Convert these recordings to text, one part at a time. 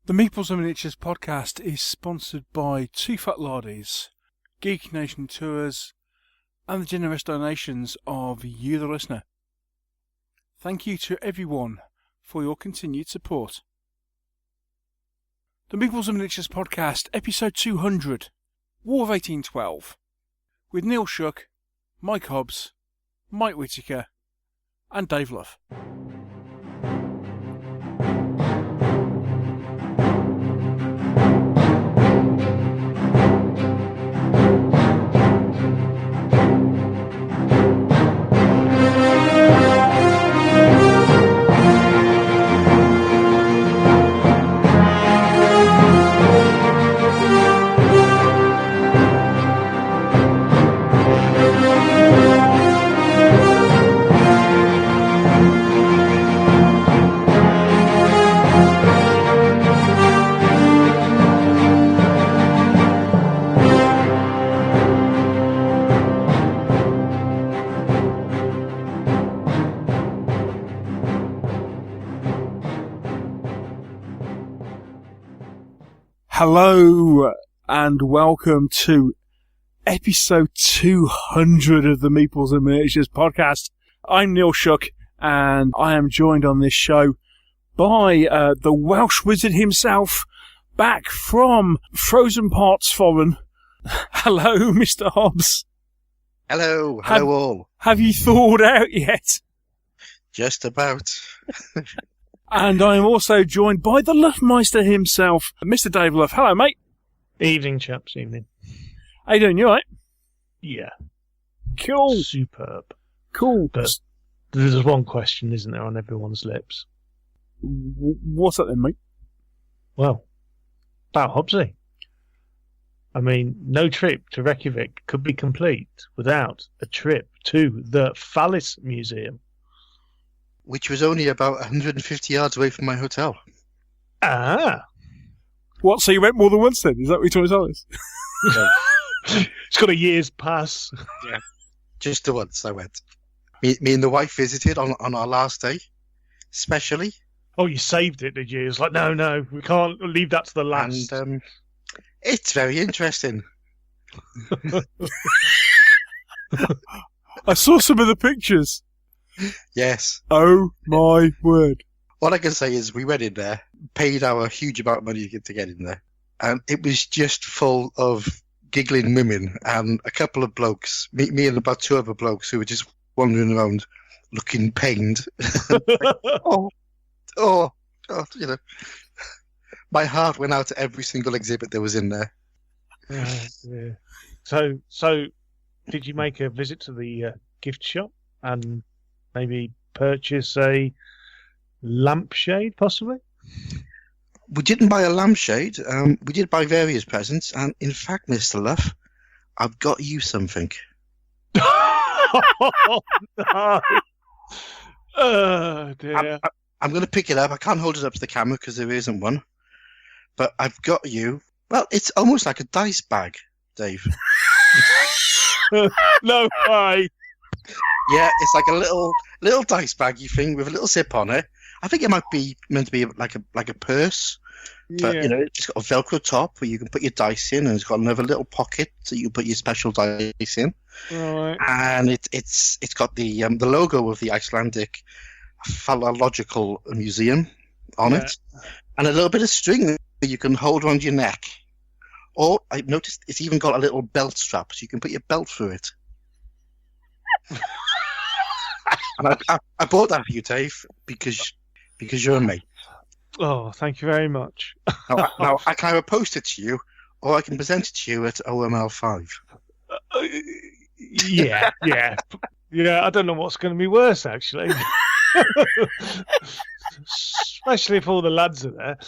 The Meeples and Miniatures podcast is sponsored by Two Fat Lardies, Geek Nation Tours, and the generous donations of you, the listener. Thank you to everyone for your continued support. The Meeples and Miniatures podcast, episode 200, War of 1812, with Neil Shuck, Mike Hobbs, Mike Whitaker, and Dave Luff. Hello and welcome to episode 200 of the Meeples and Miniatures podcast. I'm Neil Shuck and I am joined on this show by the Welsh Wizzard himself, back from Frozen Parts Foreign. Hello, Mr. Hobbs. Hello all. Have you thawed out yet? Just about. And I am also joined by the Luffmeister himself, Mr. Dave Luff. Hello, mate. Evening, chaps, evening. How you doing? You alright? Yeah. Cool. Superb. Cool. But there's one question, isn't there, on everyone's lips? What's that then, mate? Well, about Hobbsy. I mean, no trip to Reykjavik could be complete without a trip to the Phallus Museum. Which was only about 150 yards away from my hotel. Ah. What, so you went more than once then? Is that what you're trying to tell us? It's got a year's pass. Yeah. Just the once I went. Me and the wife visited on our last day, especially. Oh, you saved it, did you? It's like, no, we can't leave that to the last. And it's very interesting. I saw some of the pictures. Yes. Oh my word. All I can say is we went in there, paid our huge amount of money to get in there, and it was just full of giggling women and a couple of blokes, me and about two other blokes who were just wandering around looking pained. oh, you know. My heart went out to every single exhibit that was in there. Yeah. So did you make a visit to the gift shop and maybe purchase a lampshade, possibly? We didn't buy a lampshade. We did buy various presents, and in fact, Mr. Luff, I've got you something. Oh, no. Oh, dear. I'm going to pick it up. I can't hold it up to the camera because there isn't one. But I've got you. Well, it's almost like a dice bag, Dave. No way. Yeah, it's like a little dice baggy thing with a little zip on it. I think it might be meant to be like a purse, but you know, it's got a Velcro top where you can put your dice in, and it's got another little pocket so you can put your special dice in. Right. And it's got the logo of the Icelandic Phallological Museum on it, and a little bit of string that you can hold around your neck. Or I've noticed it's even got a little belt strap, so you can put your belt through it. And I bought that for you, Dave, because you're a mate. Oh, thank you very much. Now I can either post it to you, or I can present it to you at OML5. Yeah. I don't know what's going to be worse, actually. Especially if all the lads are there.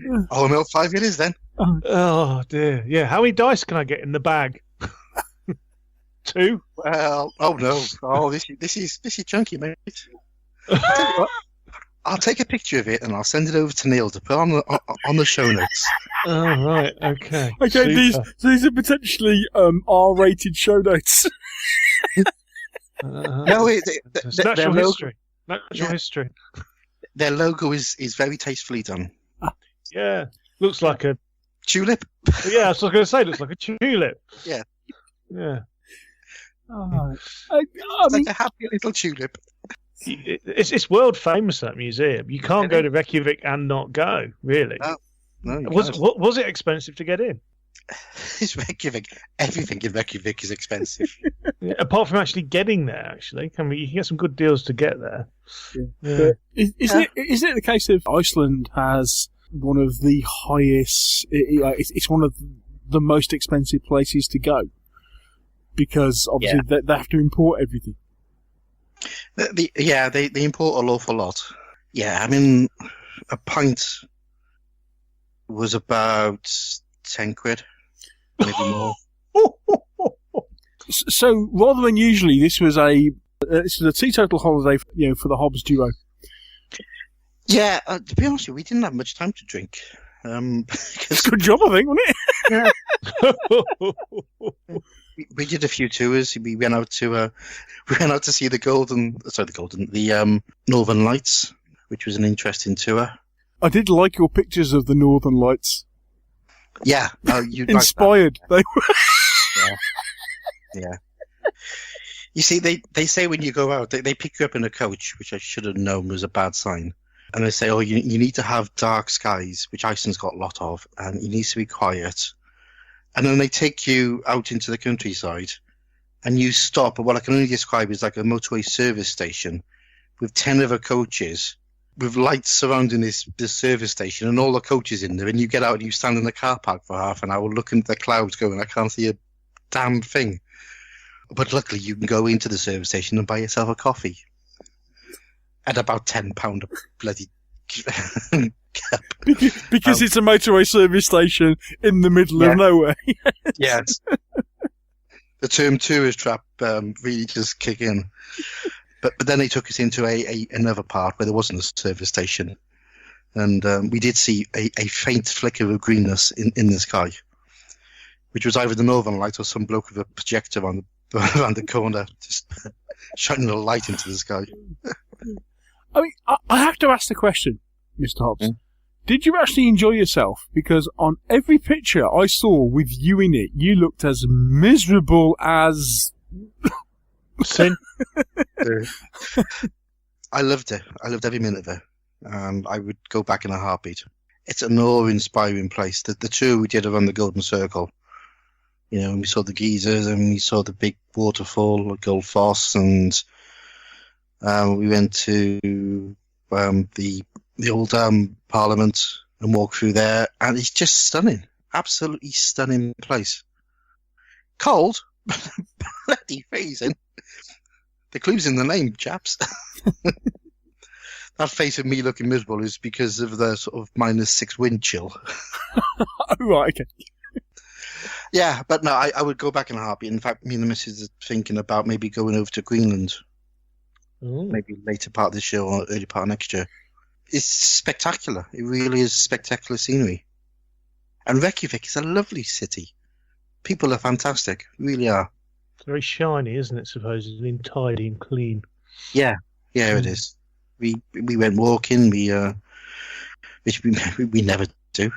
OML5 it is then. Oh dear. Yeah. How many dice can I get in the bag? 2? Well, oh no. Oh, this is chunky, mate. I'll take a picture of it and I'll send it over to Neil to put on the show notes. Oh, right, okay. Okay, these are potentially R-rated show notes. No, it's natural history. Natural history. Their logo is very tastefully done. Yeah, looks like a Tulip. Yeah, I was going to say, it looks like a tulip. Yeah. Yeah. Oh, It's like a happy little tulip. It's world famous, that museum. You can't go to Reykjavik and not go, really. No, you Was can't. it expensive to get in? It's Reykjavik. Everything in Reykjavik is expensive. Yeah, apart from actually getting there, actually. I mean, you can get some good deals to get there. Yeah. Is it the case of Iceland has one of the highest... It's one of the most expensive places to go? Because, obviously, they have to import everything. They import an awful lot. Yeah, I mean, a pint was about 10 quid, maybe more. So, rather than usually, this was a teetotal holiday, for the Hobbs duo. Yeah, to be honest with you, we didn't have much time to drink. Good job, I think, wasn't it? We did a few tours. We went out to see the Northern Lights, which was an interesting tour. I did like your pictures of the Northern Lights. Yeah, you'd inspired. Like that. Yeah. You see, they say when you go out, they pick you up in a coach, which I should have known was a bad sign. And they say, you need to have dark skies, which Iceland's got a lot of, and it needs to be quiet. And then they take you out into the countryside, and you stop at what I can only describe as like a motorway service station with 10 other coaches with lights surrounding this service station and all the coaches in there. And you get out and you stand in the car park for half an hour looking at the clouds going, I can't see a damn thing. But luckily you can go into the service station and buy yourself a coffee at about £10 a bloody cup. Because it's a motorway service station in the middle of nowhere. Yes. The term tourist trap really just kick in. But then they took us into another part where there wasn't a service station. And we did see a faint flicker of greenness in the sky, which was either the Northern Light or some bloke with a projector around the corner just shining a light into the sky. I mean, I have to ask the question, Mr. Hobbs. Did you actually enjoy yourself? Because on every picture I saw with you in it, you looked as miserable as... Sin. I loved it. I loved every minute of it. I would go back in a heartbeat. It's an awe-inspiring place. The tour we did around the Golden Circle, we saw the geysers and we saw the big waterfall, Gold Foss, and we went to the old Parliament and walked through there, and it's just stunning. Absolutely stunning place. Cold, bloody freezing. The clue's in the name, chaps. That face of me looking miserable is because of the sort of -6 wind chill. Oh, right, okay. Yeah, but no, I would go back in a heartbeat. In fact, me and the missus are thinking about maybe going over to Greenland. Ooh. Maybe later part of this year or early part of next year. It's spectacular. It really is spectacular scenery. And Reykjavik is a lovely city. People are fantastic. Really are. It's very shiny, isn't it, supposedly, and tidy and clean. Yeah, it is. We went walking, which we never do.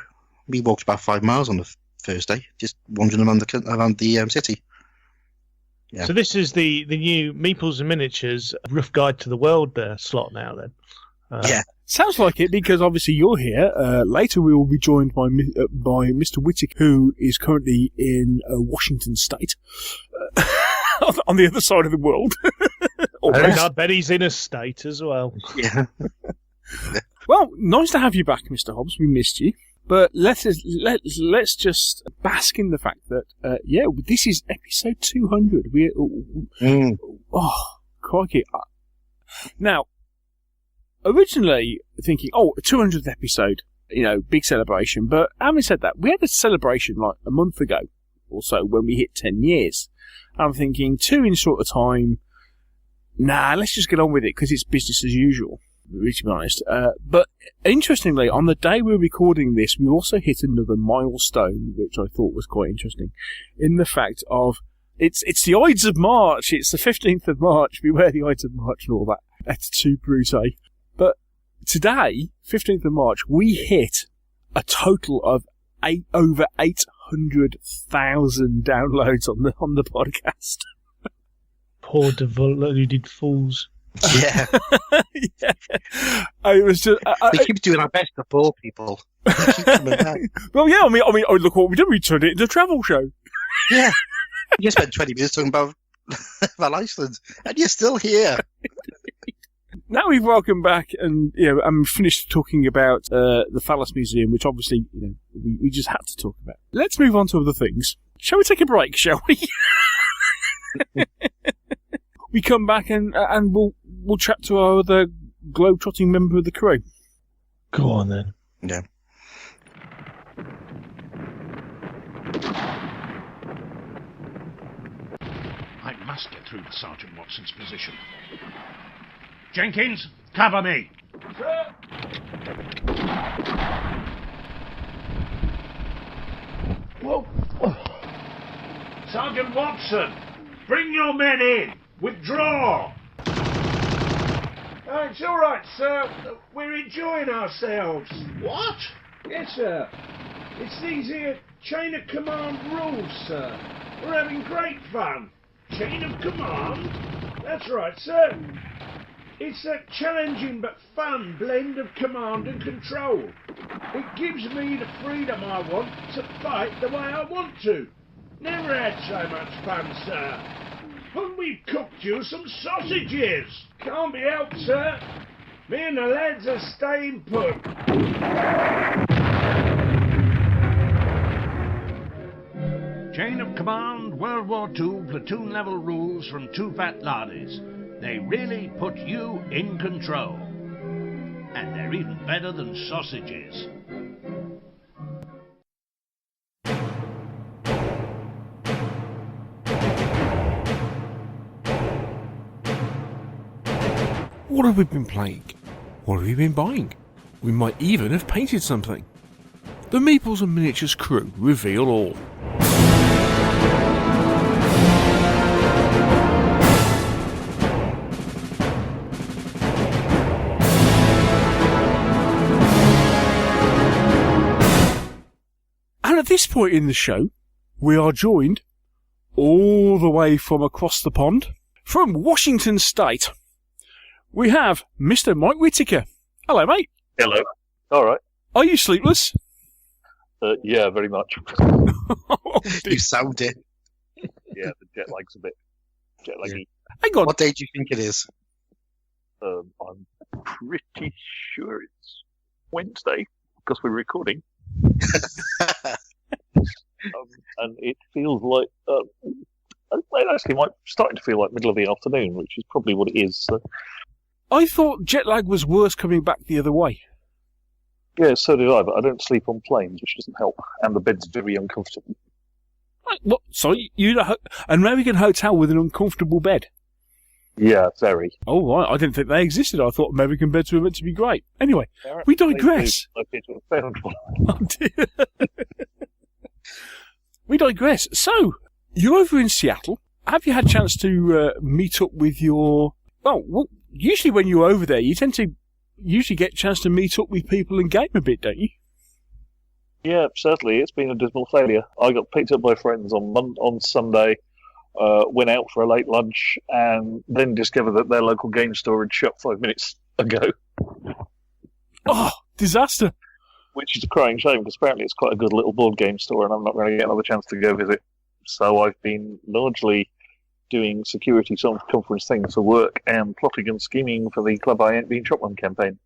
We walked about 5 miles on the first day, just wandering around the city. Yeah. So this is the new Meeples and Miniatures Rough Guide to the World slot now, then. Yeah. Sounds like it, because obviously you're here. Later we will be joined by Mr. Whitaker, who is currently in Washington State, on the other side of the world. I bet he's in a state as well. Yeah. Well, nice to have you back, Mr. Hobbs. We missed you. But let's just bask in the fact that, this is episode 200. Oh, crikey. Now, originally thinking, a 200th episode, big celebration. But having said that, we had a celebration like a month ago or so when we hit 10 years. I'm thinking, 2 in short of time, let's just get on with it because it's business as usual, to be honest. But interestingly, on the day we're recording this, we also hit another milestone, which I thought was quite interesting, in the fact of it's the Ides of March. It's the 15th of March. Beware the Ides of March and all that. That's too brute. But today, 15th of March, we hit a total of over 800,000 downloads on the podcast. Poor deluded fools. Yeah. Yeah. It was just. We keep doing our best to bore people. They keep coming back. Well, yeah. I mean, look what we did. We turned it into a travel show. Yeah. You spent 20 minutes talking about Iceland, and you're still here. Now we've welcomed back and finished talking about the Phallus Museum, which obviously we just had to talk about. Let's move on to other things. Shall we take a break? Shall we? We come back and we'll chat to our other globe-trotting member of the crew. Go on then. Yeah. I must get through to Sergeant Watson's position. Jenkins, cover me. Sir. Whoa. Sergeant Watson, bring your men in. Withdraw. It's all right, sir. We're enjoying ourselves. What? Yes, sir. It's these here chain of command rules, sir. We're having great fun. Chain of command? That's right, sir. It's that challenging but fun blend of command and control. It gives me the freedom I want to fight the way I want to. Never had so much fun, sir. And we've cooked you some sausages. Can't be helped, sir. Me and the lads are staying put. Chain of command, World War II, platoon level rules from two fat laddies. They really put you in control. And they're even better than sausages. What have we been playing? What have we been buying? We might even have painted something. The Meeples and Miniatures crew reveal all. And at this point in the show, we are joined all the way from across the pond, from Washington State. We have Mr. Mike Whitaker. Hello, mate. Hello. All right. Are you sleepless? Yeah, very much. Oh, You sound it. Yeah, the jet lag's a bit jet laggy. Hang on. What day do you think it is? I'm pretty sure it's Wednesday because we're recording. And it feels like it actually might starting to feel like middle of the afternoon, which is probably what it is. So. I thought jet lag was worse coming back the other way. Yeah, so did I, but I don't sleep on planes, which doesn't help, and the bed's very uncomfortable. What? Sorry, you're an American hotel with an uncomfortable bed? Yeah, very. Oh, right. I didn't think they existed. I thought American beds were meant to be great. Anyway, we digress. I found one. Oh, dear. We digress. So, you're over in Seattle. Have you had a chance to meet up with your... Well, usually when you're over there, you tend to usually get a chance to meet up with people and game a bit, don't you? Yeah, certainly. It's been a dismal failure. I got picked up by friends on Sunday, went out for a late lunch, and then discovered that their local game store had shut 5 minutes ago. Oh, disaster. Which is a crying shame, because apparently it's quite a good little board game store, and I'm not going to get another chance to go visit. So I've been largely doing security conference things for work and plotting and scheming for the Club I Ain't Been Shot One campaign.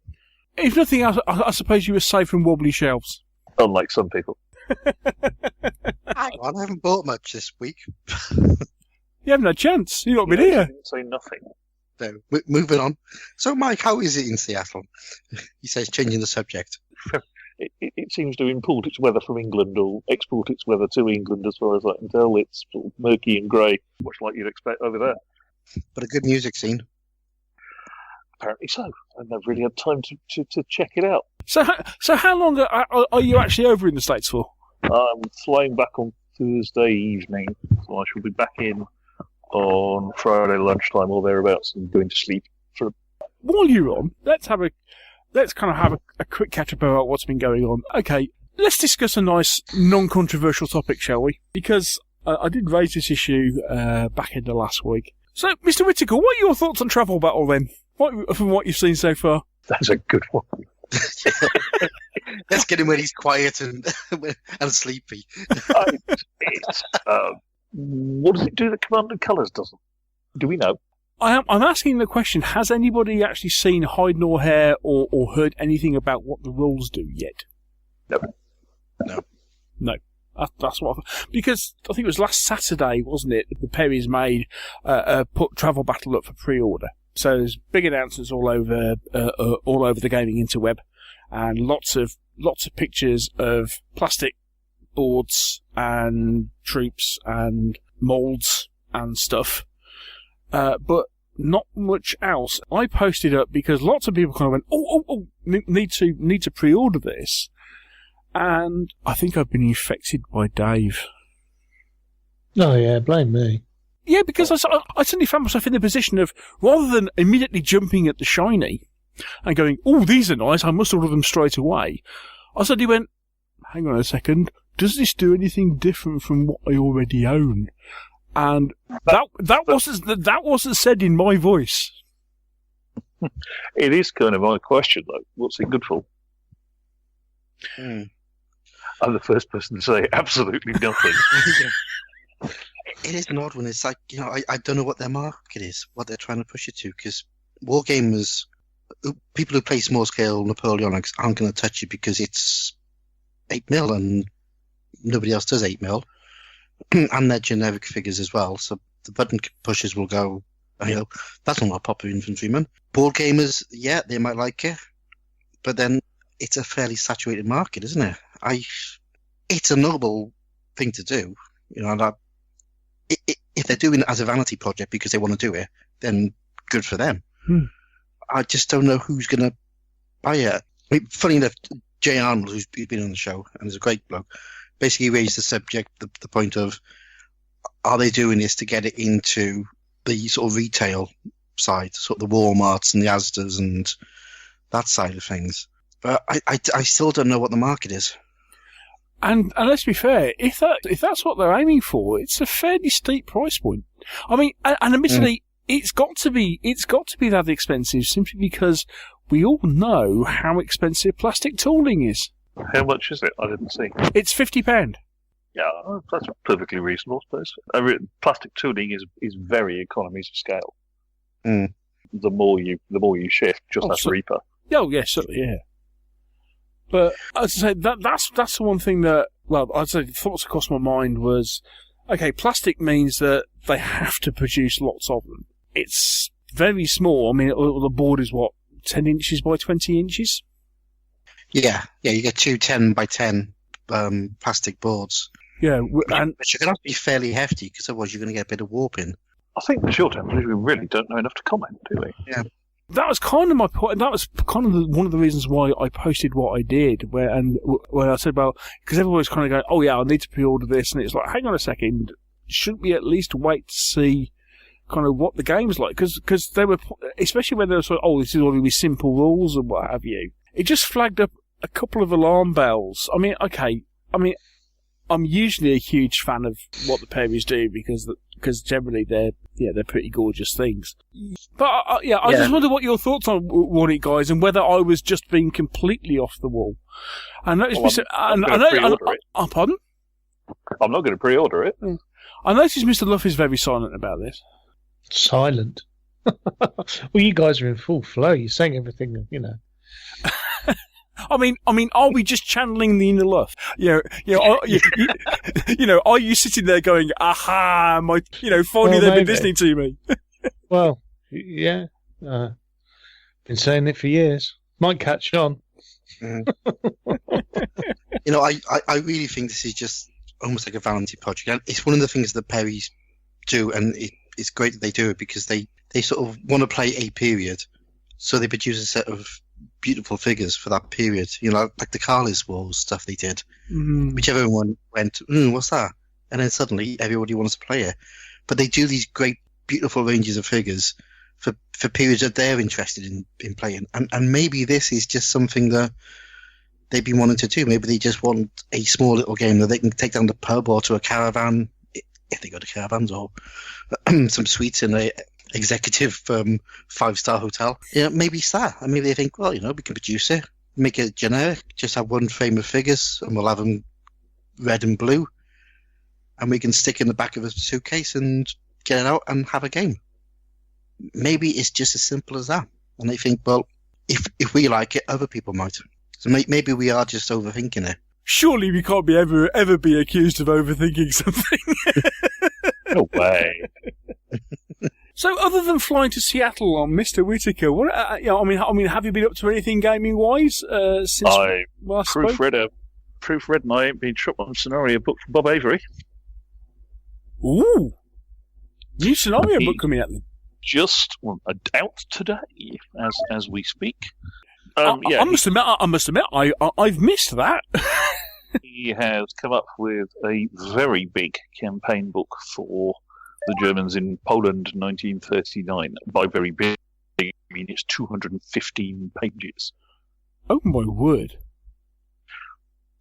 If nothing else, I suppose you were safe from wobbly shelves. Unlike some people. Hang on, I haven't bought much this week. You haven't had a chance. You've not been here. Didn't say nothing. So, moving on. So, Mike, how is it in Seattle? He says, changing the subject. It seems to import its weather from England or export its weather to England, as far as I can tell. It's sort of murky and grey, much like you'd expect over there. But a good music scene. Apparently so. I've never really had time to check it out. So how long are you actually over in the States for? I'm flying back on Thursday evening, so I shall be back in on Friday lunchtime or thereabouts and going to sleep. While you're on, let's have let's kind of have a quick catch-up about what's been going on. Okay, let's discuss a nice, non-controversial topic, shall we? Because I did raise this issue back in the last week. So, Mr. Whitaker, what are your thoughts on Travel Battle, then? From what you've seen so far? That's a good one. Let's get him when he's quiet and sleepy. What does it do that Command and Colours doesn't? Do we know? I'm asking the question, has anybody actually seen Hide Nor Hair or heard anything about what the rules do yet? No. That's what because I think it was last Saturday, wasn't it? The Perrys made put Travel Battle up for pre-order. So there's big announcements all over the gaming interweb, and lots of pictures of plastic boards and troops and molds and stuff. But not much else. I posted up because lots of people kind of went, need to pre-order this. And I think I've been infected by Dave. Oh yeah, blame me. Yeah, because I suddenly found myself in the position of, rather than immediately jumping at the shiny and going, oh, these are nice, I must order them straight away, I suddenly went, hang on a second, does this do anything different from what I already own? And that wasn't said in my voice. It is kind of my question, though. What's it good for? I'm the first person to say absolutely nothing. It is an odd one. It's like, I don't know what their market is, what they're trying to push it to, because wargamers, people who play small-scale Napoleonics aren't going to touch it because it's 8mm and nobody else does 8mm. And they're generic figures as well, so the button pushers will go, that's not a popular infantryman. Board gamers, yeah, they might like it, but then it's a fairly saturated market, isn't it? It's a noble thing to do, and if they're doing it as a vanity project because they want to do it, then good for them. I just don't know who's going to buy it. Funny enough, Jay Arnold, who's been on the show and is a great bloke, basically raised the subject, the point of, are they doing this to get it into the sort of retail side, sort of the Walmarts and the Asdas and that side of things? But I still don't know what the market is. And let's be fair, if that's what they're aiming for, it's a fairly steep price point. I mean, and admittedly, it's got to be that expensive simply because we all know how expensive plastic tooling is. How much is it? I didn't see. It's £50. Yeah, that's perfectly reasonable, I suppose. Plastic tooling is very economies of scale. The more you shift, just that's Reaper. Oh yes, certainly, yeah. But as I say, that's the one thing that, well, I'd say the thoughts across my mind was, okay, plastic means that they have to produce lots of them. It's very small. I mean, the board is 10 inches by 20 inches? Yeah, you get 2 10 by 10 plastic boards. Yeah, but you're going to have to be fairly hefty, because otherwise you're going to get a bit of warping. I think the short answer is we really don't know enough to comment, do we? Yeah. That was kind of my point. That was kind of one of the reasons why I posted what I did, where I said about, because everyone was kind of going, oh yeah, I need to pre-order this, and it's like, hang on a second, shouldn't we at least wait to see kind of what the game's like? Because they were, especially when they were sort of, this is all going to be simple rules and what have you. It just flagged up a couple of alarm bells. I mean, I'm usually a huge fan of what the Perrys do because generally they're pretty gorgeous things. But I just wonder what your thoughts on it, guys, and whether I was just being completely off the wall. I noticed pardon? I'm not going to pre-order it. I noticed Mr. Luff is very silent about this. Silent. Well, you guys are in full flow. You're saying everything, I mean, are we just channeling the inner Luff? Are you sitting there going, aha, finally they've been listening to me? Well, yeah. Been saying it for years. Might catch on. I really think this is just almost like a vanity project. And it's one of the things that Perrys do, and it's great that they do it because they sort of want to play a period. So they produce a set of beautiful figures for that period, like the Carlisle Wars stuff they did, which everyone went, what's that? And then suddenly everybody wants to play it. But they do these great, beautiful ranges of figures for periods that they're interested in playing. And maybe this is just something that they've been wanting to do. Maybe they just want a small little game that they can take down the pub or to a caravan, if they go to caravans, or some suites in a executive 5-star hotel. Maybe it's that. I mean, they think, well, we can produce it, make it generic, just have one frame of figures, and we'll have them red and blue, and we can stick in the back of a suitcase and get it out and have a game. Maybe it's just as simple as that. And they think, well, if we like it, other people might. So maybe we are just overthinking it. Surely we can't be ever be accused of overthinking something. No way. So, other than flying to Seattle on Mr. Whitaker, what I mean, have you been up to anything gaming wise since I last spoke? proofread and I ain't been shot on scenario book from Bob Avery. Ooh, new scenario book coming out then. Just out today, as we speak. I must admit, I've missed that. He has come up with a very big campaign book for the Germans in Poland, 1939. By very big, I mean it's 215 pages. Oh my word!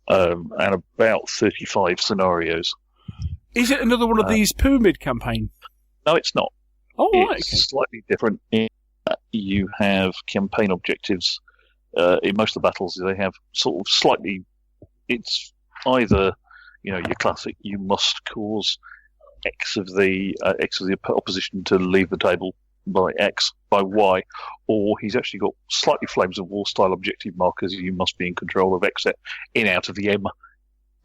And about 35 scenarios. Is it another one of these pyramid campaigns? No, it's not. Oh, right. It's slightly different. You have campaign objectives. In most of the battles, they have sort of slightly. It's either, your classic. You must cause X of the opposition to leave the table by X, by Y, or he's actually got slightly Flames of War style objective markers. You must be in control of X in out of the M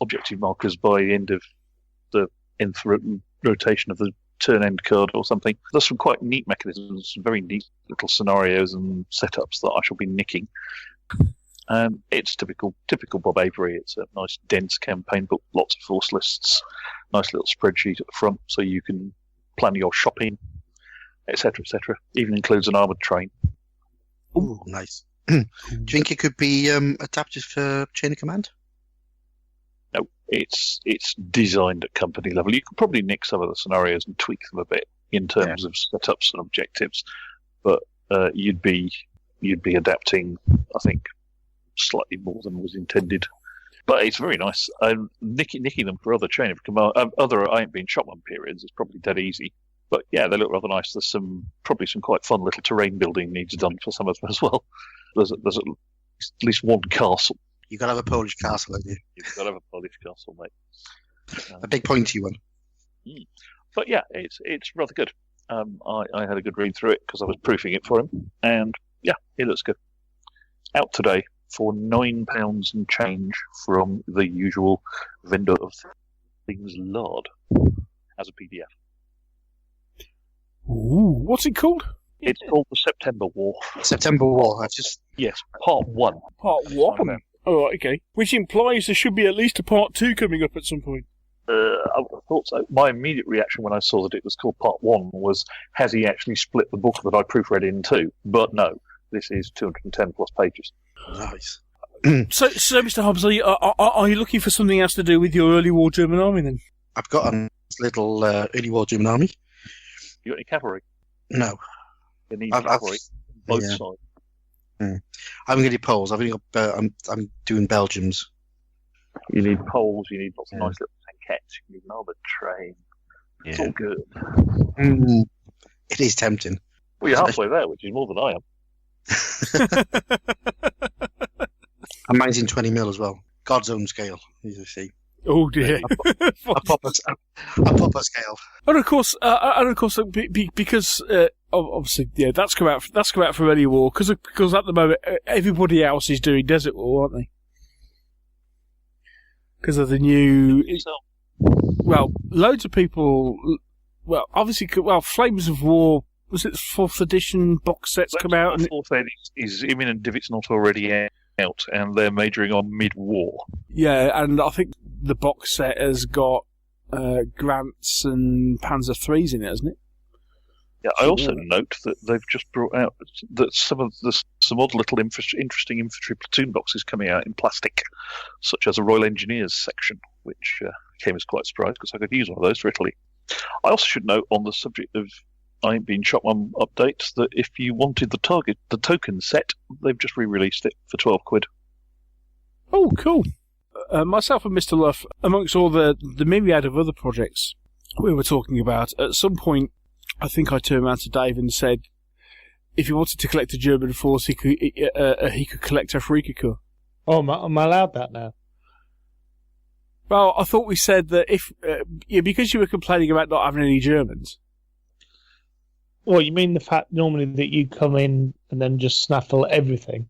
objective markers by the end of the nth rotation of the turn end card or something. There's some quite neat mechanisms, some very neat little scenarios and setups that I shall be nicking. It's typical Bob Avery. It's a nice dense campaign book, lots of force lists, nice little spreadsheet at the front so you can plan your shopping, etc., etc. Even includes an armoured train. Ooh, nice. Do you think it could be adapted for Chain of Command? No, it's designed at company level. You could probably nick some of the scenarios and tweak them a bit in terms of setups and objectives, but you'd be adapting, I think, slightly more than was intended. But it's very nice. Nicking them for other Chain of Command, other I ain't been shot one periods is probably dead easy. But yeah, they look rather nice. There's probably some quite fun little terrain building needs done for some of them as well. There's at least one castle. You've got to have a Polish castle, haven't you? You've got to have a Polish castle, mate. A big pointy one. But yeah, it's rather good. I had a good read through it because I was proofing it for him, and yeah, it looks good. Out today for £9 and change from the usual vendor of things, Lard, as a PDF. Ooh, what's it called? It's called the September War. September War. Yes, part 1. Part 1. Oh, okay. Which implies there should be at least a part 2 coming up at some point. I thought so. My immediate reaction when I saw that it was called Part 1 was, has he actually split the book that I proofread in two? But no, this is 210 plus pages. Nice. So, Mr. Hobbs, are you looking for something else to do with your early war German army then? I've got a little early war German army. You got any cavalry? No. You need cavalry both sides. I haven't got any Poles. I've only got. I'm doing Belgians. You need Poles. You need lots of nice little tankettes. You need an armoured train. Yeah. It's all good. It is tempting. Well, you're halfway there, which is more than I am. And mine's in 20mm as well. God's own scale, as you see. Oh dear! A proper scale. And of course, because obviously, yeah, that's come out for early war because at the moment everybody else is doing desert war, aren't they? Because of the new, well, loads of people. Well, obviously, Flames of War. Was it the 4th edition box sets come out? The 4th edition is imminent if it's not already out, and they're majoring on mid-war. Yeah, and I think the box set has got Grants and Panzer IIIs in it, hasn't it? Yeah, I also note that they've just brought out that some odd little interesting infantry platoon boxes coming out in plastic, such as a Royal Engineers section, which came as quite a surprise because I could use one of those for Italy. I also should note on the subject of I've been shot one update that if you wanted the token set, they've just re-released it for £12. Oh, cool. Myself and Mr. Luff, amongst all the myriad of other projects we were talking about, at some point, I think I turned around to Dave and said, if he wanted to collect a German force, he could collect a Freakikur. Oh, am I allowed that now? Well, I thought we said that if because you were complaining about not having any Germans. Well, you mean the fact normally that you come in and then just snaffle everything,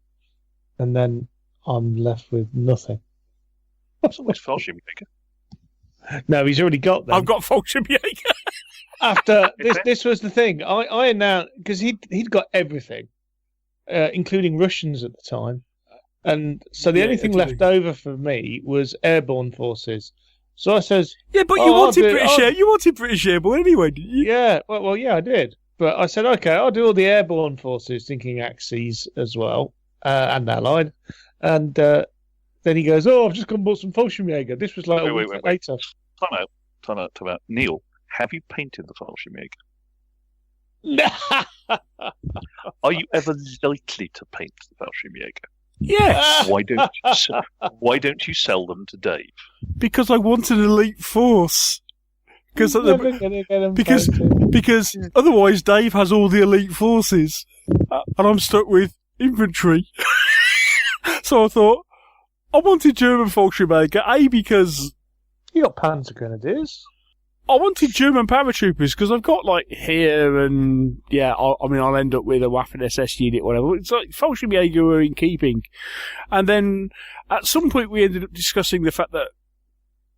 and then I'm left with nothing. What's Fallschirmjäger? No, he's already got them. I've got Fallschirmjäger. After this was the thing. I announced because he'd got everything, including Russians at the time, and so the only thing left over for me was airborne forces. So I says, yeah, but you wanted British airborne anyway, didn't you? Yeah, well, yeah, I did. But I said, okay, I'll do all the airborne forces, thinking Axis as well, and Allied. And then he goes, oh, I've just gone and bought some Fallschirmjäger. This was like a week later. Time out. Neil, have you painted the Fallschirmjäger? No. Are you ever likely to paint the Fallschirmjäger? Yes. Why don't you sell them to Dave? Because I want an elite force. Because otherwise Dave has all the elite forces, and I'm stuck with infantry. So I thought I wanted German Fallschirmjäger, because you got Panzer Grenadiers. I wanted German paratroopers because I've got like here and I'll end up with a Waffen-SS unit, whatever. It's like Fallschirmjäger were in keeping, and then at some point we ended up discussing the fact that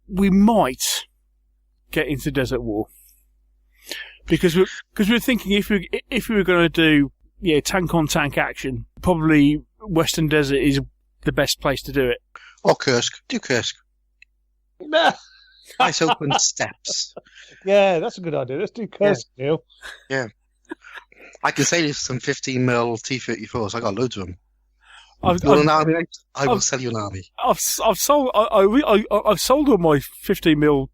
we might get into Desert War because we're thinking if we were going to do tank on tank action, probably Western Desert is the best place to do it. Or Kursk. Do Kursk. Nice open steps. Yeah, that's a good idea. Let's do Kursk, Neil. Yeah. I can sell you some 15mm T-34s. I got loads of them. You want an army? I will sell you an army. I've sold all my 15mm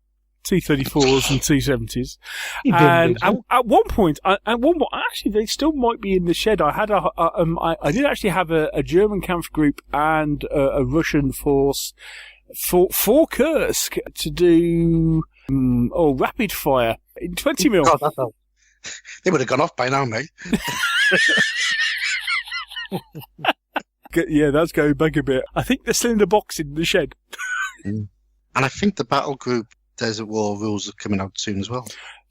T-34s and T-70s, and at one point, actually, they still might be in the shed. I had I did actually have a German Kampfgruppe and a Russian force for Kursk to do rapid fire in 20mm. God, they would have gone off by now, mate. Yeah, that's going back a bit. I think they're still in the box in the shed. And I think the battle group Desert War rules are coming out soon as well.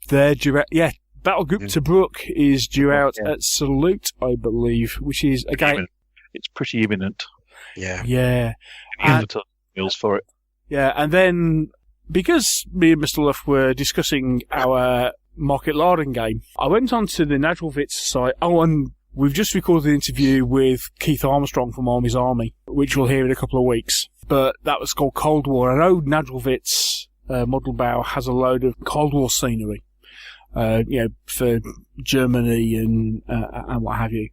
They're due. Yeah, Battle Group Tobruk is due out at Salute, I believe, which is again. It's pretty imminent. Yeah. Yeah. And the meals for it. Yeah, and then because me and Mr. Luff were discussing our Market Laden game, I went on to the Najelwitz site. Oh, and we've just recorded an interview with Keith Armstrong from Army's Army, which we'll hear in a couple of weeks. But that was called Cold War. I know Najelwitz Model Bow has a load of Cold War scenery, for Germany and what have you.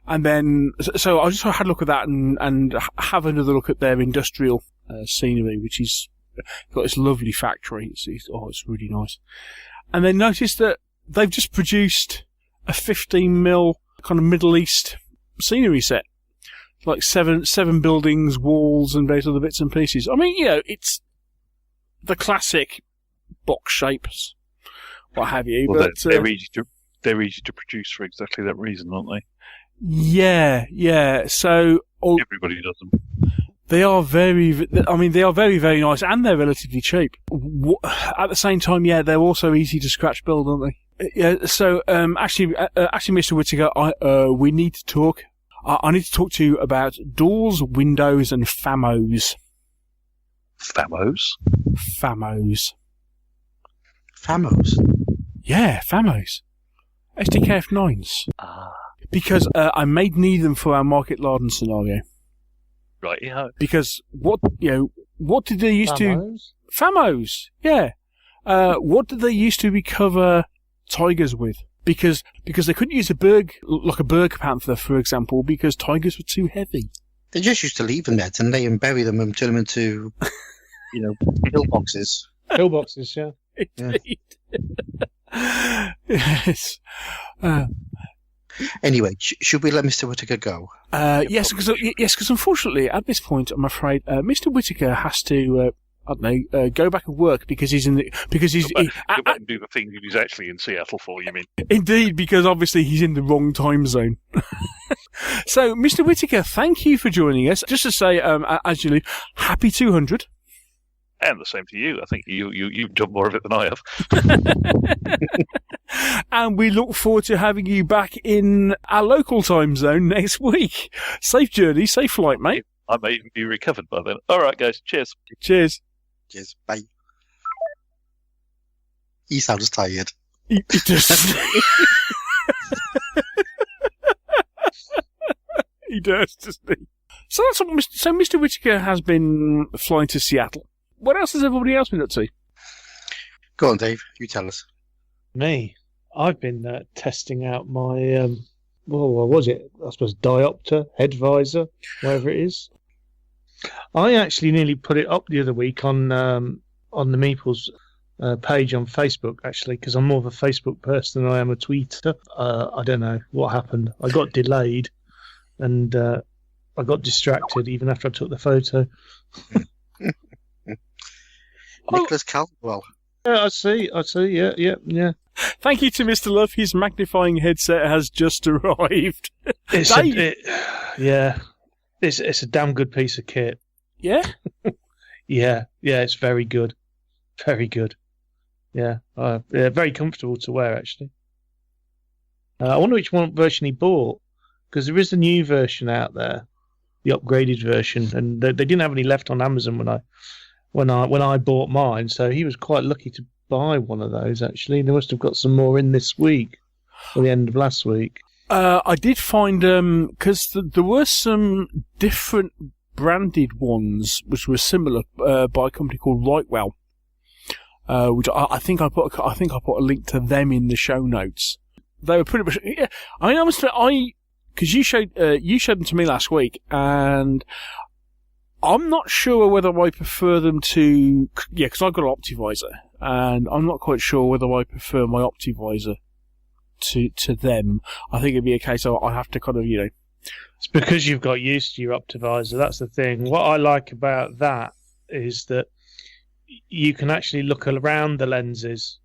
And then, so I just had a look at that and have another look at their industrial scenery, which is got this lovely factory. It's really nice. And then noticed that they've just produced a 15mm kind of Middle East scenery set, like seven buildings, walls, and various other bits and pieces. I mean, it's the classic box shapes, what have you. Well, but they're easy to produce for exactly that reason, aren't they? Yeah. So everybody does them. They are very, very nice, and they're relatively cheap. At the same time, they're also easy to scratch build, aren't they? Yeah. So, actually, Mr. Whitaker, we need to talk. I need to talk to you about doors, windows, and famos. Famos? Famos. Famos? Yeah, famos. SDKF9s. Because I made need them for our Market Laden scenario. Right, yeah. Because what did they used to... Famos, yeah. What did they used to recover tigers with? Because they couldn't use a Berg Panther, for example, because tigers were too heavy. They just used to leave them there and lay and bury them and turn them into, pillboxes. Pillboxes, yeah. Indeed. Yes. Anyway, should we let Mr. Whitaker go? Yes, because unfortunately, at this point, I'm afraid Mr. Whitaker has to, go back and work because he's in the Go back and do the thing that he's actually in Seattle for. You mean? Indeed, because obviously he's in the wrong time zone. So, Mr. Whitaker, thank you for joining us. Just to say, as you leave, happy 200. And the same to you. I think you've done more of it than I have. And we look forward to having you back in our local time zone next week. Safe journey, safe flight, mate. I may even be recovered by then. All right, guys. Cheers. Cheers. Cheers. Bye. He sounds tired. He does. He does, doesn't he? So that's what Mr. Whitaker has been flying to Seattle. What else has everybody else been up to? Go on, Dave. You tell us. Me, I've been testing out my, what was it? I suppose diopter, head visor, whatever it is. I actually nearly put it up the other week on the Meeples page on Facebook, actually, because I'm more of a Facebook person than I am a tweeter. I don't know what happened. I got delayed, and I got distracted even after I took the photo. Nicholas Caldwell. Yeah, I see. Yeah. Thank you to Mr. Love. His magnifying headset has just arrived. It's a damn good piece of kit. Yeah? Yeah, it's very good. Very good. Yeah, very comfortable to wear, actually. I wonder which version he bought, because there is a new version out there, the upgraded version, and they didn't have any left on Amazon when I bought mine, so he was quite lucky to buy one of those, actually. They must have got some more in this week, or the end of last week. I did find, because there were some different branded ones which were similar by a company called Rightwell, which I think I put a link to them in the show notes. They were pretty much. Yeah, I mean, because you showed them to me last week, and I'm not sure whether I prefer them to. Yeah, because I've got an Optivisor, and I'm not quite sure whether I prefer my Optivisor to them. I think it'd be a case of I have to kind of, It's because you've got used to your Optivisor. That's the thing. What I like about that is that you can actually look around the lenses,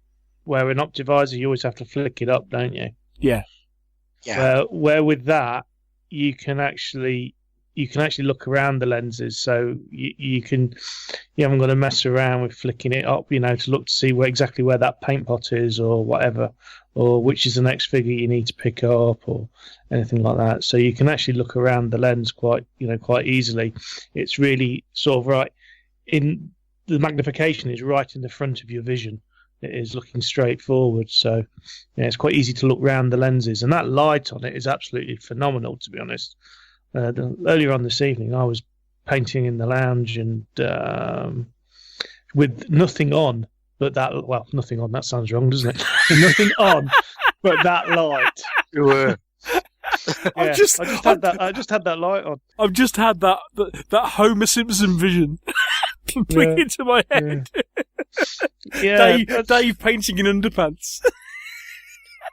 where an Optivisor you always have to flick it up, don't you? Yeah. Where with that you can actually look around the lenses, so you haven't got to mess around with flicking it up, to look to see exactly where that paint pot is or whatever, or which is the next figure you need to pick up or anything like that. So you can actually look around the lens quite easily. It's really sort of right in the magnification is right in the front of your vision. It is looking straight forward, so it's quite easy to look round the lenses, and that light on it is absolutely phenomenal, to be honest. Earlier on this evening, I was painting in the lounge and with nothing on, but nothing on. That sounds wrong, doesn't it? Nothing on, but that light. You were. I just had that light on. I've just had that Homer Simpson vision bring into my head. Yeah, Dave painting in underpants.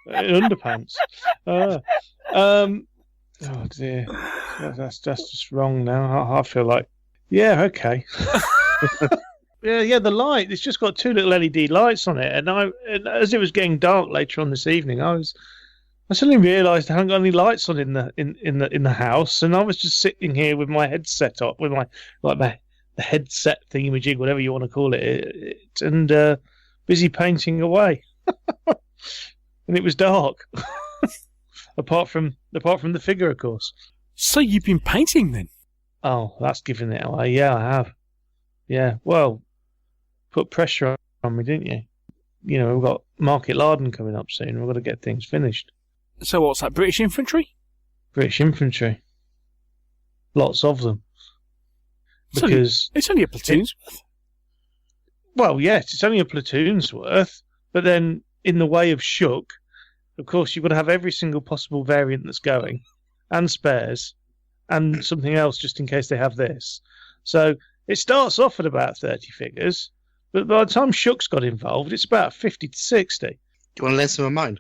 Underpants. Oh dear, that's just wrong now. I feel like, okay. Yeah, the light. It's just got two little LED lights on it, and as it was getting dark later on this evening, I suddenly realised I hadn't got any lights on in the house, and I was just sitting here with my headset up, with the headset thingamajig, whatever you want to call it, and busy painting away, and it was dark. Apart from the figure, of course. So you've been painting then? Oh, that's giving it away. Yeah, I have. Yeah, well, put pressure on me, didn't you? We've got Market Larden coming up soon. We've got to get things finished. So what's that, British infantry? British infantry. Lots of them. Because it's only a platoon's worth. Well, yes, it's only a platoon's worth. But then, in the way of Shuck, of course, you've got to have every single possible variant that's going, and spares, and something else just in case they have this. So it starts off at about 30 figures, but by the time Shuck's got involved, it's about 50 to 60. you want to learn some of mine?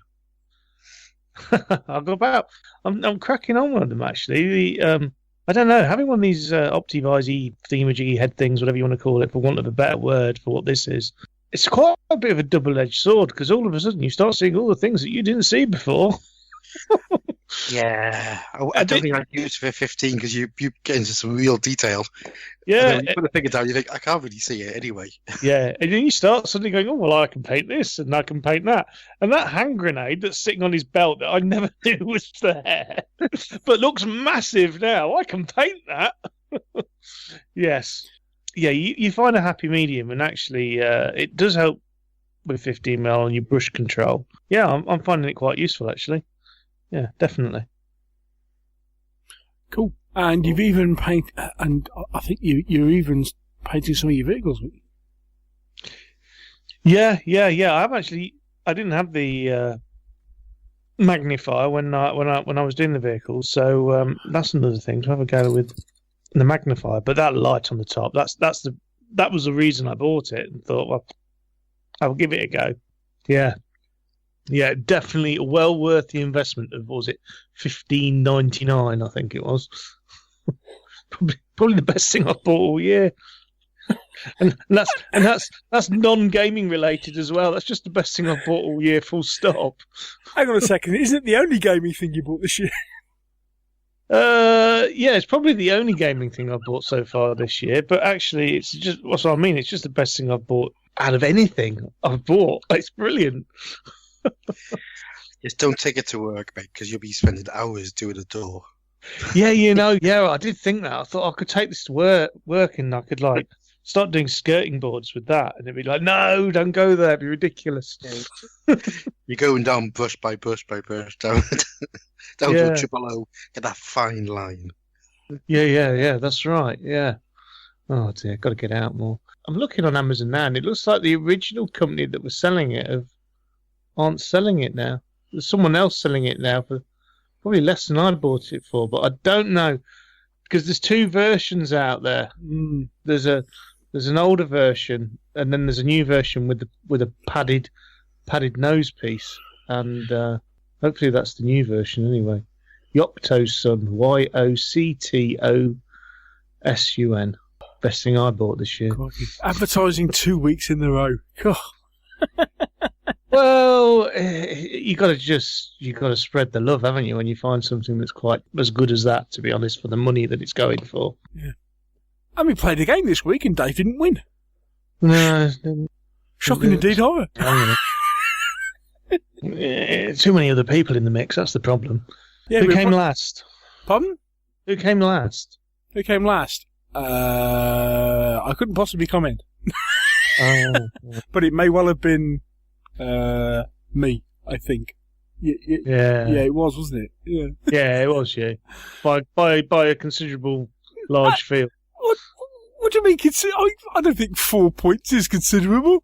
I'm cracking on with them actually. I don't know, having one of these Optivisey thingamajiggy head things, whatever you want to call it, for want of a better word for what this is, it's quite a bit of a double-edged sword, because all of a sudden you start seeing all the things that you didn't see before. Yeah, I don't think I'd use it for 15 because you get into some real detail. Yeah, when you put the figure down, you think I can't really see it anyway. Yeah, and then you start suddenly going, oh well, I can paint this and I can paint that, and that hand grenade that's sitting on his belt that I never knew was there, but looks massive now. I can paint that. Yes, yeah, you find a happy medium, and actually, it does help with 15mm on your brush control. Yeah, I'm finding it quite useful actually. Yeah, definitely. Cool. And you've even painted, and I think you're even painting some of your vehicles. Yeah. I didn't have the magnifier when I was doing the vehicles, so that's another thing to have a go with the magnifier. But that light on the top, that was the reason I bought it, and thought, well, I'll give it a go. Yeah, definitely well worth the investment of, what was it, $15.99? I think it was. probably the best thing I've bought all year. and that's non-gaming related as well. That's just the best thing I've bought all year. Full stop. Hang on a second. Isn't it the only gaming thing you bought this year? Yeah, it's probably the only gaming thing I've bought so far this year. But actually, it's just what's what I mean. It's just the best thing I've bought out of anything I've bought. It's brilliant. Just don't take it to work, mate, because you'll be spending hours doing a door. Yeah, I did think that. I thought I could take this to work and I could start doing skirting boards with that, and it'd be like, no, don't go there, it'd be ridiculous. You're going down brush by brush by brush, down to a triple O, get that fine line. Yeah, that's right. Yeah. Oh dear, got to get out more. I'm looking on Amazon now, and it looks like the original company that was selling it aren't selling it now. There's someone else selling it now for probably less than I bought it for, but I don't know, because there's two versions out there. There's an older version, and then there's a new version with a padded nose piece, and hopefully that's the new version anyway. Yocto's Son, YOCTOSUN. Best thing I bought this year. Advertising 2 weeks in a row. Well, you got to spread the love, haven't you? When you find something that's quite as good as that, to be honest, for the money that it's going for. Yeah. And we played a game this week, and Dave didn't win. No, shocking indeed, horror. Too many other people in the mix. That's the problem. Yeah, Who came last? Pardon? Who came last? Who came last? I couldn't possibly comment. But it may well have been me, I think. Yeah, it was, wasn't it? Yeah, yeah, it was. Yeah, by a considerable large field. What do you mean? I don't think 4 points is considerable.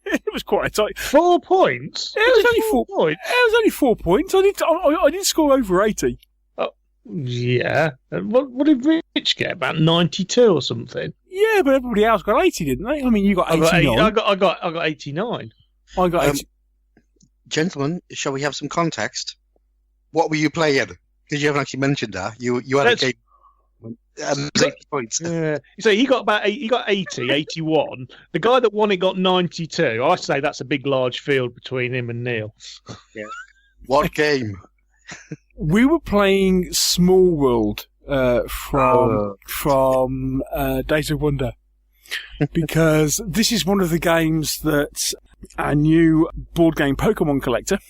It was quite a tight. 4 points? Yeah, it was only 4 points. It was only 4 points. I didn't score over 80. Oh, yeah. What did Rich get? About 92 or something? Yeah, but everybody else got 80, didn't they? I mean, you got 89. I got 89. I got 80. Gentlemen, shall we have some context? What were you playing? Because you haven't actually mentioned that. You had a game. 80 points. Yeah. So he got 80, 81. The guy that won it got 92. I say that's a big, large field between him and Neil. Yeah. What game? We were playing Small World from Days of Wonder, because this is one of the games that our new board game Pokemon collector,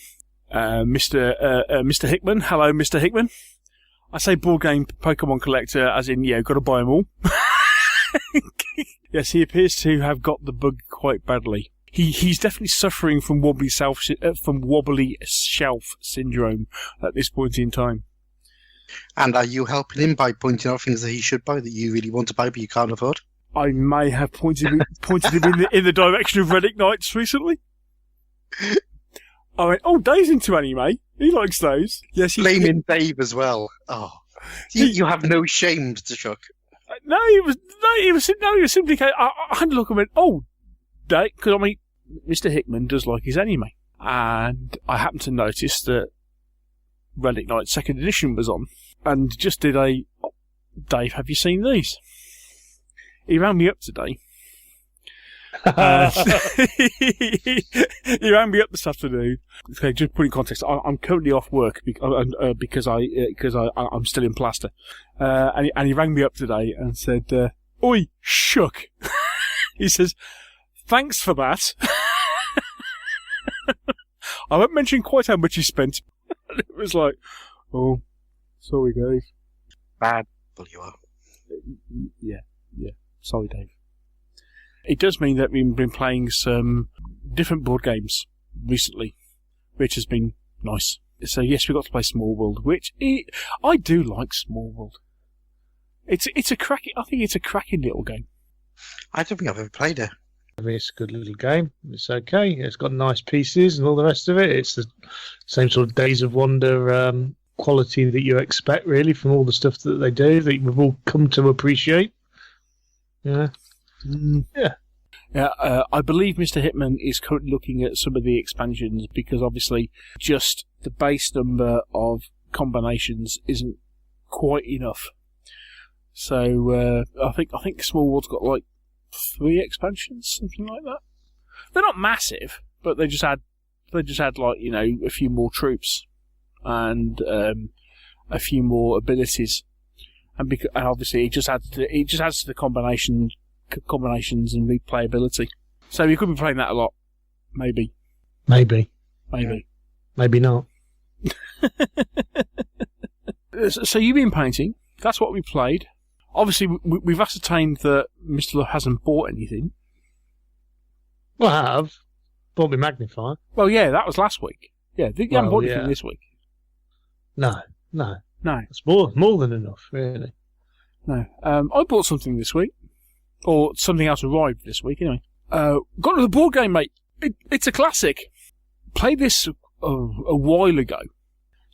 Mr. Hickman. Hello, Mr. Hickman. I say board game Pokemon collector as in, got to buy them all. Yes, he appears to have got the bug quite badly. He's definitely suffering from wobbly shelf syndrome at this point in time. And are you helping him by pointing out things that he should buy that you really want to buy but you can't afford? I may have pointed him in the direction of Relic Knights recently. I went, Dave's into anime. He likes those. Yes, blaming Dave as well. Oh, you have no shame, Mr. Shuck. No, he was simply. I had to look and went, Dave, because Mr. Hickman does like his anime. And I happened to notice that Relic Knight 2nd edition was on. And just did a, Dave, have you seen these? He rang me up today. He rang me up this afternoon. Okay, just put in context. I'm currently off work because I'm still in plaster. And he rang me up today and said, "Oi, Shuck." He says, "Thanks for that." I won't mention quite how much he spent. It was like, oh, sorry, Dave. Bad, but you are. Yeah. Sorry, Dave. It does mean that we've been playing some different board games recently, which has been nice. So yes, we got to play Small World, I do like Small World. It's a cracking. I think it's a cracking little game. I don't think I've ever played it. I mean, it's a good little game. It's okay. It's got nice pieces and all the rest of it. It's the same sort of Days of Wonder quality that you expect, really, from all the stuff that they do that we've all come to appreciate. Yeah. Yeah, I believe Mr. Hitman is currently looking at some of the expansions because obviously just the base number of combinations isn't quite enough. So I think Small World's got like 3 expansions, something like that. They're not massive, but they just had like, you know, a few more troops and a few more abilities, and obviously it just adds to the combinations and replayability. So you could be playing that a lot, maybe. Maybe not. So you've been painting. That's what we played. Obviously, we've ascertained that Mr. Luff hasn't bought anything. Well, I have. Bought me magnifier. Well, yeah, that was last week. Yeah, you haven't bought anything this week. No. It's more than enough, really. No. I bought something this week. Or something else arrived this week, anyway. Got another board game, mate. It's a classic. Played this a while ago.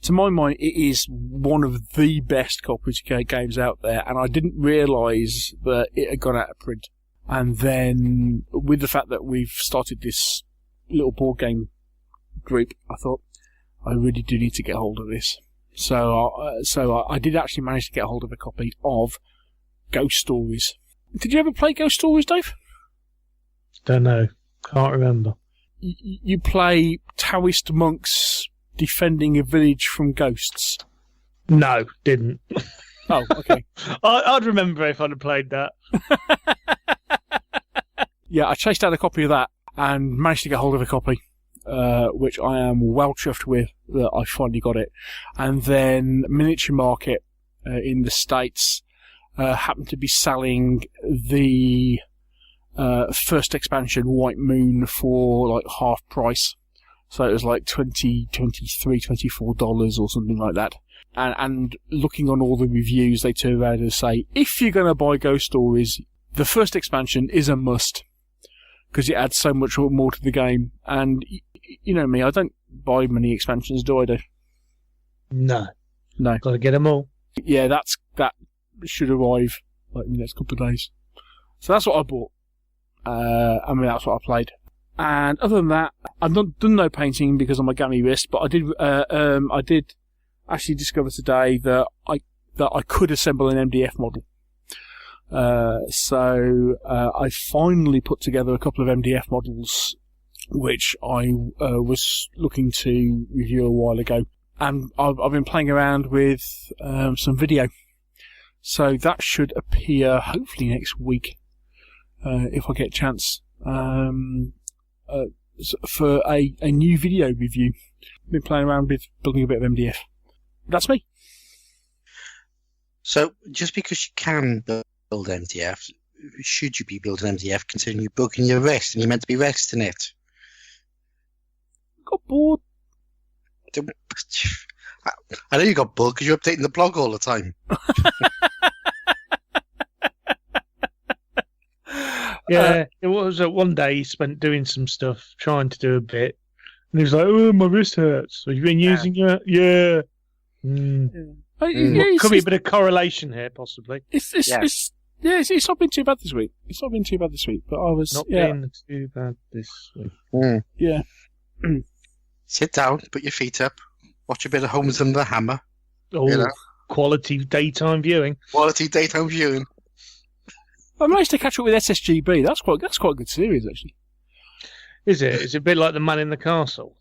To my mind, it is one of the best cooperative games out there, and I didn't realise that it had gone out of print. And then, with the fact that we've started this little board game group, I thought, I really do need to get hold of this. So I did actually manage to get hold of a copy of Ghost Stories. Did you ever play Ghost Stories, Dave? Don't know. Can't remember. You play Taoist monks defending a village from ghosts? No, didn't. Oh, okay. I'd remember if I'd have played that. Yeah, I chased out a copy of that and managed to get hold of a copy, which I am well chuffed with that I finally got it. And then Miniature Market in the States happened to be selling the first expansion, White Moon, for like half price. So it was like $23, $24 or something like that. And looking on all the reviews, they turn around and say, if you're going to buy Ghost Stories, the first expansion is a must, because it adds so much more to the game. And you know me, I don't buy many expansions, do I, Dave? No. Got to get them all. Yeah, that should arrive like in the next couple of days. So that's what I bought. That's what I played. And other than that, I've done no painting because of my gammy wrist, but I did actually discover today that I could assemble an MDF model. So I finally put together a couple of MDF models, which I was looking to review a while ago, and I've been playing around with some video. So that should appear hopefully next week, if I get a chance. For a new video review. I've been playing around with building a bit of MDF. That's me. So, just because you can build MDF, should you be building MDF considering you're broken your wrist and you're meant to be resting it? Got bored. I know you got bored because you're updating the blog all the time. Yeah, it was one day he spent doing some stuff, trying to do a bit, and he was like, "Oh, my wrist hurts." So you've been using it? Yeah. Could be a bit of correlation here, possibly. It's Yeah, it's not been too bad this week. But I was been too bad this week. Mm. Yeah. Sit down, put your feet up, watch a bit of Holmes and the Hammer. Oh, quality daytime viewing. I managed to catch up with SSGB. That's quite a good series, actually. Is it? Is it a bit like The Man in the Castle?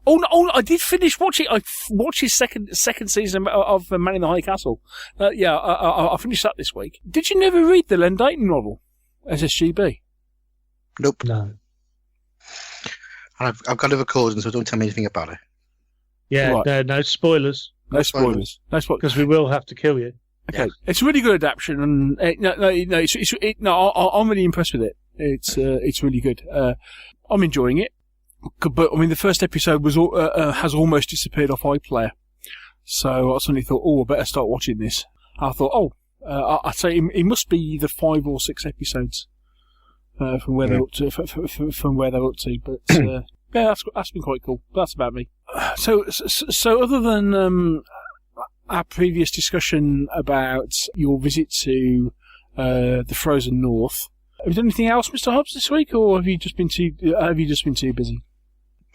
Oh no! I did finish watching. I watched his second season of Man in the High Castle. I finished that this week. Did you never read the Len Dayton novel, SSGB? Nope. No. I've got a recording, so don't tell me anything about it. Yeah, right. No spoilers. No spoilers. Because we will have to kill you. Okay, Yeah. It's a really good adaptation, and I'm really impressed with it. It's really good. I'm enjoying it. But I mean, the first episode has almost disappeared off iPlayer, so I suddenly thought, I better start watching this. I thought, I'd say it must be either 5 or 6 episodes from where they're up to. From where they're up to, but yeah, that's been quite cool. That's about me. So other than our previous discussion about your visit to the frozen north, have you done anything else, Mr. Hobbs, this week, or have you just been too busy?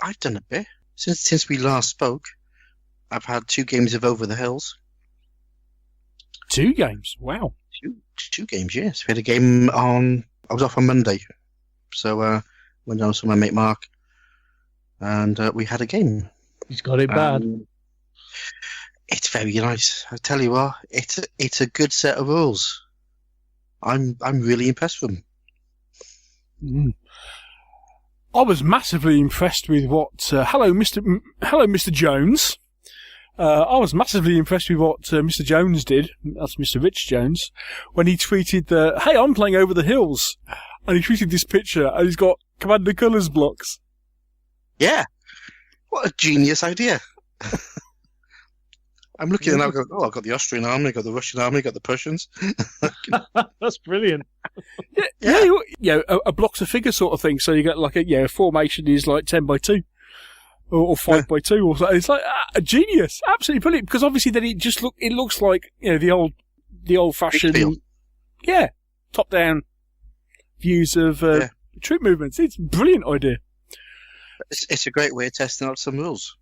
I've done a bit since we last spoke. I've had 2 games of Over the Hills. 2 games? Wow. 2 games, yes. We had a game I was off on Monday, so went down to my mate Mark, and we had a game. He's got it bad. It's very nice. I tell you what, it's a good set of rules. I'm really impressed with them. Mm. I was massively impressed with what. Hello, Mr. Jones. I was massively impressed with what Mr. Jones did. That's Mr. Rich Jones, when he tweeted "Hey, I'm playing Over the Hills," and he tweeted this picture, and he's got Commander Colours blocks. Yeah, what a genius idea! I'm looking and I go, I've got the Austrian army, I've got the Russian army, I've got the Prussians. That's brilliant. Yeah, a blocks a figure sort of thing. So you get like a formation is like 10 by 2 or 5 by 2 or something. It's like a genius, absolutely brilliant. Because obviously then it looks like the old fashioned top down views of troop movements. It's a brilliant idea. It's a great way of testing out some rules.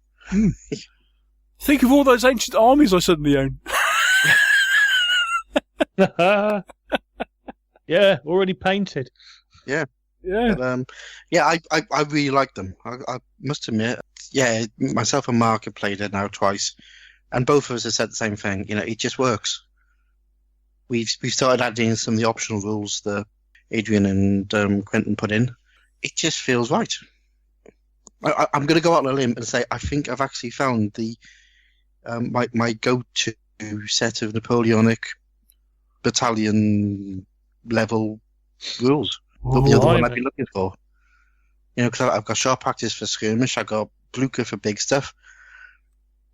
Think of all those ancient armies I suddenly own. Yeah, already painted. Yeah. Yeah. But, I really like them. I must admit, myself and Mark have played it now twice, and both of us have said the same thing. It just works. We've started adding some of the optional rules that Adrian and Quentin put in. It just feels right. I'm going to go out on a limb and say I think I've actually found the my go-to set of Napoleonic battalion level rules. The other one I've been looking for. Because I've got sharp practice for skirmish, I've got Blucher for big stuff,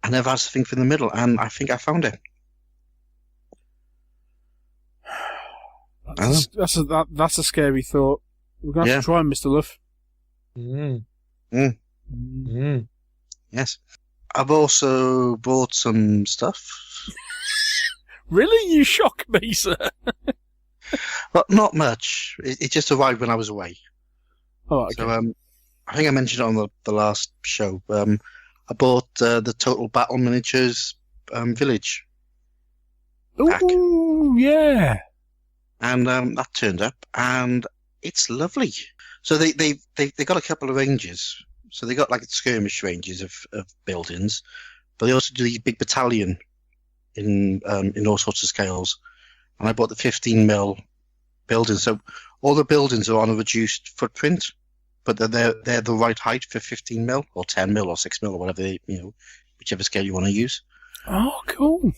and I've had something for the middle, and I think I found it. That's a scary thought. We're going to have to try, Mr. Luff. Yes. I've also bought some stuff. Really? You shock me, sir. Well, not much. It just arrived when I was away. Oh, okay. So I think I mentioned it on the last show. I bought the Total Battle Miniatures Village pack. Ooh, yeah. And that turned up, and it's lovely. So they got a couple of ranges. So they got like skirmish ranges of buildings, but they also do these big battalion in all sorts of scales. And I bought the 15mm buildings. So all the buildings are on a reduced footprint, but they're the right height for 15mm or 10mm or 6mm or whatever whichever scale you want to use. Oh, cool.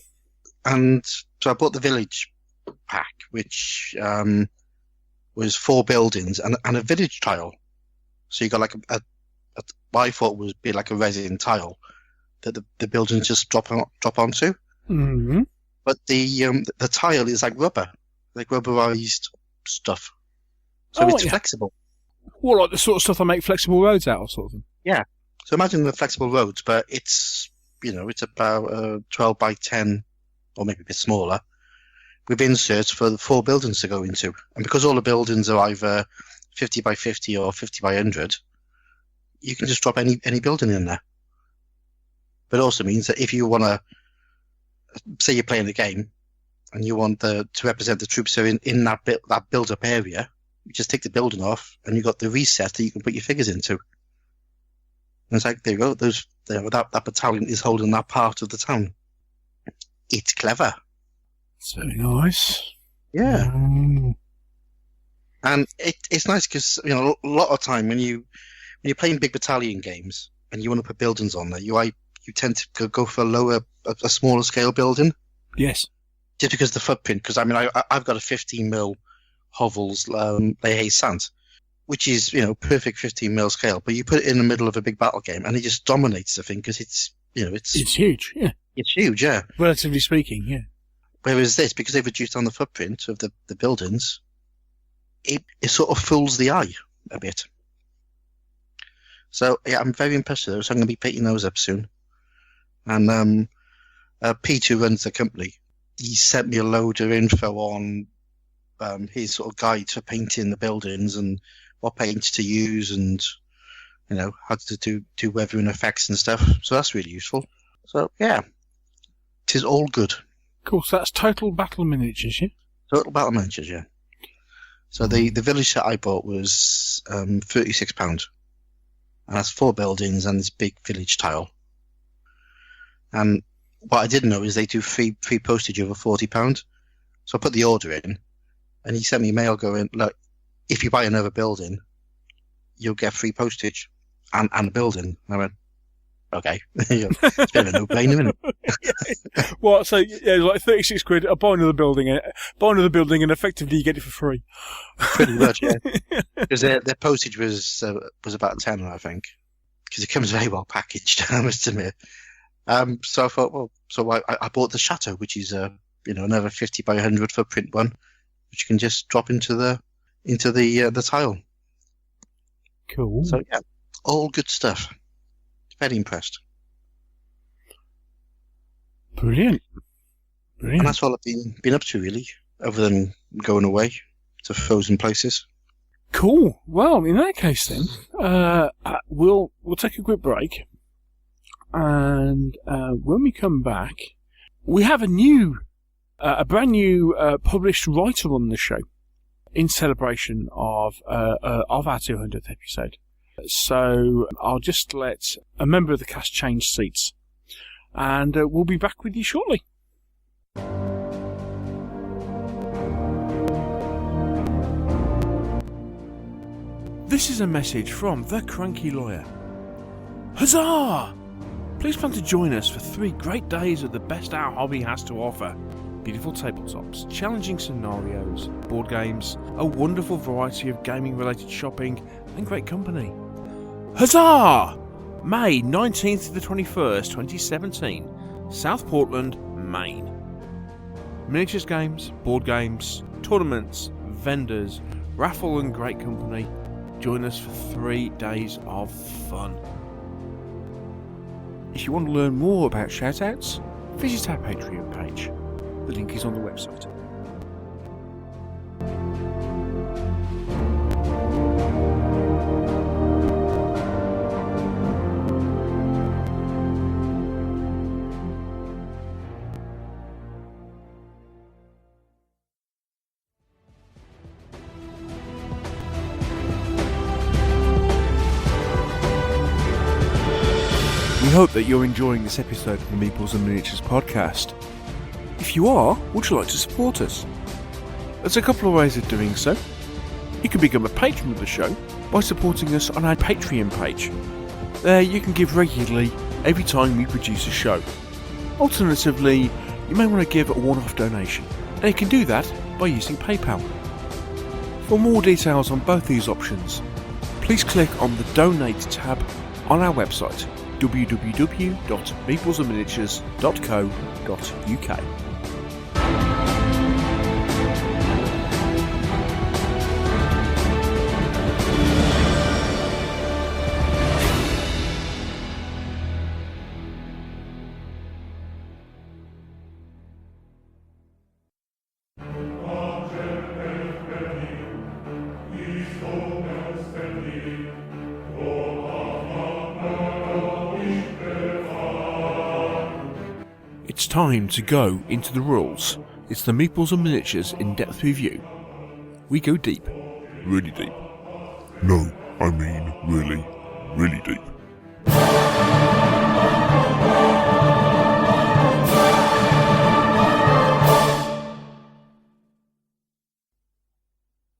And so I bought the village pack, which was 4 buildings and a village tile. So you got like what I thought would be like a resin tile that the buildings just drop onto. Mm-hmm. But the tile is like rubber, like rubberized stuff. So it's flexible. Well, like the sort of stuff I make flexible roads out of, sort of thing. Yeah. So imagine the flexible roads, but it's it's about 12 by 10, or maybe a bit smaller, with inserts for the 4 buildings to go into. And because all the buildings are either 50 by 50 or 50 by 100, you can just drop any building in there. But it also means that if you want to, say you're playing a game and you want to represent the troops who are in that build-up area, you just take the building off and you've got the recess that you can put your figures into. And it's like, there you go, that battalion is holding that part of the town. It's clever. It's very nice. Yeah. And it's nice because, you know, a lot of time when you're playing big battalion games and you want to put buildings on there, you tend to go for a smaller scale building. Yes. Just because the footprint, because I mean, I've got a 15mm Hovels Leahy Sant, which is, you know, perfect 15mm scale, but you put it in the middle of a big battle game and it just dominates the thing because it's, you know, it's huge, yeah. It's huge, yeah. Relatively speaking, yeah. Whereas this, because they've reduced on the footprint of the buildings, it sort of fools the eye a bit. So, yeah, I'm very impressed with those. So I'm going to be picking those up soon. And Pete, who runs the company, he sent me a load of info on his sort of guide for painting the buildings and what paints to use and, you know, how to do weathering effects and stuff. So that's really useful. So, yeah, it is all good. Cool. So that's Total Battle Miniatures, yeah? Total Battle Miniatures, yeah. So the village set I bought was £36. And that's 4 buildings and this big village tile. And what I didn't know is they do free postage over £40. So I put the order in, and he sent me a mail going, look, if you buy another building, you'll get free postage and a building. And I went, okay. It's a bit of a no-brainer, isn't it? What? So, yeah, like 36 quid, I buy another building, and effectively you get it for free. Pretty much, yeah. Because their postage was about 10, I think. Because it comes very well packaged, I must admit. So I thought, well, so I bought the Chateau, which is another 50 by 100 footprint one, which you can just drop into the tile. Cool. So yeah, all good stuff. Very impressed. Brilliant. And that's all I've been up to really, other than going away to frozen places. Cool. Well, in that case then, we'll take a quick break. And when we come back, we have a brand new published writer on the show in celebration of our 200th episode. So I'll just let a member of the cast change seats, and we'll be back with you shortly. This is a message from The Cranky Lawyer. Huzzah! Please plan to join us for 3 great days of the best our hobby has to offer. Beautiful tabletops, challenging scenarios, board games, a wonderful variety of gaming-related shopping, and great company. Huzzah! May 19th to the 21st, 2017, South Portland, Maine. Miniatures games, board games, tournaments, vendors, raffle and great company. Join us for 3 days of fun. If you want to learn more about shoutouts, visit our Patreon page. The link is on the website. We hope that you're enjoying this episode of the Meeples and Miniatures podcast. If you are, would you like to support us? There's a couple of ways of doing so. You can become a patron of the show by supporting us on our Patreon page. There you can give regularly every time we produce a show. Alternatively, you may want to give a one-off donation, and you can do that by using PayPal. For more details on both these options, please click on the Donate tab on our website, www.meeplesandminiatures.co.uk. time to go into the rules. It's the Meeples and Miniatures in-depth review. We go deep. Really deep. No, I mean really, really deep.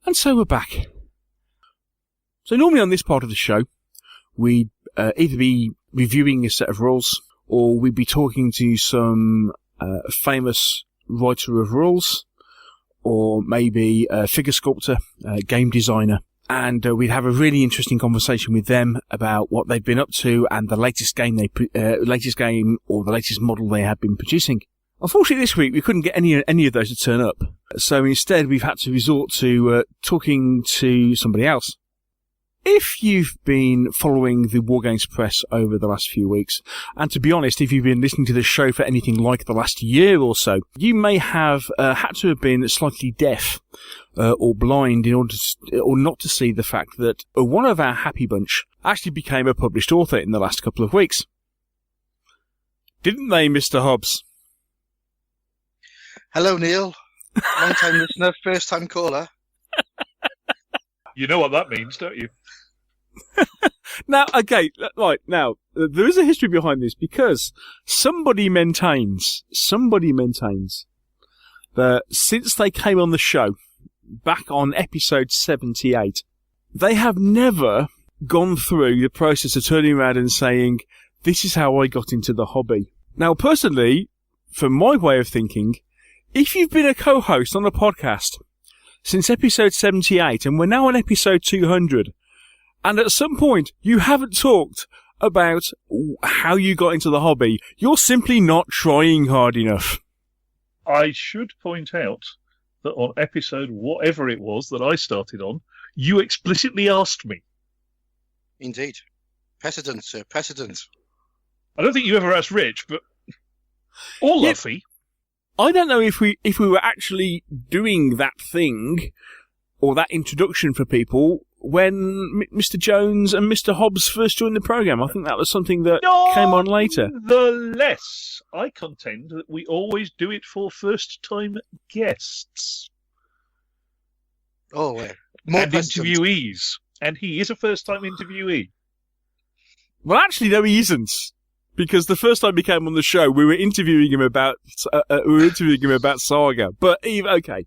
And so we're back. So normally on this part of the show, we'd either be reviewing a set of rules, or we'd be talking to some famous writer of rules, or maybe a figure sculptor, a game designer, and we'd have a really interesting conversation with them about what they've been up to and the latest game or the latest model they have been producing. Unfortunately, this week we couldn't get any of those to turn up, so instead we've had to resort to talking to somebody else. If you've been following the Wargames press over the last few weeks, and to be honest, if you've been listening to the show for anything like the last year or so, you may have had to have been slightly deaf or blind in order or not to see the fact that one of our happy bunch actually became a published author in the last couple of weeks. Didn't they, Mr. Hobbs? Hello, Neil. Long-time listener, first-time caller. You know what that means, don't you? Now, okay, right, now, there is a history behind this because somebody maintains that since they came on the show, back on episode 78, they have never gone through the process of turning around and saying, this is how I got into the hobby. Now, personally, from my way of thinking, if you've been a co-host on a podcast since episode 78, and we're now on episode 200, and at some point you haven't talked about how you got into the hobby, you're simply not trying hard enough. I should point out that on episode whatever it was that I started on, you explicitly asked me. Indeed. Precedent, sir, precedent. I don't think you ever asked Rich, but... Or Luffy. I don't know if we were actually doing that thing or that introduction for people when Mr. Jones and Mr. Hobbs first joined the programme. I think that was something that came on later. Nonetheless, I contend that we always do it for first-time guests. Oh, more and interviewees. And he is a first-time interviewee. Well, actually, no, he isn't. Because the first time he came on the show, we were interviewing him about Saga. But okay.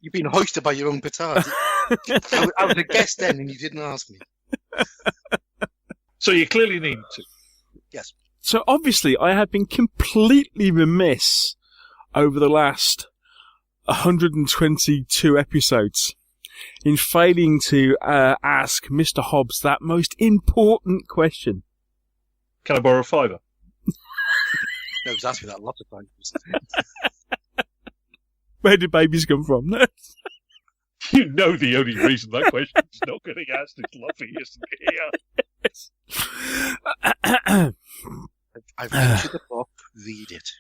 You've been hoisted by your own petard. I was a guest then, and you didn't ask me. So you clearly need to. Yes. So obviously, I have been completely remiss over the last 122 episodes in failing to ask Mr. Hobbs that most important question. Can I borrow a $5? No, he's asked me that a lot of times. Where did babies come from? You know the only reason that question's not getting asked is Luffy isn't here. I've linked to the book. Read it.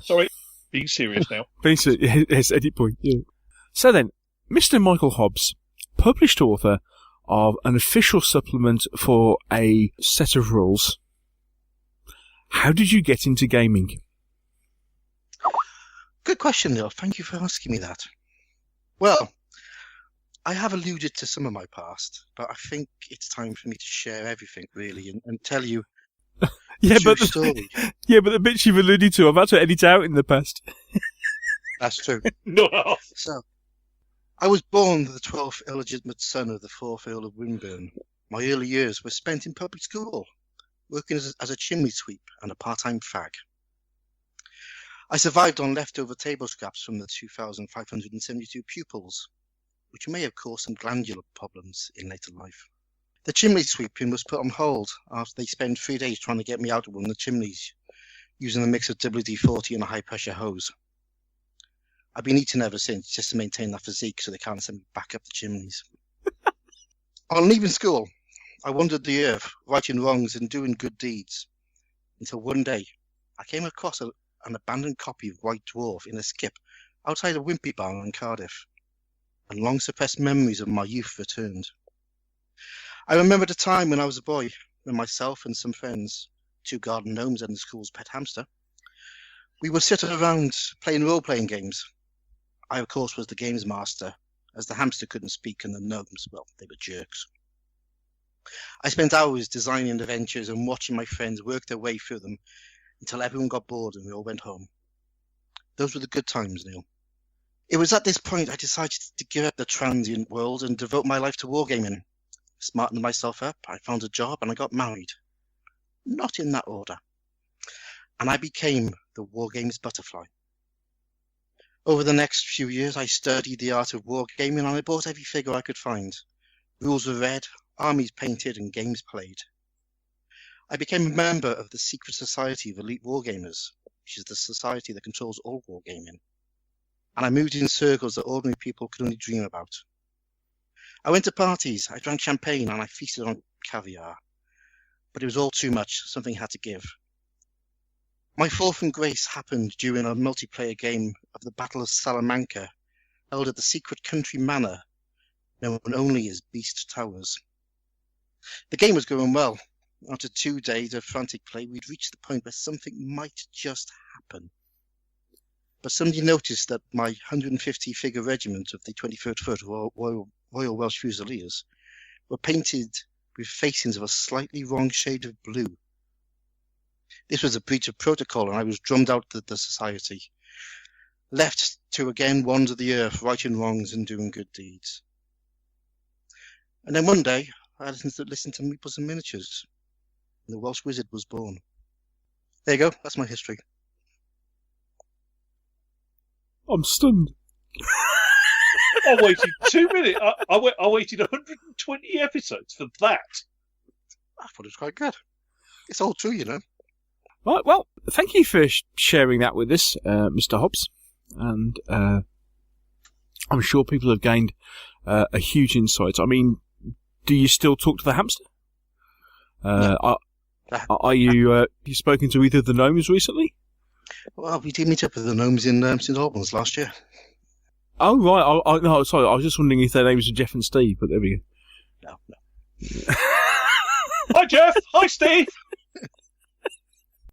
Sorry, being serious now. Yes, edit point. Yeah. So then, Mr. Michael Hobbs, published author of an official supplement for a set of rules. How did you get into gaming? Good question, Neil. Thank you for asking me that. Well, I have alluded to some of my past, but I think it's time for me to share everything, really, and tell you the story. Yeah, but the bits you've alluded to, I've had to edit out in the past. That's true. No. So, I was born the 12th illegitimate son of the 4th Earl of Winburn. My early years were spent in public school, working as a chimney sweep and a part-time fag. I survived on leftover table scraps from the 2,572 pupils, which may have caused some glandular problems in later life. The chimney sweeping was put on hold after they spent 3 days trying to get me out of one of the chimneys, using a mix of WD-40 and a high-pressure hose. I've been eating ever since, just to maintain that physique so they can't send me back up the chimneys. On leaving school, I wandered the earth, righting wrongs and doing good deeds, until one day I came across an abandoned copy of White Dwarf in a skip outside a Wimpy Bar in Cardiff, and long-suppressed memories of my youth returned. I remembered a time when I was a boy, when myself and some friends 2 garden gnomes and the school's pet hamster. We would sit around playing role-playing games. I, of course, was the games master, as the hamster couldn't speak and the gnomes, well, they were jerks. I spent hours designing adventures and watching my friends work their way through them until everyone got bored and we all went home. Those were the good times, Neil. It was at this point I decided to give up the transient world and devote my life to wargaming. Smartened myself up, I found a job, and I got married. Not in that order. And I became the Wargames butterfly. Over the next few years, I studied the art of wargaming, and I bought every figure I could find. Rules were read, armies painted, and games played. I became a member of the secret society of elite wargamers, which is the society that controls all wargaming. And I moved in circles that ordinary people could only dream about. I went to parties, I drank champagne, and I feasted on caviar. But it was all too much. Something had to give. My fall from grace happened during a multiplayer game of the Battle of Salamanca, held at the secret country manor, known only as Beast Towers. The game was going well. After 2 days of frantic play, we'd reached the point where something might just happen. But somebody noticed that my 150-figure regiment of the 23rd Foot Royal Welsh Fusiliers were painted with facings of a slightly wrong shade of blue. This was a breach of protocol, and I was drummed out of the society, left to again wander the earth, righting wrongs and doing good deeds. And then one day, I listened to Meeples and Miniatures, and the Welsh Wizzard was born. There you go, that's my history. I'm stunned. I waited 2 minutes. I waited 120 episodes for that. I thought it was quite good. It's all true, you know. Right, well, thank you for sharing that with us, Mr. Hobbs. And I'm sure people have gained a huge insight. I mean, do you still talk to the hamster? No. Are you you spoken to either of the gnomes recently? Well, we did meet up with the gnomes in St. Albans last year. Oh, right. No, sorry. I was just wondering if their names were Jeff and Steve, but there we go. No. Hi, Jeff. Hi, Steve.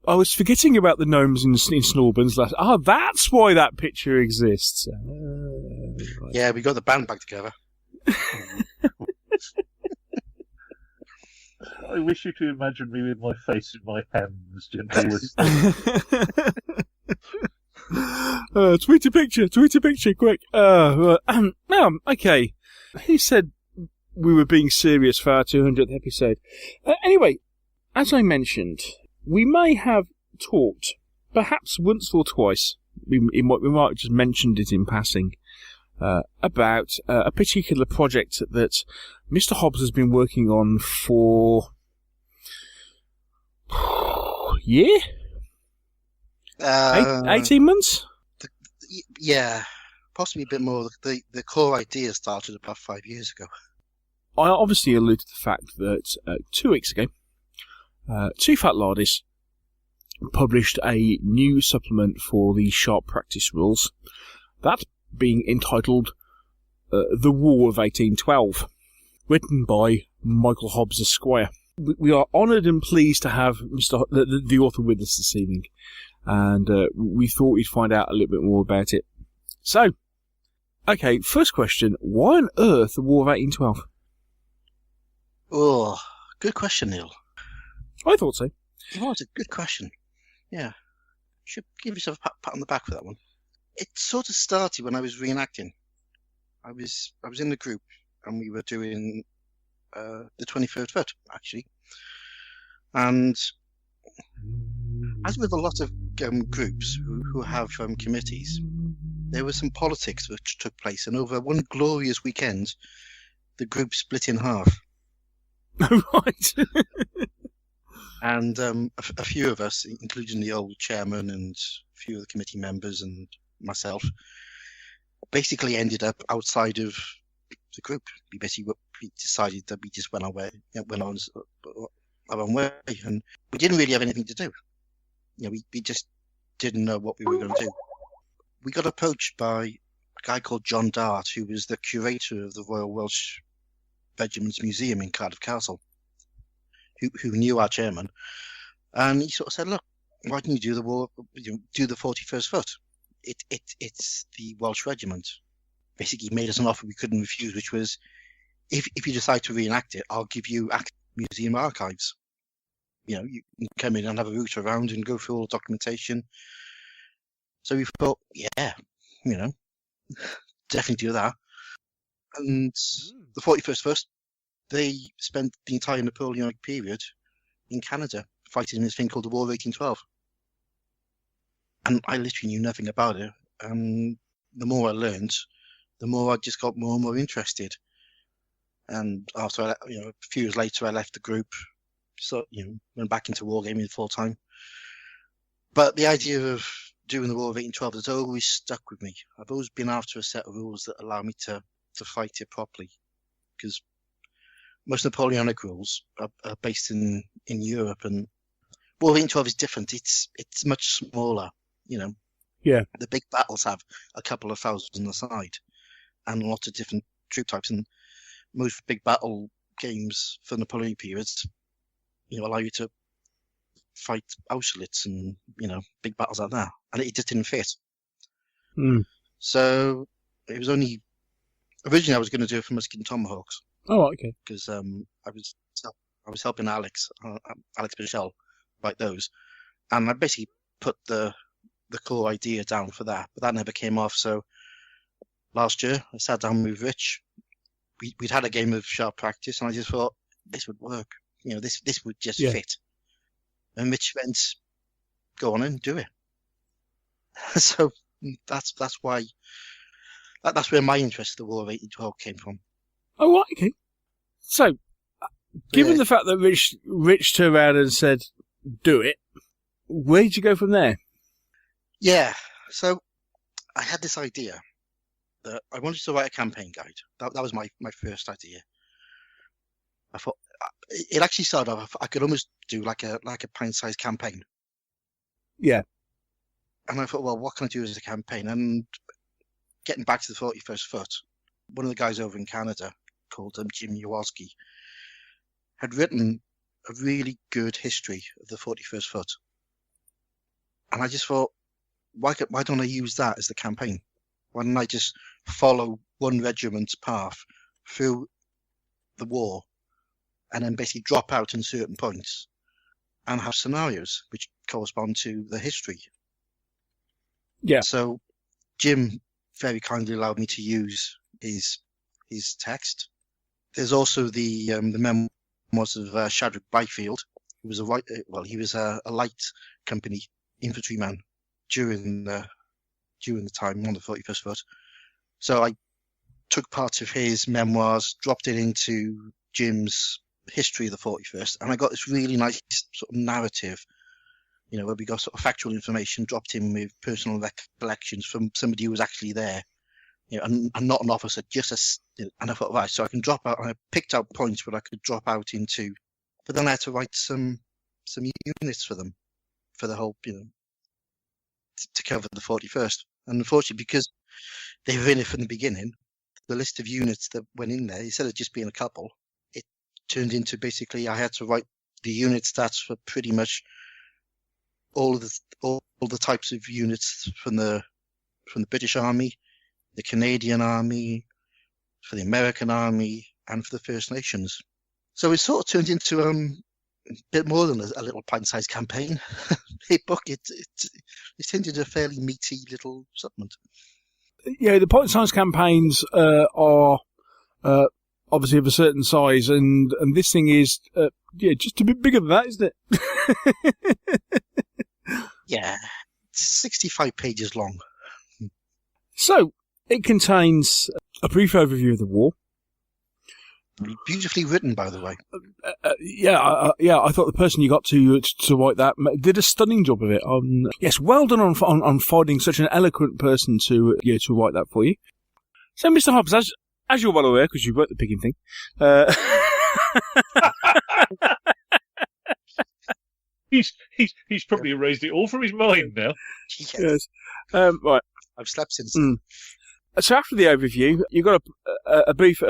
I was forgetting about the gnomes in St. Albans last... that's why that picture exists. Right. Yeah, we got the band back together. I wish you to imagine me with my face in my hands, gently. Tweet a picture, quick. Okay. Who said we were being serious for our 200th episode? Anyway, as I mentioned, we may have talked, perhaps once or twice, we might have just mentioned it in passing, about a particular project that Mr. Hobbs has been working on for... year? 18 months? Yeah, possibly a bit more. The core idea started about 5 years ago. I obviously alluded to the fact that 2 weeks ago, Two Fat Lardis published a new supplement for the Sharp Practice rules, that being entitled The War of 1812, written by Michael Hobbs Esquire. We are honoured and pleased to have the author with us this evening, and we thought we'd find out a little bit more about it. So, okay, first question, why on earth the War of 1812? Oh, good question, Neil. I thought so. It was a good question. Yeah. You should give yourself a pat on the back for that one. It sort of started when I was reenacting. I was in the group, and we were doing the 23rd Foot, actually. And as with a lot of groups who have committees, there was some politics which took place, and over one glorious weekend, the group split in half. Right. And a few of us, including the old chairman and a few of the committee members and myself, basically ended up outside of the group. We decided that we just went on our own way, and we didn't really have anything to do. You know, we just didn't know what we were going to do. We got approached by a guy called John Dart, who was the curator of the Royal Welsh Regiments Museum in Cardiff Castle, who knew our chairman, And he sort of said, look, why don't you do do the 41st Foot? It's the Welsh Regiment. Basically made us an offer we couldn't refuse, which was, if you decide to reenact it, I'll give you museum archives. You can come in and have a route around and go through all the documentation. So we thought, yeah, definitely do that. And the 41st Foot, they spent the entire Napoleonic period in Canada fighting in this thing called the War of 1812. And I literally knew nothing about it. And the more I learned, the more I just got more and more interested. And after, a few years later, I left the group. So, went back into wargaming full time. But the idea of doing the War of 1812 has always stuck with me. I've always been after a set of rules that allow me to fight it properly. Because most Napoleonic rules are based in Europe, and War of 1812 is different. It's much smaller, Yeah. The big battles have a couple of thousand aside, and lots of different troop types. And most big battle games for Napoleonic periods, allow you to fight Austerlitz and big battles like that, and it just didn't fit. So it was only originally I was going to do it for Musket and Tomahawks. Oh, okay. Because I was helping Alex Bichelle write those, and I basically put the core idea down for that, but that never came off. So last year I sat down with Rich. We'd had a game of sharp practice, and I just thought this would work. This would just fit. And Rich went, "Go on and do it." So that's why that's where my interest in the War of 1812 came from. Oh, right, okay. So, given the fact that Rich turned around and said, "Do it," where did you go from there? Yeah, so I had this idea that I wanted to write a campaign guide. That was my first idea. I thought it actually started off. I could almost do like a pint-sized campaign. Yeah. And I thought, well, what can I do as a campaign? And getting back to the 41st Foot, one of the guys over in Canada called Jim Jaworski had written a really good history of the 41st Foot. And I just thought, why don't I use that as the campaign? Why don't I just follow one regiment's path through the war and then basically drop out in certain points and have scenarios which correspond to the history? Yeah. So Jim very kindly allowed me to use his text. There's also the memoirs of Shadrach Byfield, who was a light company infantryman during the time on the 41st Foot. So I took parts of his memoirs, dropped it into Jim's history of the 41st, and I got this really nice sort of narrative, where we got sort of factual information dropped in with personal recollections from somebody who was actually there, and not an officer, and I thought, right, so I can drop out, and I picked out points where I could drop out into, but then I had to write some units for them, for the whole, to cover the 41st. And unfortunately, because they were in it from the beginning, the list of units that went in there, instead of just being a couple, it turned into basically I had to write the unit stats for pretty much all the types of units from the British Army, the Canadian Army, for the American Army, and for the First Nations. So it sort of turned into a bit more than a little pint-sized campaign. It turned into a fairly meaty little supplement. Yeah, the pint-sized campaigns are obviously of a certain size, and this thing is just a bit bigger than that, isn't it? Yeah, it's 65 pages long. So it contains a brief overview of the war. Beautifully written, by the way. I thought the person you got to write that did a stunning job of it. Yes, well done on finding such an eloquent person to write that for you. So, Mr. Hobbs, as you're well aware, because you wrote the picking thing, he's probably erased it all from his mind now. Yes. Right. I've slept since. So after the overview, you've got a brief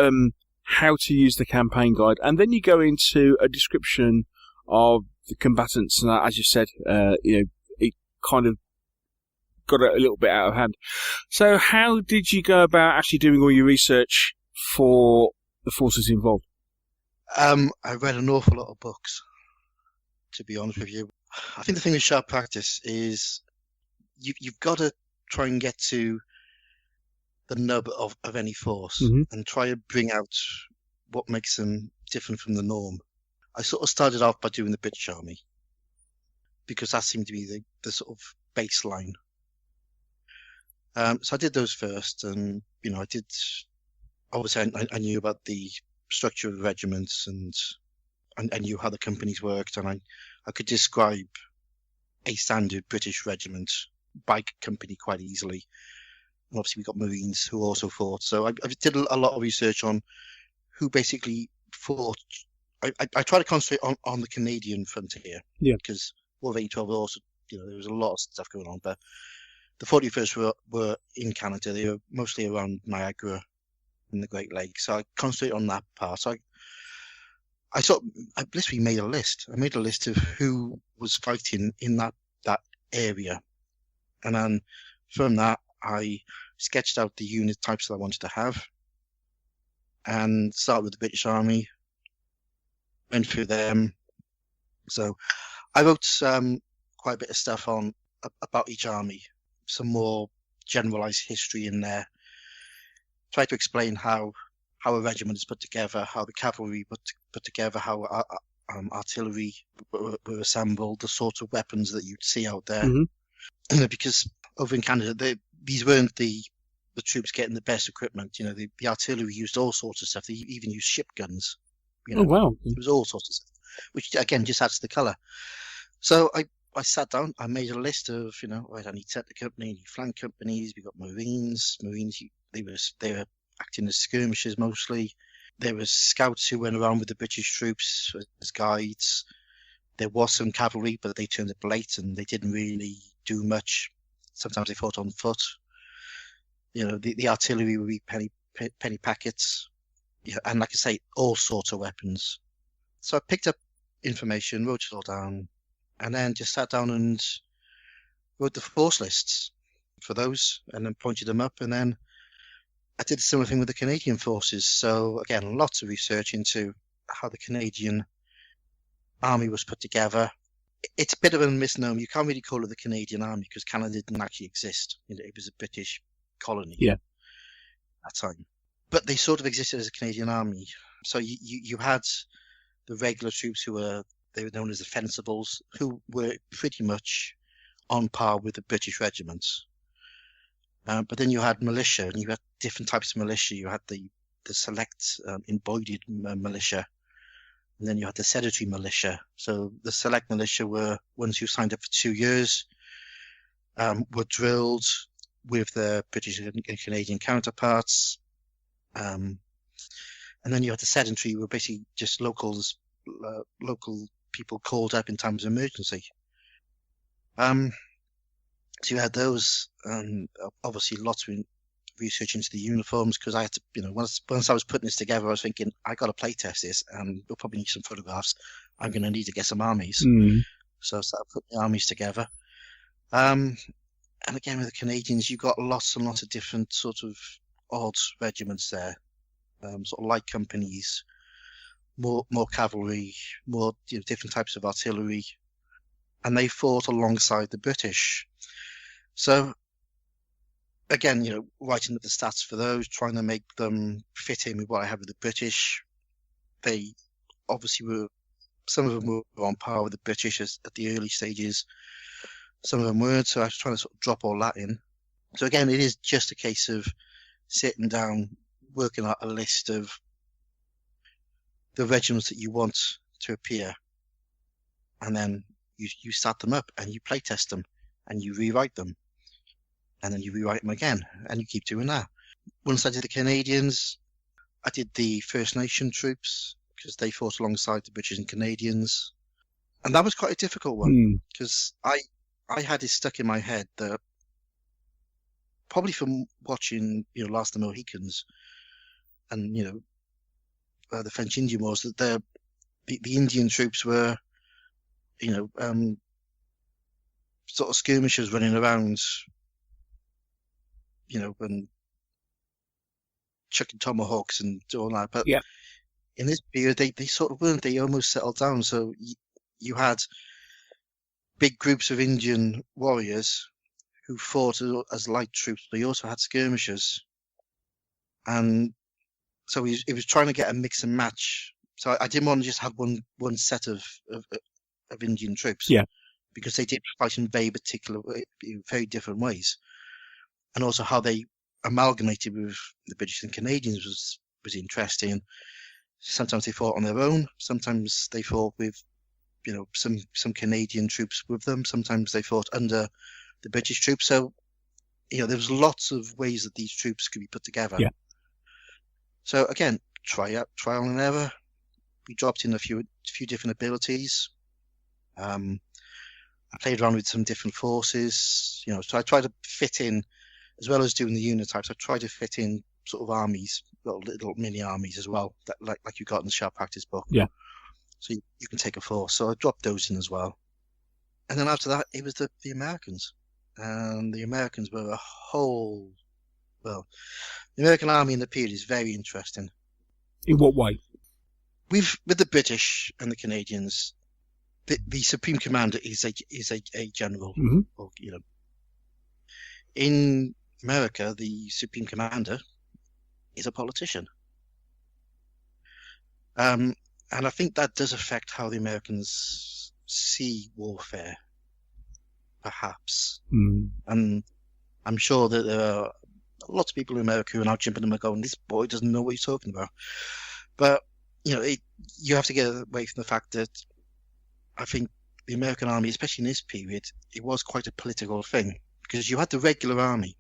how to use the campaign guide, and then you go into a description of the combatants, and as you said, it kind of got a little bit out of hand. So how did you go about actually doing all your research for the forces involved? I read an awful lot of books, to be honest with you. I think the thing with sharp practice is you've got to try and get to the nub of any force and try and bring out what makes them different from the norm. I sort of started off by doing the British Army because that seemed to be the sort of baseline. So I did those first, and obviously I knew about the structure of the regiments, and I knew how the companies worked, and I could describe a standard British regiment by company quite easily. And obviously we got Marines who also fought, so I did a lot of research on who basically fought. I try to concentrate on the Canadian frontier, because War of 1812 also, there was a lot of stuff going on, but the 41st were in Canada. They were mostly around Niagara and the Great Lakes, so I concentrated on that part. So I literally made a list. I made a list of who was fighting in that area, and then from that I sketched out the unit types that I wanted to have, and started with the British Army. Went through them. So I wrote quite a bit of stuff about each army, some more generalized history in there. Tried to explain how a regiment is put together, how the cavalry put together, how artillery were assembled, the sort of weapons that you'd see out there. Because over in Canada, these weren't the troops getting the best equipment. The artillery used all sorts of stuff. They even used ship guns. Oh, wow. It was all sorts of stuff, which, again, just adds to the colour. So I sat down, I made a list of, right, I need centre company, I need flank companies, we got Marines. Marines, they were acting as skirmishers mostly. There was scouts who went around with the British troops as guides. There was some cavalry, but they turned up late and they didn't really do much. Sometimes they fought on foot. The artillery would be penny packets. And like I say, all sorts of weapons. So I picked up information, wrote it all down, and then just sat down and wrote the force lists for those, and then pointed them up. And then I did a similar thing with the Canadian forces. So again, lots of research into how the Canadian army was put together. It's a bit of a misnomer. You can't really call it the Canadian army because Canada didn't actually exist. It was a British colony at that time. But they sort of existed as a Canadian army. So you had the regular troops they were known as the Fencibles, who were pretty much on par with the British regiments. But then you had militia, and you had different types of militia. You had the select embodied militia, and then you had the sedentary militia. So the select militia were ones who signed up for 2 years, were drilled with their British and Canadian counterparts. And then you had the sedentary, who were basically just local people called up in times of emergency. So you had those, and obviously lots of research into the uniforms, because I had to, once I was putting this together, I was thinking, I got to play test this, and we'll probably need some photographs. I'm going to need to get some armies. So I started putting the armies together. And again, with the Canadians, you got lots and lots of different sort of odd regiments there, sort of light companies, more cavalry, more different types of artillery, and they fought alongside the British. So again, writing up the stats for those, trying to make them fit in with what I have with the British. They obviously were, some of them were on par with the British at the early stages, some of them weren't, so I was trying to sort of drop all that in. So again, it is just a case of sitting down, working out a list of the regiments that you want to appear, and then you start them up and you play test them and you rewrite them, and then you rewrite them again, and you keep doing that. Once I did the Canadians, I did the First Nation troops, because they fought alongside the British and Canadians, and that was quite a difficult one, because I had it stuck in my head that, probably from watching, Last of the Mohicans and, the French Indian Wars, that the Indian troops were sort of skirmishers running around, and chucking tomahawks and all that. But Yeah. in this period, they sort of weren't. They almost settled down. So you had big groups of Indian warriors who fought as light troops, but you also had skirmishers. And so he was trying to get a mix and match. So I didn't want to just have one set of Indian troops. Yeah. Because they did fight in very very different ways. And also how they amalgamated with the British and Canadians was interesting. Sometimes they fought on their own. Sometimes they fought with, some Canadian troops with them. Sometimes they fought under the British troops. So, there was lots of ways that these troops could be put together. Yeah. So again, trial and error. We dropped in a few different abilities. I played around with some different forces. So I tried to fit in, as well as doing the unit types. I tried to fit in sort of armies, little mini armies as well, that like you got in the Sharp Practice book. Yeah. So you can take a force. So I dropped those in as well. And then after that, it was the Americans. And the Americans were the American army in the period is very interesting. In what way? With the British and the Canadians, the supreme commander is a general. Mm-hmm. Or, in America, the supreme commander is a politician. And I think that does affect how the Americans see warfare, perhaps. Mm. And I'm sure that there are lots of people in America who are now jumping in and going, this boy doesn't know what he's talking about. But, you have to get away from the fact that I think the American army, especially in this period, it was quite a political thing, because you had the regular army.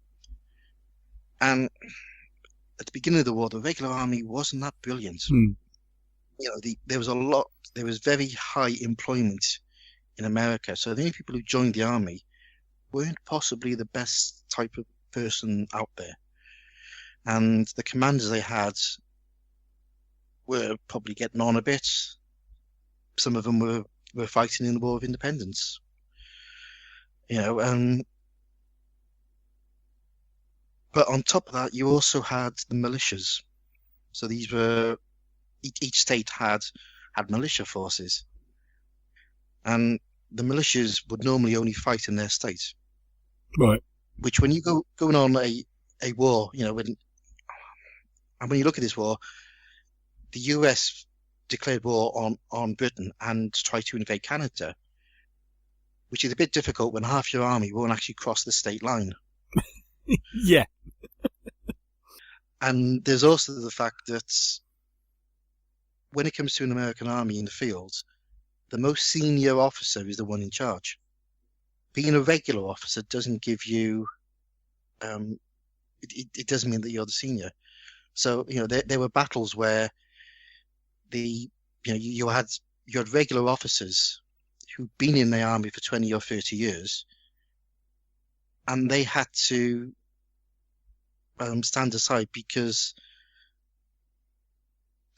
And at the beginning of the war, the regular army wasn't that brilliant. Mm. There was very high employment in America. So the only people who joined the army weren't possibly the best type of person out there. And the commanders they had were probably getting on a bit. Some of them were fighting in the War of Independence. But on top of that, you also had the militias. So these were each state had militia forces, and the militias would normally only fight in their state. Right. Which, when you going on a war, when you look at this war, the US declared war on Britain and tried to invade Canada, which is a bit difficult when half your army won't actually cross the state line. Yeah. And there's also the fact that when it comes to an American army in the field, the most senior officer is the one in charge. Being a regular officer doesn't give you, it doesn't mean that you're the senior. So, there were battles where you had regular officers who'd been in the army for 20 or 30 years, and they had to stand aside because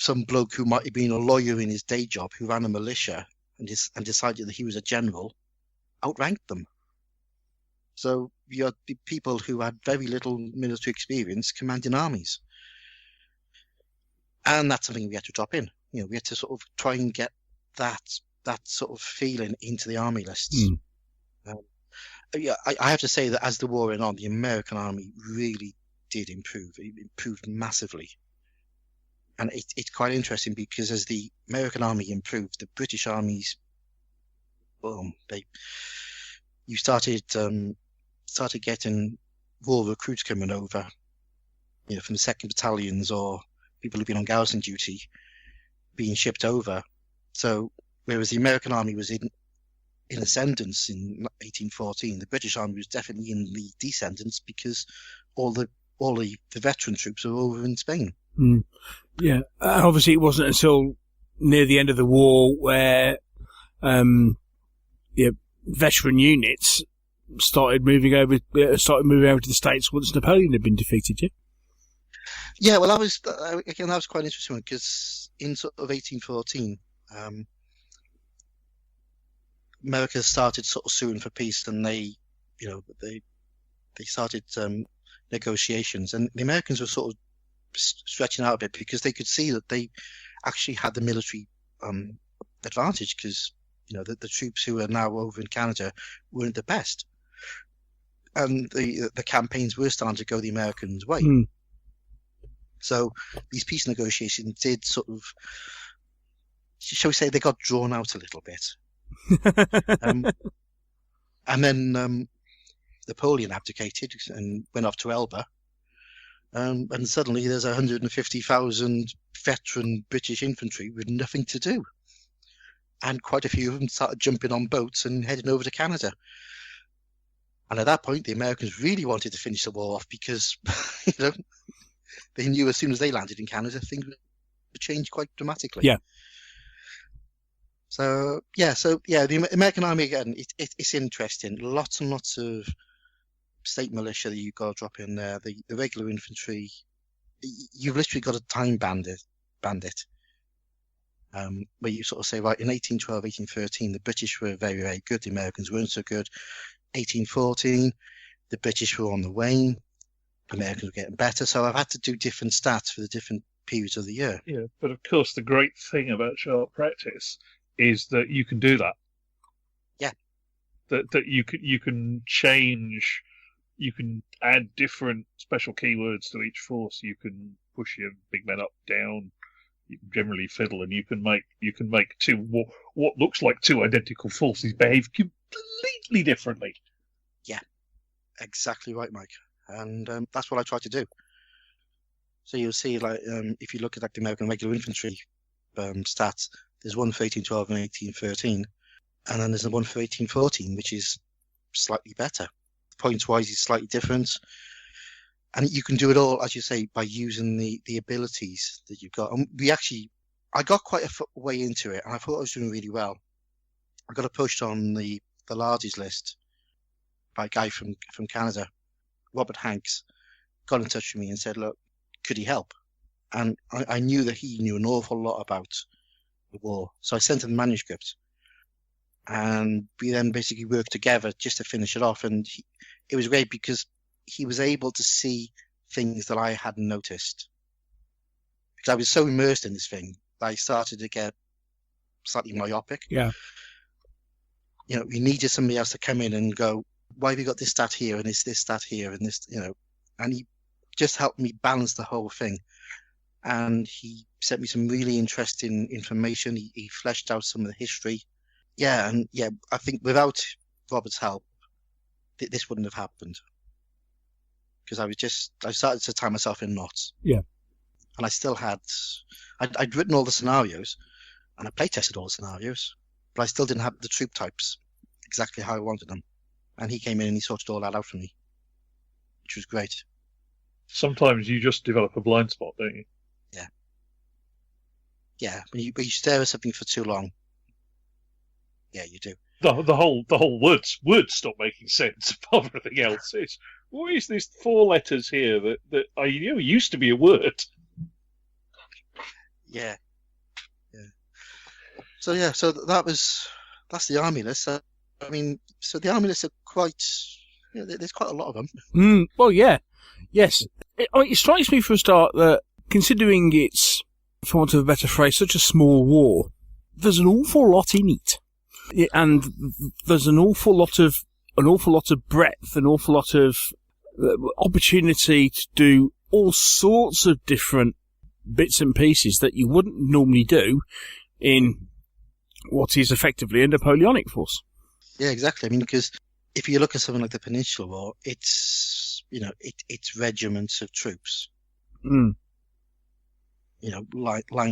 some bloke who might have been a lawyer in his day job, who ran a militia and decided that he was a general, outranked them. So you had people who had very little military experience commanding armies. And that's something we had to drop in. We had to sort of try and get that sort of feeling into the army lists. Mm. I have to say that as the war went on, the American army really did improve. It improved massively. And it's quite interesting because as the American army improved, the British armies, you started getting war recruits coming over, from the 2nd battalions or people who've been on garrison duty being shipped over. So whereas the American army was in ascendance in 1814, the British army was definitely in the descendants because all the veteran troops were over in Spain. Mm. Yeah, obviously it wasn't until near the end of the war where veteran units started moving over to the States once Napoleon had been defeated. Yeah, well, that was quite interesting because in sort of 1814, America started sort of suing for peace, and they started negotiations, and the Americans were sort of stretching out a bit because they could see that they actually had the military advantage, because the troops who are now over in Canada weren't the best, and the campaigns were starting to go the Americans' way. So these peace negotiations did sort of, shall we say, they got drawn out a little bit. And then Napoleon abdicated and went off to Elba. And suddenly there's 150,000 veteran British infantry with nothing to do. And quite a few of them started jumping on boats and heading over to Canada. And at that point, the Americans really wanted to finish the war off because, they knew as soon as they landed in Canada, things would change quite dramatically. Yeah. So the American Army, again, it's interesting. Lots and lots of state militia that you've got to drop in there. The regular infantry, you've literally got a time bandit. Where you sort of say, right, in 1812, 1813, the British were very, very good. The Americans weren't so good. 1814, the British were on the wane. The Americans were getting better. So I've had to do different stats for the different periods of the year. Yeah, but of course, the great thing about sharp practice is that you can do that. Yeah. That you can change, you can add different special keywords to each force. You can push your big men up, down. You can generally fiddle, and you can make two what looks like two identical forces behave completely differently. Yeah, exactly right, Mike. And that's what I try to do. So you'll see, like, if you look at the American regular infantry stats, there's one for 1812 and 1813, and then there's the one for 1814, which is slightly better. Points-wise, it's slightly different. And you can do it all, as you say, by using the abilities that you've got. And I got quite a way into it, and I thought I was doing really well. I got a push on the Lardies list by a guy from Canada, Robert Hanks, got in touch with me and said, look, could he help? And I knew that he knew an awful lot about the war. So I sent him the manuscript. And we then basically worked together just to finish it off. And it was great because he was able to see things that I hadn't noticed. Because I was so immersed in this thing that I started to get slightly myopic. Yeah. You needed somebody else to come in and go, why have you got this stat here and this stat here and this, and he just helped me balance the whole thing. And he sent me some really interesting information. He fleshed out some of the history. Yeah, and I think without Robert's help, this wouldn't have happened. Because I started to tie myself in knots. Yeah. And I still I'd written all the scenarios, and I play tested all the scenarios, but I still didn't have the troop types exactly how I wanted them. And he came in and he sorted all that out for me, which was great. Sometimes you just develop a blind spot, don't you? Yeah. Yeah, when you stare at something for too long, yeah, you do. The whole words stop making sense. Everything else is, what is this 4 letters here that I used to be a word? Yeah. So that's the army list. So the army lists are quite. There's quite a lot of them. Well, yeah, yes. It strikes me for a start that considering it's, for want of a better phrase, such a small war, there's an awful lot in it. And there's an awful lot of breadth, an awful lot of opportunity to do all sorts of different bits and pieces that you wouldn't normally do in what is effectively a Napoleonic force. Yeah, exactly. because if you look at something like the Peninsular War, it's regiments of troops. Line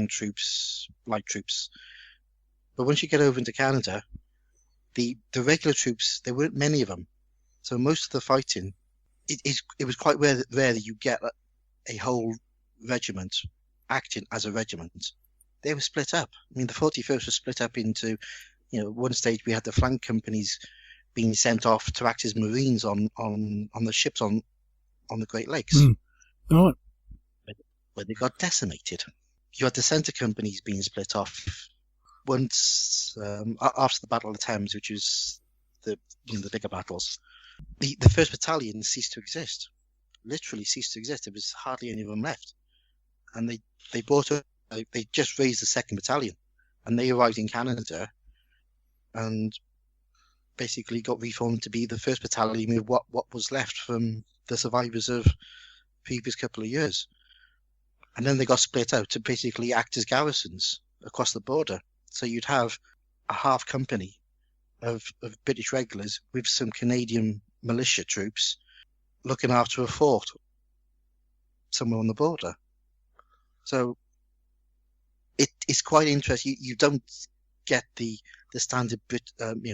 troops, light troops. But once you get over into Canada, the regular troops, there weren't many of them. So most of the fighting, it was quite rare that you get a whole regiment acting as a regiment. They were split up. The 41st was split up into, one stage we had the flank companies being sent off to act as marines on the ships on the Great Lakes. Right. Where they got decimated. You had the centre companies being split off once after the Battle of the Thames, which was the bigger battles, the first battalion ceased to exist. Literally ceased to exist. There was hardly any of them left, and they brought up. They just raised the second battalion, and they arrived in Canada, and basically got reformed to be the first battalion with what was left from the survivors of the previous couple of years. And then they got split out to basically act as garrisons across the border. So you'd have a half company of British regulars with some Canadian militia troops looking after a fort somewhere on the border. So it's quite interesting. You don't get the standard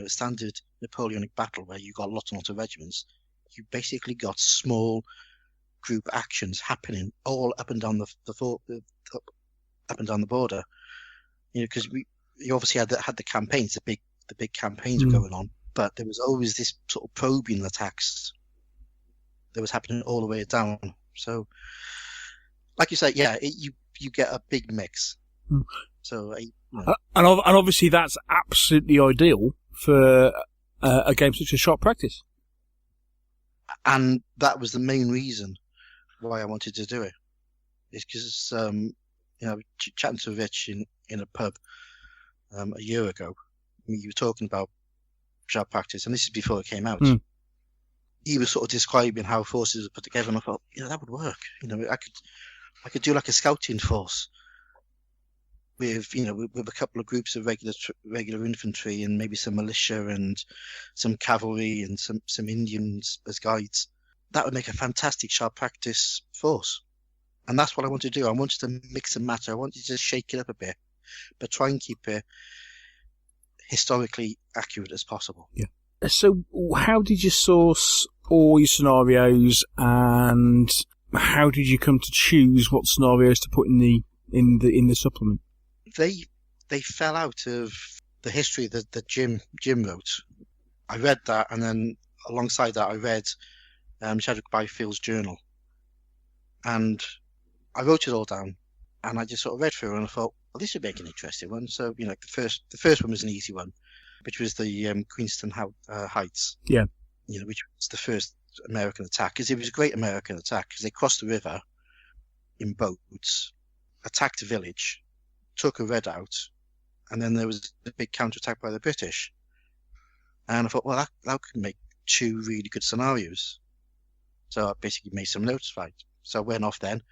standard Napoleonic battle where you got lots and lots of regiments. You basically got small group actions happening all up and down up and down the border. Because you obviously had the campaigns, the big campaigns were going on, but there was always this sort of probing attacks that was happening all the way down. So, like you say, you get a big mix. So, and obviously that's absolutely ideal for a game such as Sharp Practice. And that was the main reason why I wanted to do it. Is because chatting to Rich in a pub a year ago, you were talking about Sharp Practice, and this is before it came out. He was sort of describing how forces were put together, and I thought, that would work. I could do like a scouting force with a couple of groups of regular infantry and maybe some militia and some cavalry and some Indians as guides. That would make a fantastic Sharp Practice force. And that's what I wanted to do. I wanted to mix and match. I wanted to shake it up a bit, but try and keep it historically accurate as possible. Yeah. So how did you source all your scenarios, and how did you come to choose what scenarios to put in the supplement? They fell out of the history that Jim wrote. I read that, and then alongside that I read Chadwick Byfield's journal, and I wrote it all down, and I just sort of read through it, and I thought, well, this would make an interesting one. So the first one was an easy one, which was the Queenston Heights. Yeah. Which was the first American attack, because it was a great American attack, because they crossed the river in boats, attacked a village, took a redoubt, and then there was a big counterattack by the British. And I thought, well, that could make two really good scenarios. So I basically made some notes, right? So I went off then,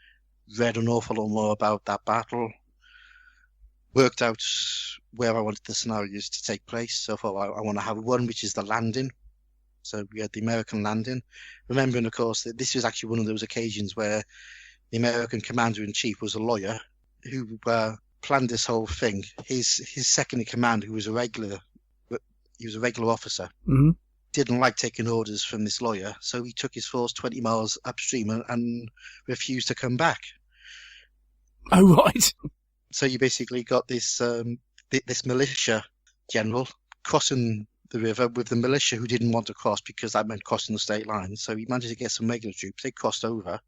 read an awful lot more about that battle, worked out where I wanted the scenarios to take place. So I thought, I want to have one which is the landing. So we had the American landing. Remembering, of course, that this was actually one of those occasions where the American commander-in-chief was a lawyer who planned this whole thing. His second in command, who was a regular officer, didn't like taking orders from this lawyer, so he took his force 20 miles upstream and refused to come back. Oh, right. So you basically got this this militia general crossing the river with the militia who didn't want to cross because that meant crossing the state line. So he managed to get some regular troops. They crossed over,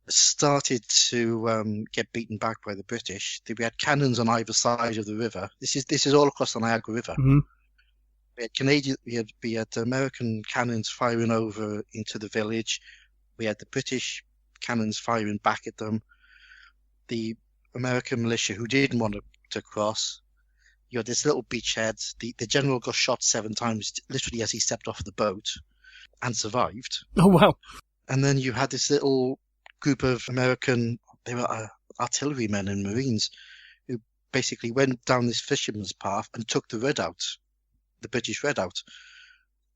started to get beaten back by the British. We had cannons on either side of the river. This is all across the Niagara River. We had American cannons firing over into the village. We had the British cannons firing back at them. The American militia who didn't want to cross. You had this little beachhead. The general got shot 7 times, literally as he stepped off the boat, and survived. Oh, wow. And then you had this little group of American, they were artillerymen and Marines, who basically went down this fisherman's path and took the redoubt, the British redoubt.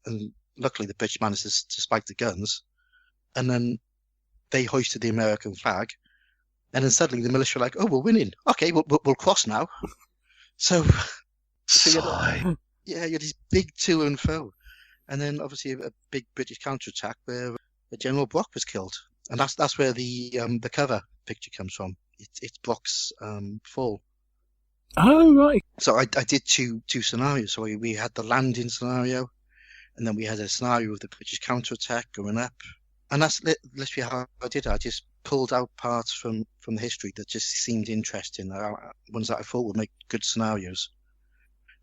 And luckily the British managed to spike the guns. And then they hoisted the American flag. And then suddenly the militia were like, oh, we're winning. Okay, we'll cross now. So you had this big to and fro. And then obviously a big British counterattack where General Brock was killed. And that's where the cover picture comes from. It's Brock's fall. Oh, right. So I did two scenarios. So we had the landing scenario, and then we had a scenario of the British counterattack going up. And that's literally how I did it. I just pulled out parts from the history that just seemed interesting, ones that I thought would make good scenarios.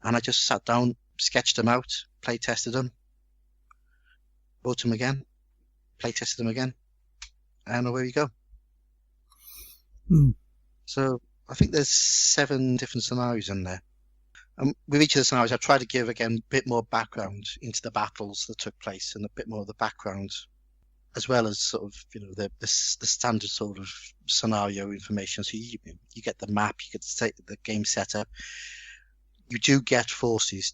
And I just sat down, sketched them out, play tested them, wrote them again, play tested them again, and away we go. So I think there's 7 different scenarios in there. And with each of the scenarios, I try to give, again, a bit more background into the battles that took place and a bit more of the background, as well as sort of, the standard sort of scenario information. So you get the map, you get the game setup. You do get forces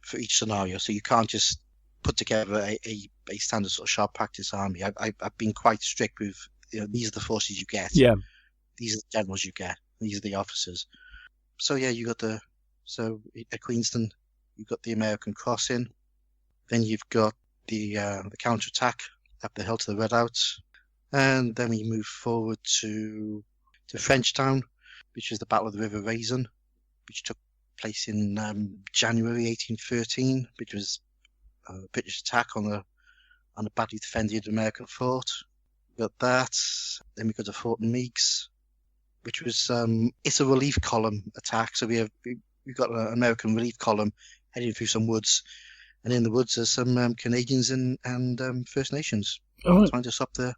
for each scenario, so you can't just put together a standard sort of sharp practice army. I've been quite strict with, these are the forces you get. Yeah. These are the generals you get. These are the officers. So yeah, you got at Queenston, you've got the American crossing. Then you've got the counterattack up the hill to the Redouts. And then we move forward to Frenchtown, which is the Battle of the River Raisin, which took place in January 1813, which was a British attack on a badly defended American fort. We got that. Then we go to Fort Meigs, which was it's a relief column attack. So we've got an American relief column heading through some woods, and in the woods there's some Canadians and First Nations trying to stop the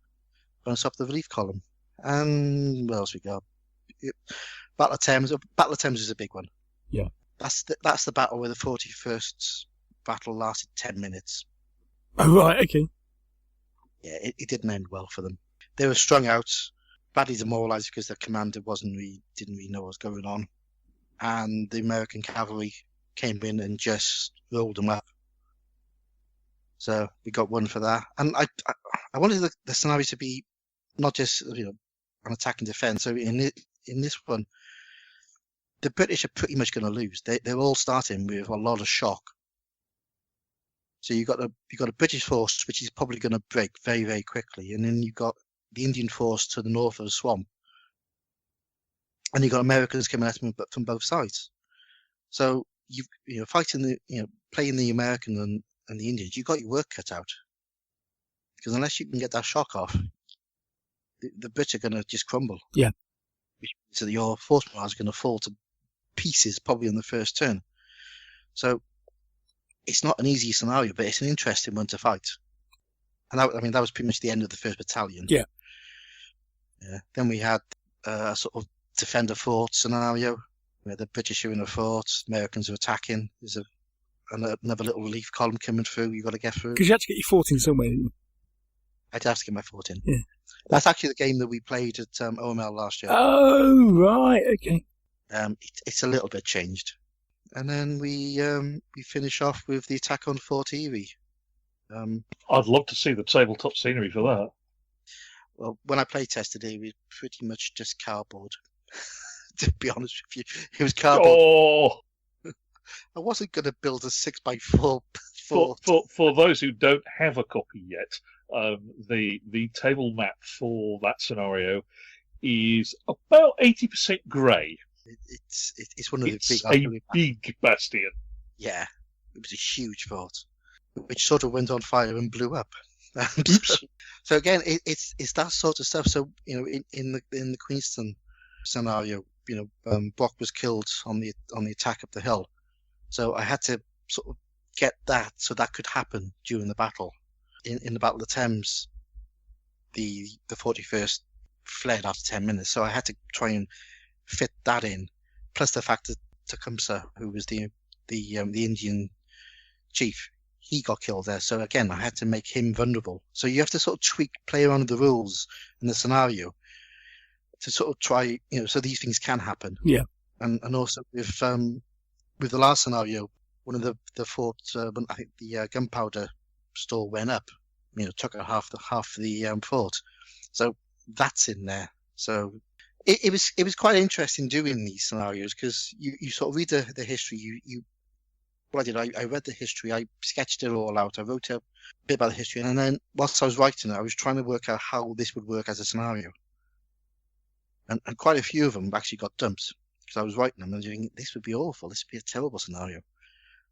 relief column. And what else we got? Battle of Thames. Battle of Thames is a big one. Yeah, that's the battle where the 41st battle lasted 10 minutes. Oh right, okay. Yeah, it didn't end well for them. They were strung out, badly demoralised because their commander didn't really know what was going on, and the American cavalry came in and just rolled them up. So we got one for that, and I wanted the scenario to be not just an attack and defence. So in this one, the British are pretty much going to lose. They're all starting with a lot of shock. So you got a British force which is probably going to break very, very quickly, and then you've got the Indian force to the north of the swamp, and you've got Americans coming at them from both sides. So fighting playing the American and the Indians, you've got your work cut out, because unless you can get that shock off, the Brits are going to just crumble. Yeah. So your force morale is going to fall to pieces probably on the first turn. So it's not an easy scenario, but it's an interesting one to fight. And that was pretty much the end of the 1st Battalion. Yeah. Yeah. Then we had a sort of defend a fort scenario where the British are in a fort, Americans are attacking. There's another little relief column coming through. You've got to get through. Because you had to get your fort in somewhere, didn't you? I'd have to get my fort in. Yeah. That's actually the game that we played at OML last year. Oh right, okay. It's a little bit changed. And then we finish off with the attack on Fort Erie. I'd love to see the tabletop scenery for that. Well, when I play tested it was pretty much just cardboard. To be honest with you, it was cardboard. Oh, I wasn't going to build a 6x4 fort. For those who don't have a copy yet, the table map for that scenario is about 80% grey. It's one of the big. It's a big bastion. Yeah, it was a huge fort, which sort of went on fire and blew up. Oops. So again, it's that sort of stuff. So in the Queenston scenario, Brock was killed on the attack up the hill. So I had to sort of get that so that could happen during the battle. In the Battle of the Thames, the 41st fled after 10 minutes. So I had to try and fit that in, plus the fact that Tecumseh, who was the Indian chief, he got killed there. So again, I had to make him vulnerable. So you have to sort of play around with the rules in the scenario to sort of try, so these things can happen. Yeah. And also with the last scenario, one of the forts, when I think the gunpowder store went up, took out half the fort. So that's in there. So it was quite interesting doing these scenarios, because you sort of read the history. What I did, I read the history, I sketched it all out, I wrote a bit about the history, and then whilst I was writing it, I was trying to work out how this would work as a scenario. And quite a few of them actually got dumped, because I was writing them and thinking, this would be awful, this would be a terrible scenario.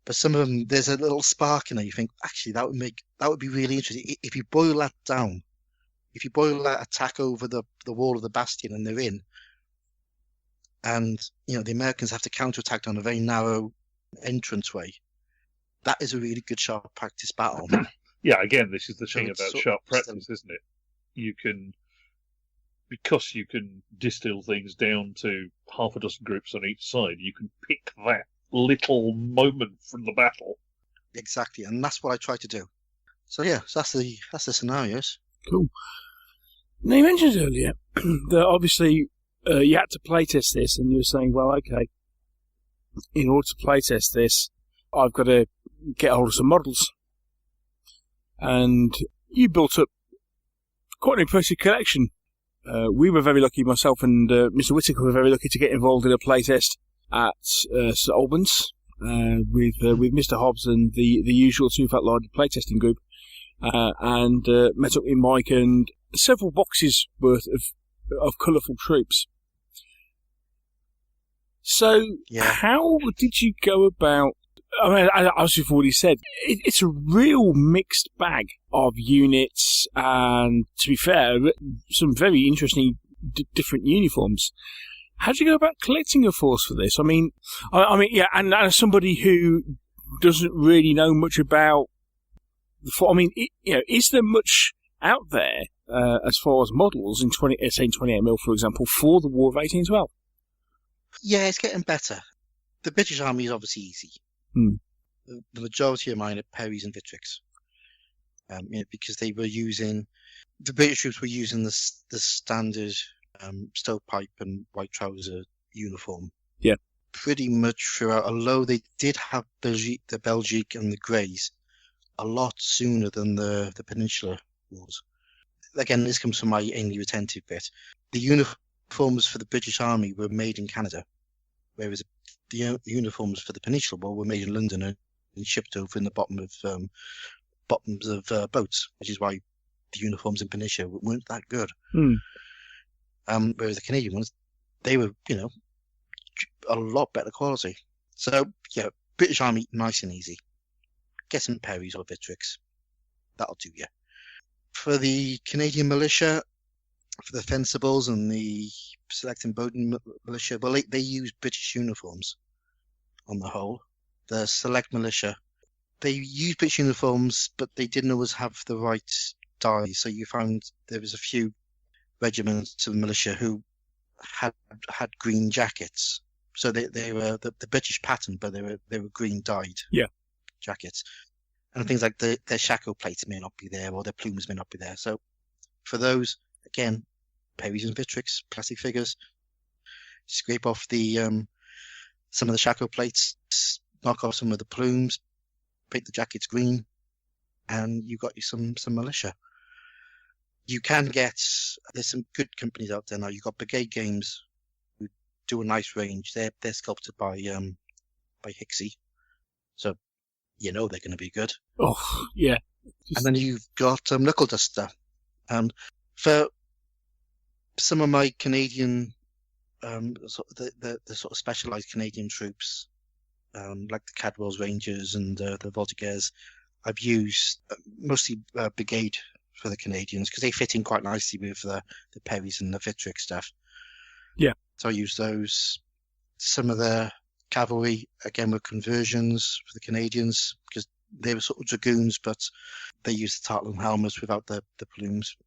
But some of them, there's a little spark in there. You think, actually, that would be really interesting. If you boil that down, if you boil that attack over the wall of the bastion and they're in, and the Americans have to counterattack on a very narrow entranceway. That is a really good sharp practice battle. Yeah, again, this is the So thing it's about sort sharp of practice, isn't it? Because you can distill things down to half a dozen groups on each side, you can pick that little moment from the battle. Exactly, and that's what I try to do. So yeah, so that's the scenarios. Cool. Now, you mentioned earlier that obviously you had to playtest this, and you were saying, well, okay, in order to playtest this, I've got to get hold of some models. And you built up quite an impressive collection. We were very lucky, myself and Mr. Whitaker were very lucky to get involved in a playtest at St Albans with Mr. Hobbs and the usual Two Fat Large playtesting group, and met up with Mike and several boxes worth of colourful troops. So, How did you go about? I mean, as you've already said, it's a real mixed bag of units, and to be fair, some very interesting different uniforms. How do you go about collecting a force for this? I mean, yeah, and as somebody who doesn't really know much about the force, I mean, is there much out there as far as models in 28mm, for example, for the War of 1812? Yeah, it's getting better. The British Army is obviously easy. The majority of mine are Perrys and Victrix, because they were using, the British troops were using the standard stovepipe and white trouser uniform. Yeah, pretty much throughout. Although they did have the Belgique and the Greys a lot sooner than the Peninsular Wars. Again, this comes from my only retentive bit. The uniforms for the British Army were made in Canada, whereas the uniforms for the Peninsular War were made in London and shipped over in the bottoms of boats, which is why the uniforms in Peninsula weren't that good. Whereas the Canadian ones, they were, a lot better quality. So, yeah, British Army, nice and easy. Get some Perrys or Victrix. That'll do you. For the Canadian militia, for the Fencibles and the Select and Bowden militia, well, they use British uniforms on the whole. The Select militia, they use British uniforms, but they didn't always have the right dyes. So you found there was a few regiments of the militia who had green jackets. So they were the British pattern, but they were green dyed jackets. And things like their shackle plates may not be there, or their plumes may not be there. So for those, again, Perrys and Victrix, plastic figures, scrape off the some of the shackle plates, knock off some of the plumes, paint the jackets green, and you got you some militia. You can get, there's some good companies out there now. You've got Brigade Games, who do a nice range. They're sculpted by Hixie, so they're going to be good. Oh yeah. And then you've got Knuckle Duster. For some of my Canadian, the sort of specialised Canadian troops, like the Cadwell's Rangers and the Voltigeurs, I've used mostly Brigade for the Canadians, because they fit in quite nicely with the Perrys and the Victrix stuff. Yeah. So I use those. Some of the cavalry, again, were conversions for the Canadians, because they were sort of dragoons, but they used the tartan helmets without the plumes.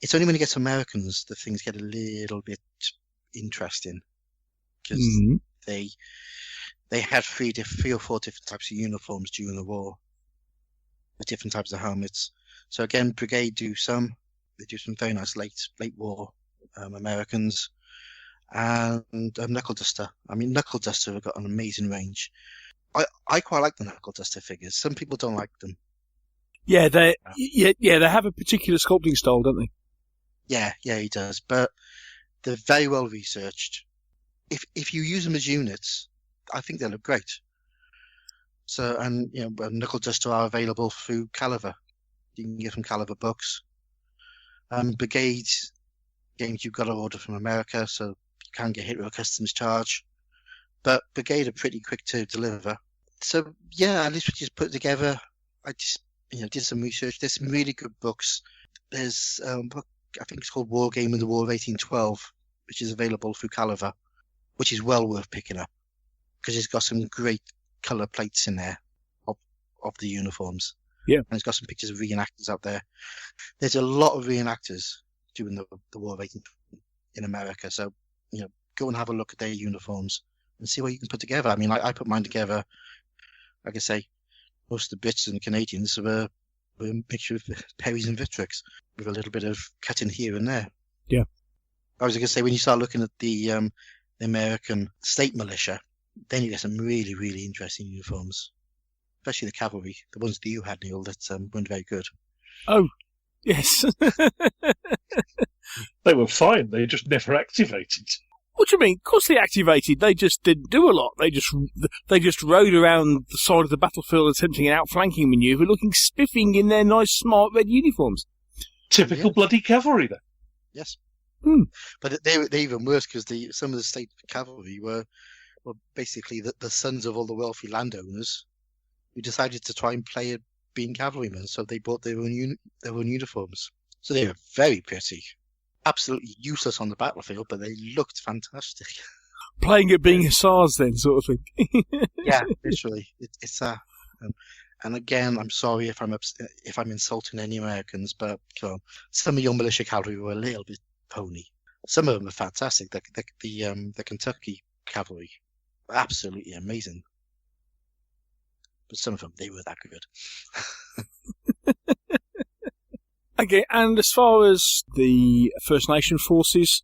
It's only when you get to Americans that things get a little bit interesting, because they had three or four different types of uniforms during the war, with different types of helmets. So again, Brigade do some. They do some very nice late war Americans, and Knuckle Duster. I mean, Knuckle Duster have got an amazing range. I quite like the Knuckle Duster figures. Some people don't like them. Yeah, they have a particular sculpting style, don't they? Yeah, he does. But they're very well researched. If you use them as units, I think they look great. So, and Knuckle Duster are available through Caliver. You can get from Caliver books. Brigade games you've got to order from America, so you can get hit with a customs charge. But Brigade are pretty quick to deliver. So yeah, at least we just put it together. I just did some research. There's some really good books. There's a book, I think it's called War Game in the War of 1812, which is available through Caliver, which is well worth picking up, because it's got some great colour plates in there of the uniforms. Yeah. And it's got some pictures of reenactors out there. There's a lot of reenactors during the War of 1812 in America. So, go and have a look at their uniforms and see what you can put together. I mean, I put mine together. Like I say, most of the Brits and Canadians were a mixture of Perrys and Victrix with a little bit of cutting here and there. Yeah. I was going to say, when you start looking at the American state militia, then you get some really, really interesting uniforms, especially the cavalry, the ones that you had, Neil, that weren't very good. Oh, yes. They were fine. They just never activated. What do you mean? Of course they activated. They just didn't do a lot. They just rode around the side of the battlefield attempting an outflanking manoeuvre, looking spiffing in their nice, smart red uniforms. Typical bloody cavalry, then. Yes. Hmm. But they're even worse because some of the state cavalry were basically the sons of all the wealthy landowners who decided to try and play at being cavalrymen, so they bought their own uniforms. So they were very pretty. Absolutely useless on the battlefield, but they looked fantastic. Playing at being hussars then, sort of thing. Yeah, literally. It's and again, I'm sorry if I'm insulting any Americans, but some of your militia cavalry were a little bit pony. Some of them are fantastic. The Kentucky cavalry, absolutely amazing. But some of them, they were that good. Okay, and as far as the First Nation forces,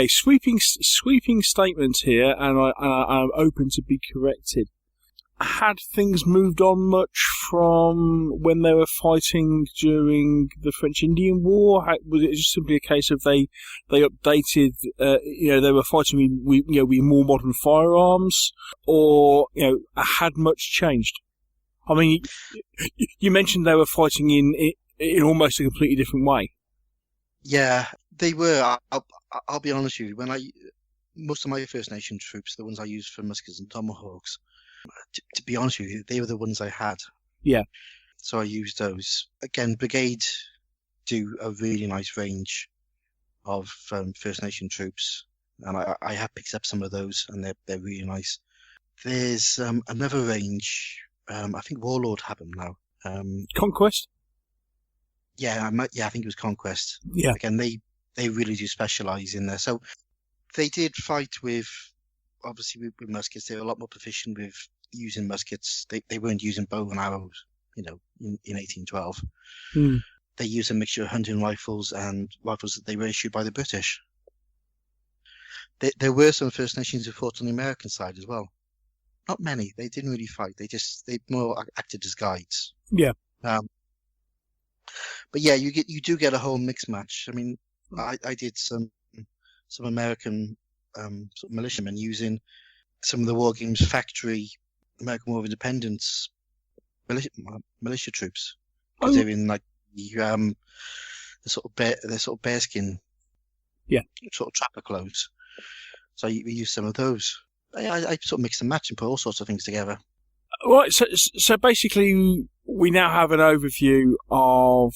sweeping statement here, and I'm open to be corrected. Had things moved on much from when they were fighting during the French-Indian War? Was it just simply a case of they updated, they were fighting with more modern firearms, or had much changed? I mean, you mentioned they were fighting in almost a completely different way. Yeah, they were. I'll be honest with you. Most of my First Nation troops, the ones I used for muskets and tomahawks, to be honest with you, they were the ones I had. Yeah. So I used those. Again, Brigade do a really nice range of First Nation troops, and I have picked up some of those, and they're really nice. There's another range. I think Warlord have them now. Conquest. Yeah, I think it was Conquest. Yeah. Again, they really do specialise in there. So they did fight with muskets. They were a lot more proficient with using muskets. They weren't using bow and arrows, in 1812. Hmm. They used a mixture of hunting rifles and rifles that they were issued by the British. There were some First Nations who fought on the American side as well. Not many. They didn't really fight. They more acted as guides. Yeah. But yeah, you do get a whole mixed match. I mean, I did some American sort of militiamen using some of the War Games factory American War of Independence militia troops, because they're in like the sort of bearskin, sort of trapper clothes. So we use some of those. I sort of mix and match and put all sorts of things together. Right, so basically we now have an overview of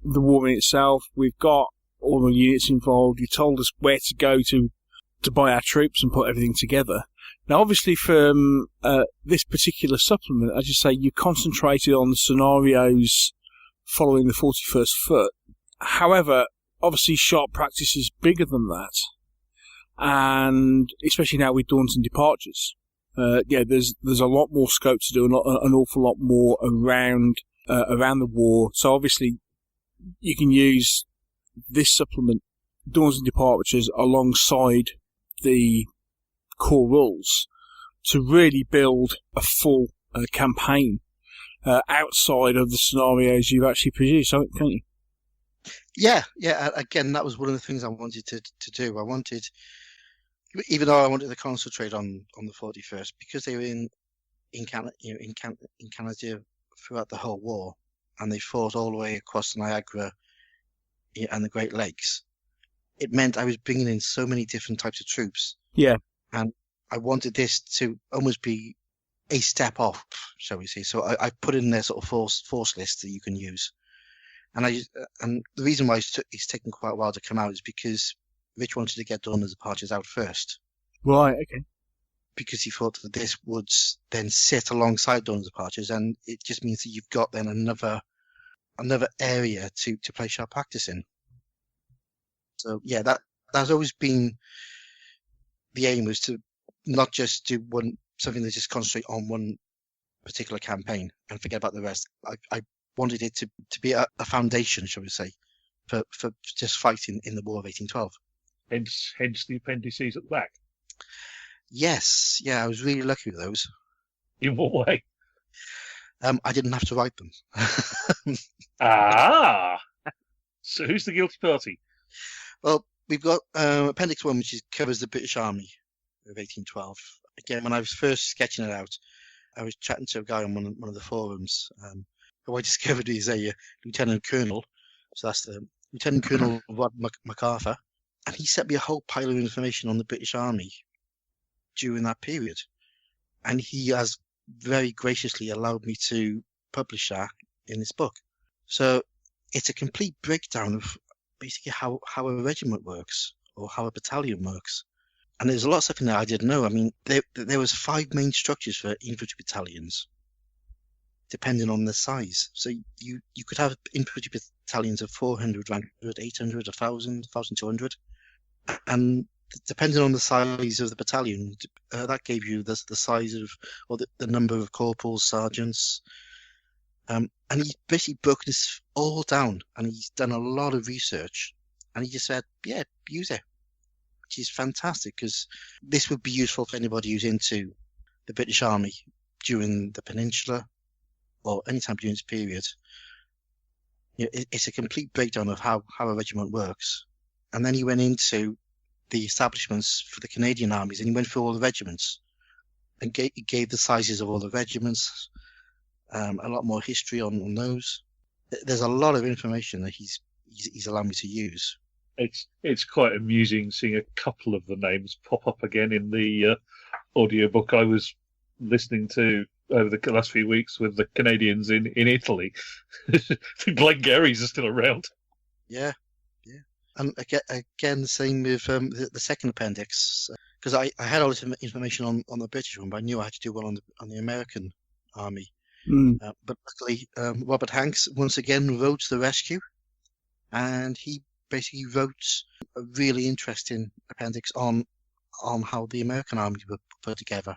the war in itself. We've got all the units involved. You told us where to go to buy our troops and put everything together. Now, obviously, from this particular supplement, as you say, you concentrated on the scenarios following the 41st Foot. However, obviously, sharp practice is bigger than that, and especially now with Dawns and Departures. There's a lot more scope to do, an awful lot more around the war. So obviously, you can use this supplement, Dawns and Departures, alongside the core rules to really build a full campaign outside of the scenarios you've actually produced, can't you? Yeah. Again, that was one of the things I wanted to do. I wanted, even though I wanted to concentrate on the 41st, because they were in Canada, in Canada throughout the whole war, and they fought all the way across the Niagara and the Great Lakes. It meant I was bringing in so many different types of troops. Yeah. And I wanted this to almost be a step off, shall we say. So I put in their sort of force list that you can use. And the reason why it's taken quite a while to come out is because Rich wanted to get Dawn and Departures out first. Right, okay. because he thought that this would then sit alongside Dawn of the Departures, and it just means that you've got then another area to play sharp practice in. So yeah, that's always been the aim, was to not just do something that just concentrate on one particular campaign and forget about the rest. I wanted it to be a foundation, shall we say, for just fighting in the War of 1812. Hence the appendices at the back. Yes, yeah, I was really lucky with those. In what way? I didn't have to write them. So who's the guilty party? Well, we've got Appendix 1, which covers the British Army of 1812. Again, when I was first sketching it out, I was chatting to a guy on one of the forums who I discovered is a Lieutenant Colonel. So that's the Lieutenant Colonel Rod MacArthur. And he sent me a whole pile of information on the British Army during that period. And he has very graciously allowed me to publish that in this book. So it's a complete breakdown of basically how a regiment works, or how a battalion works. And there's a lot of stuff in there I didn't know. I mean, there was 5 main structures for infantry battalions, depending on the size. So you could have infantry battalions of 400, 800, 1,000, 1,200. And depending on the size of the battalion, that gave you the size of, or the number of corporals, sergeants. And he's basically broken this all down, and he's done a lot of research. And he just said, yeah, use it, which is fantastic, because this would be useful for anybody who's into the British Army during the Peninsula or any time during this period. You know, it's a complete breakdown of how a regiment works. And then he went into the establishments for the Canadian armies, and he went through all the regiments and gave the sizes of all the regiments, a lot more history on those. There's a lot of information that he's allowed me to use. It's quite amusing seeing a couple of the names pop up again in the audiobook I was listening to over the last few weeks with the Canadians in Italy. The Glengarrys are still around. Yeah. And again, the same with the second appendix, because I had all this information on the British one, but I knew I had to do one on the American Army. But luckily, Robert Hanks once again wrote The Rescue, and he basically wrote a really interesting appendix on how the American Army were put together.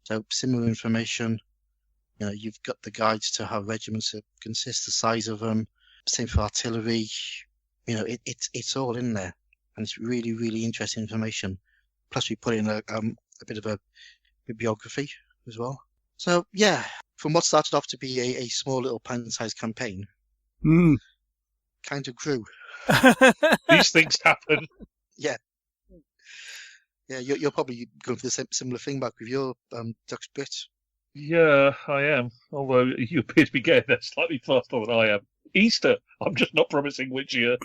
So similar information. You know, you've got the guides to how regiments consist, the size of them. Same for artillery. You know, it's all in there, and it's really, really interesting information. Plus, we put in a bit of a bibliography as well. So, yeah, from what started off to be a small little pint-sized campaign, kind of grew. These things happen. Yeah. Yeah, you're probably going for the similar thing back with your Ducks Brit. Yeah, I am. Although you appear to be getting there slightly faster than I am. Easter. I'm just not promising which year.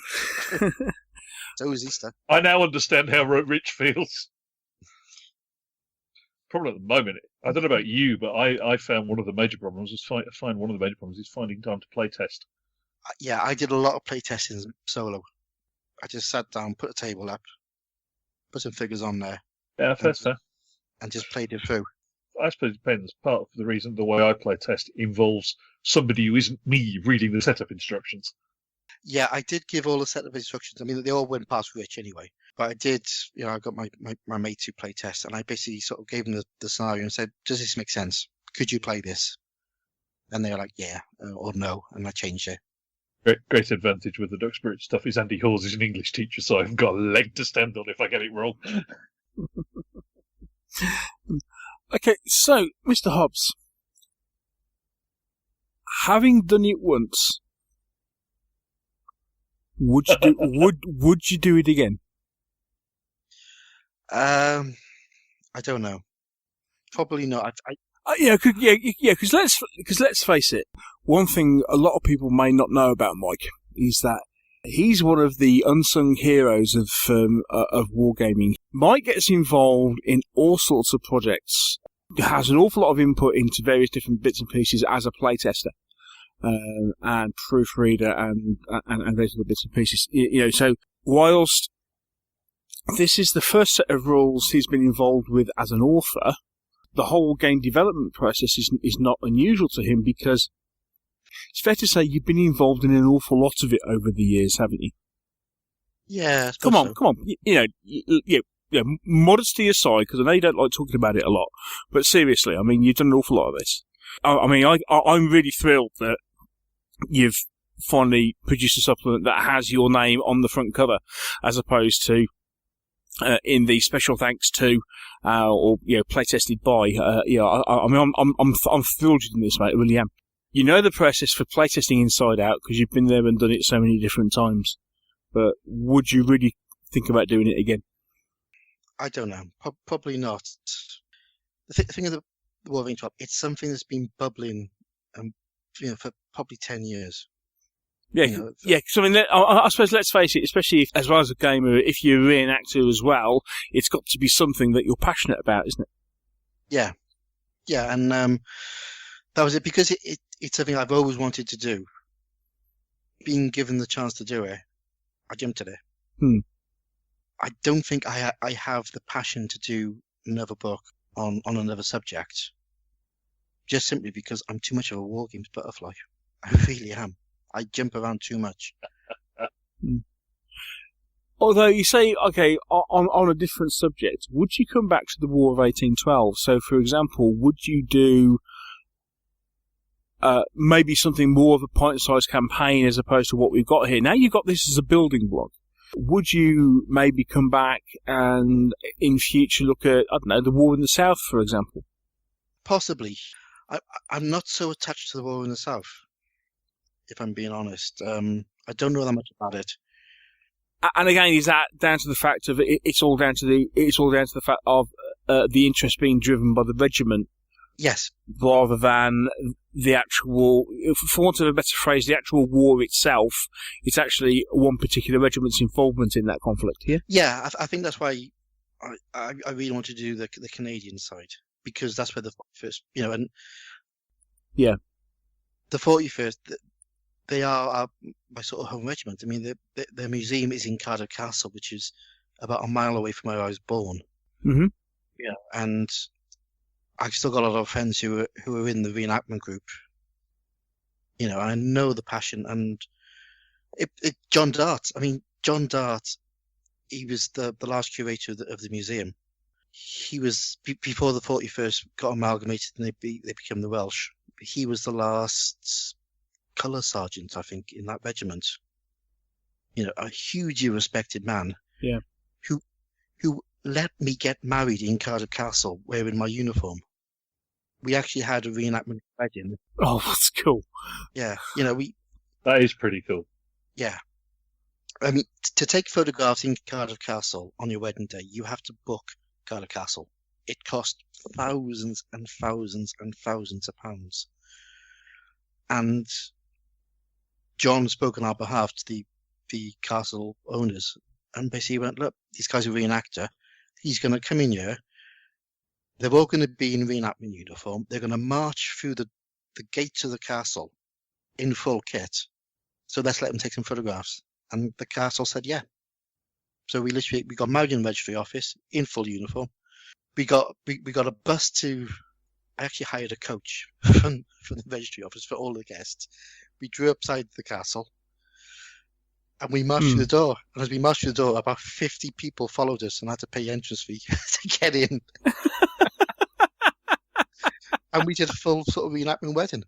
So is Easter. I now understand how Rich feels. Problem at the moment, I don't know about you, but I found one of the major problems is finding time to play test. Yeah, I did a lot of play testing solo. I just sat down, put a table up, put some figures on there. Yeah, fair. And just played it through. I suppose it depends. Part of the reason the way I play test involves somebody who isn't me reading the setup instructions. Yeah, I did give all the setup instructions. I mean, they all went past Rich anyway. But I did, you know, I got my mate to play test, and I basically sort of gave them the scenario and said, does this make sense? Could you play this? And they were like, yeah, or no, and I changed it. Great advantage with the Duxbury stuff is Andy Hawes is an English teacher, so I've got a leg to stand on if I get it wrong. Okay, so, Mr. Hobbs, having done it once, would you do it again? I don't know. Probably not. Because let's face it. One thing a lot of people may not know about Mike is that he's one of the unsung heroes of wargaming. Mike gets involved in all sorts of projects. Has an awful lot of input into various different bits and pieces as a playtester and proofreader and those other bits and pieces. You know, so whilst this is the first set of rules he's been involved with as an author. The whole game development process is not unusual to him because it's fair to say you've been involved in an awful lot of it over the years, haven't you? Yeah. Come on. Modesty aside, because I know you don't like talking about it a lot, but seriously, I mean, you've done an awful lot of this. I'm really thrilled that you've finally produced a supplement that has your name on the front cover, as opposed to in the special thanks to or playtested by. I'm thrilled you did this, mate. I really am. You know the process for playtesting inside out because you've been there and done it so many different times. But would you really think about doing it again? I don't know. Probably not. The thing of the Wolverine Top, it's something that's been bubbling, for probably 10 years. Yeah, yeah. So I suppose let's face it, especially as well as a gamer, if you're a reenactor as well, it's got to be something that you're passionate about, isn't it? Yeah, yeah, and that was it because it's something I've always wanted to do. Being given the chance to do it, I jumped at it. I don't think I have the passion to do another book on another subject, just simply because I'm too much of a war games butterfly. I really am. I jump around too much. Although you say, okay, on a different subject, would you come back to the War of 1812? So, for example, would you do maybe something more of a pint-sized campaign as opposed to what we've got here? Now you've got this as a building block. Would you maybe come back and in future look at, I don't know, the War in the South, for example? Possibly. I'm not so attached to the War in the South, if I'm being honest. I don't know that much about it. And again, is that down to the fact of it's all down to the fact of the interest being driven by the regiment? Yes. Rather than the actual, for want of a better phrase, the actual war itself. It's actually one particular regiment's involvement in that conflict here. Yeah, I think that's why I really want to do the Canadian side, because that's where the 41st, and yeah, the 41st, they are my sort of home regiment. I mean, their museum is in Cardiff Castle, which is about a mile away from where I was born. Mm-hmm. Yeah, and I've still got a lot of friends who are in the reenactment group. I know the passion, and John Dart. I mean, John Dart. He was the last curator of the museum. He was before the 41st got amalgamated and they became the Welsh. He was the last colour sergeant, I think, in that regiment. A hugely respected man. Yeah. Who let me get married in Cardiff Castle wearing my uniform. We actually had a reenactment wedding. Oh, that's cool. Yeah, That is pretty cool. Yeah. I mean, to take photographs in Cardiff Castle on your wedding day, you have to book Cardiff Castle. It cost thousands and thousands and thousands of pounds. And John spoke on our behalf to the castle owners and basically went, look, these guys are a reenactor. He's going to come in here. They're all going to be in reenactment uniform. They're going to march through the gates of the castle in full kit. So let's let them take some photographs. And the castle said, yeah. So we got married in the registry office in full uniform. We got a bus I actually hired a coach from the registry office for all the guests. We drew upside the castle and we marched through the door. And as we marched through the door, about 50 people followed us and had to pay entrance fee to get in. And we did a full sort of reenactment wedding.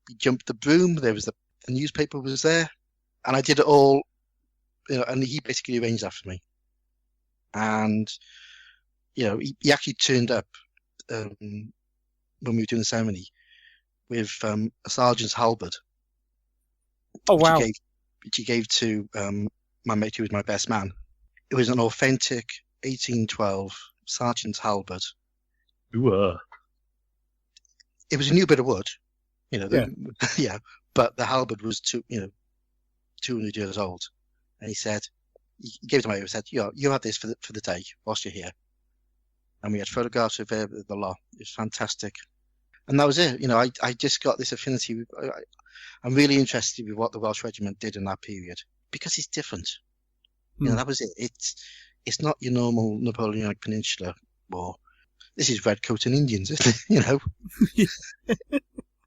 We jumped the broom. There was the newspaper was there, and I did it all. And he basically arranged that for me. And he actually turned up when we were doing the ceremony with a sergeant's halberd. Oh wow! Which he gave to my mate who was my best man. It was an authentic 1812 sergeant's halberd. Ooh. It was a new bit of wood, yeah. But the halberd was 200 years old, and he said, he gave it to me. He said, "You have this for the day whilst you're here." And we had photographs of the lot. It was fantastic, and that was it. I just got this affinity. I'm really interested with what the Welsh Regiment did in that period because it's different. That was it. it's not your normal Napoleonic Peninsula war. This is redcoat and Indians, isn't it? You know.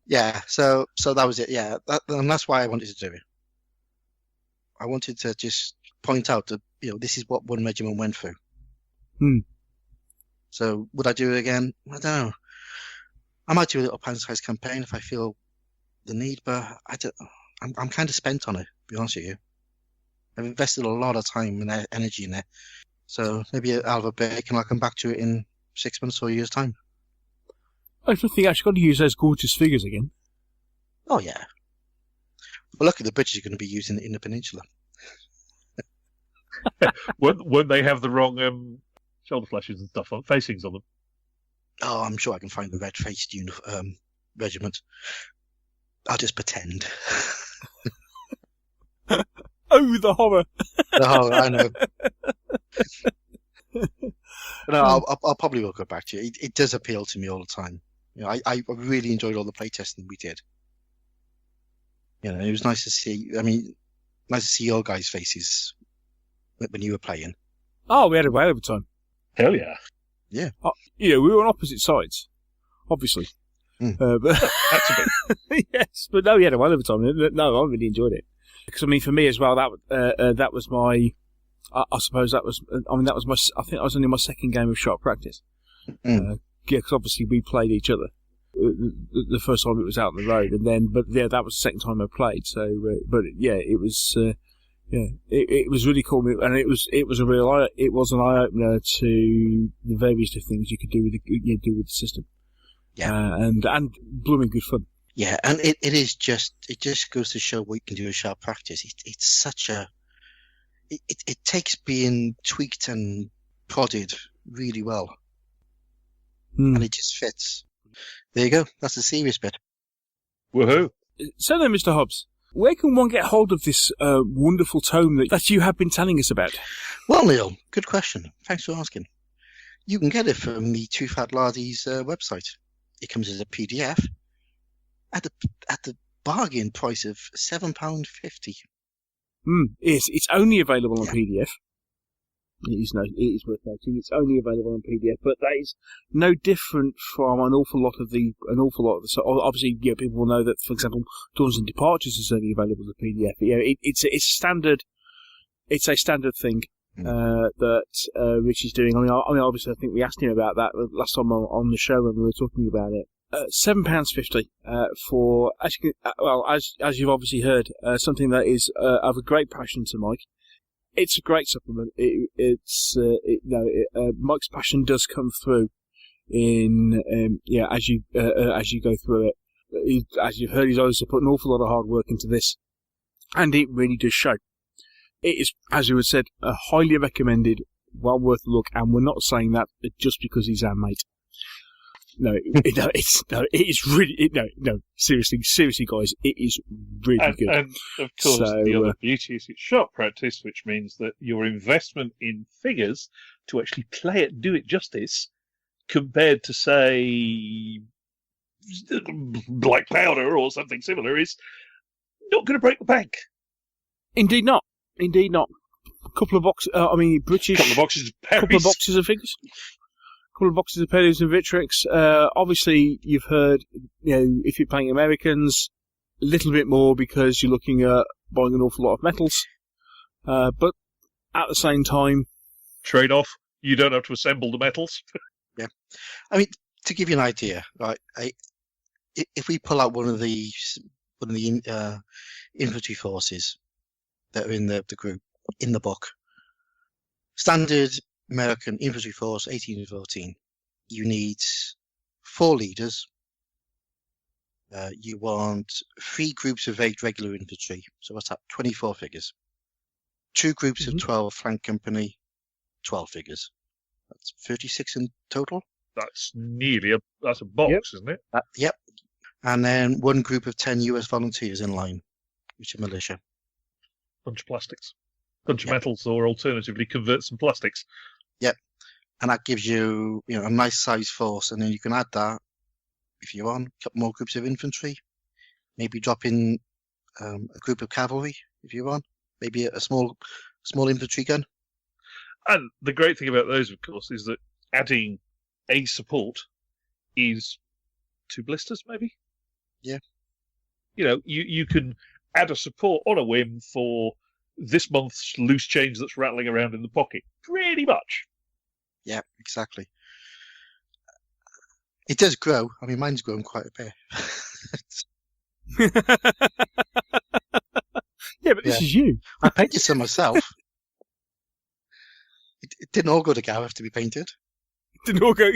Yeah. So that was it. Yeah, and that's why I wanted to do it. I wanted to just point out that this is what one regiment went through. So would I do it again? I don't know. I might do a little pan-sized campaign if I feel the need, but I'm kind of spent on it, to be honest with you. I've invested a lot of time and energy in it. So maybe I'll have a break and I'll come back to it in 6 months or a year's time. I don't think I actually got to use those gorgeous figures again. Oh, yeah. Well, luckily the British are going to be using it in the peninsula. Won't they have the wrong shoulder flashes and stuff on facings on them? Oh, I'm sure I can find the red-faced regiment. I'll just pretend. Oh, the horror! The horror, I know. No, I'll probably will go back to it. It does appeal to me all the time. I really enjoyed all the playtesting we did. It was nice to see. I mean, nice to see your guys' faces when you were playing. Oh, we had a whale of a time. Hell yeah. Yeah. We were on opposite sides, obviously. But That's a bit. yes, but no, we had a whale of a time. No, I really enjoyed it. Because I mean, for me as well, that was my. I suppose that was. I mean, that was my. I think that was only my second game of shot practice. Yeah, because obviously we played each other. The first time it was out on the road, and then, but yeah, that was the second time I played. So, but yeah, it was. It was really cool, and it was a real. It was an eye opener to the various different things you could do with the system. Yeah, and blooming good fun. Yeah, and it just goes to show what you can do with sharp practice. It's such a. It takes being tweaked and prodded really well, and it just fits. There you go. That's the serious bit. Woohoo! So then, Mr. Hobbs, where can one get hold of this wonderful tome that you have been telling us about? Well, Neil, good question. Thanks for asking. You can get it from the Two Fat Lardies website. It comes as a PDF at the bargain price of £7.50. It's only available on PDF. It is worth noting. It's only available on PDF, but that is no different from an awful lot of the. So obviously, people will know that, for example, Dawns and Departures is only available as a PDF. It's a standard. It's a standard thing that Rich is doing. I mean, obviously, I think we asked him about that last time on the show when we were talking about it. £7.50 for as you've obviously heard, something that is of a great passion to Mike. It's a great supplement. Mike's passion does come through in as you go through it. As you've heard, he's obviously put an awful lot of hard work into this, and it really does show. It is, as you had said, highly recommended, well worth a look, and we're not saying that just because he's our mate. Seriously, guys, it is really good. And of course, the other beauty is it's shot practice, which means that your investment in figures to actually play it, do it justice, compared to say Black Powder or something similar, is not going to break the bank. Indeed not. A couple of boxes. British. Couple of boxes of Paris. Couple of boxes of figures. Couple of boxes of Periods and Victrix. Obviously, you've heard, if you're playing Americans, a little bit more because you're looking at buying an awful lot of metals. But at the same time, trade off. You don't have to assemble the metals. Yeah, I mean, to give you an idea, right? If we pull out one of the infantry forces that are in the group in the book, standard American infantry force 1814. You need 4 leaders. You want 3 groups of 8 regular infantry. So what's that? 24 figures. 2 groups of 12 flank company, 12 figures. That's 36 in total. That's nearly that's a box, isn't it? Yep. And then 1 group of 10 US volunteers in line, which are militia. Bunch of plastics. Bunch of metals, or alternatively convert some plastics. Yep. And that gives you, a nice size force, and then you can add that, if you want, a couple more groups of infantry, maybe drop in a group of cavalry, if you want, maybe a small infantry gun. And the great thing about those, of course, is that adding a support is 2 blisters, maybe? Yeah. You can add a support on a whim for this month's loose change that's rattling around in the pocket. Pretty much. Yeah, exactly. It does grow. I mean, mine's grown quite a bit. Yeah, but this is you. I painted some myself. It didn't all go to Gareth to be painted. Didn't all go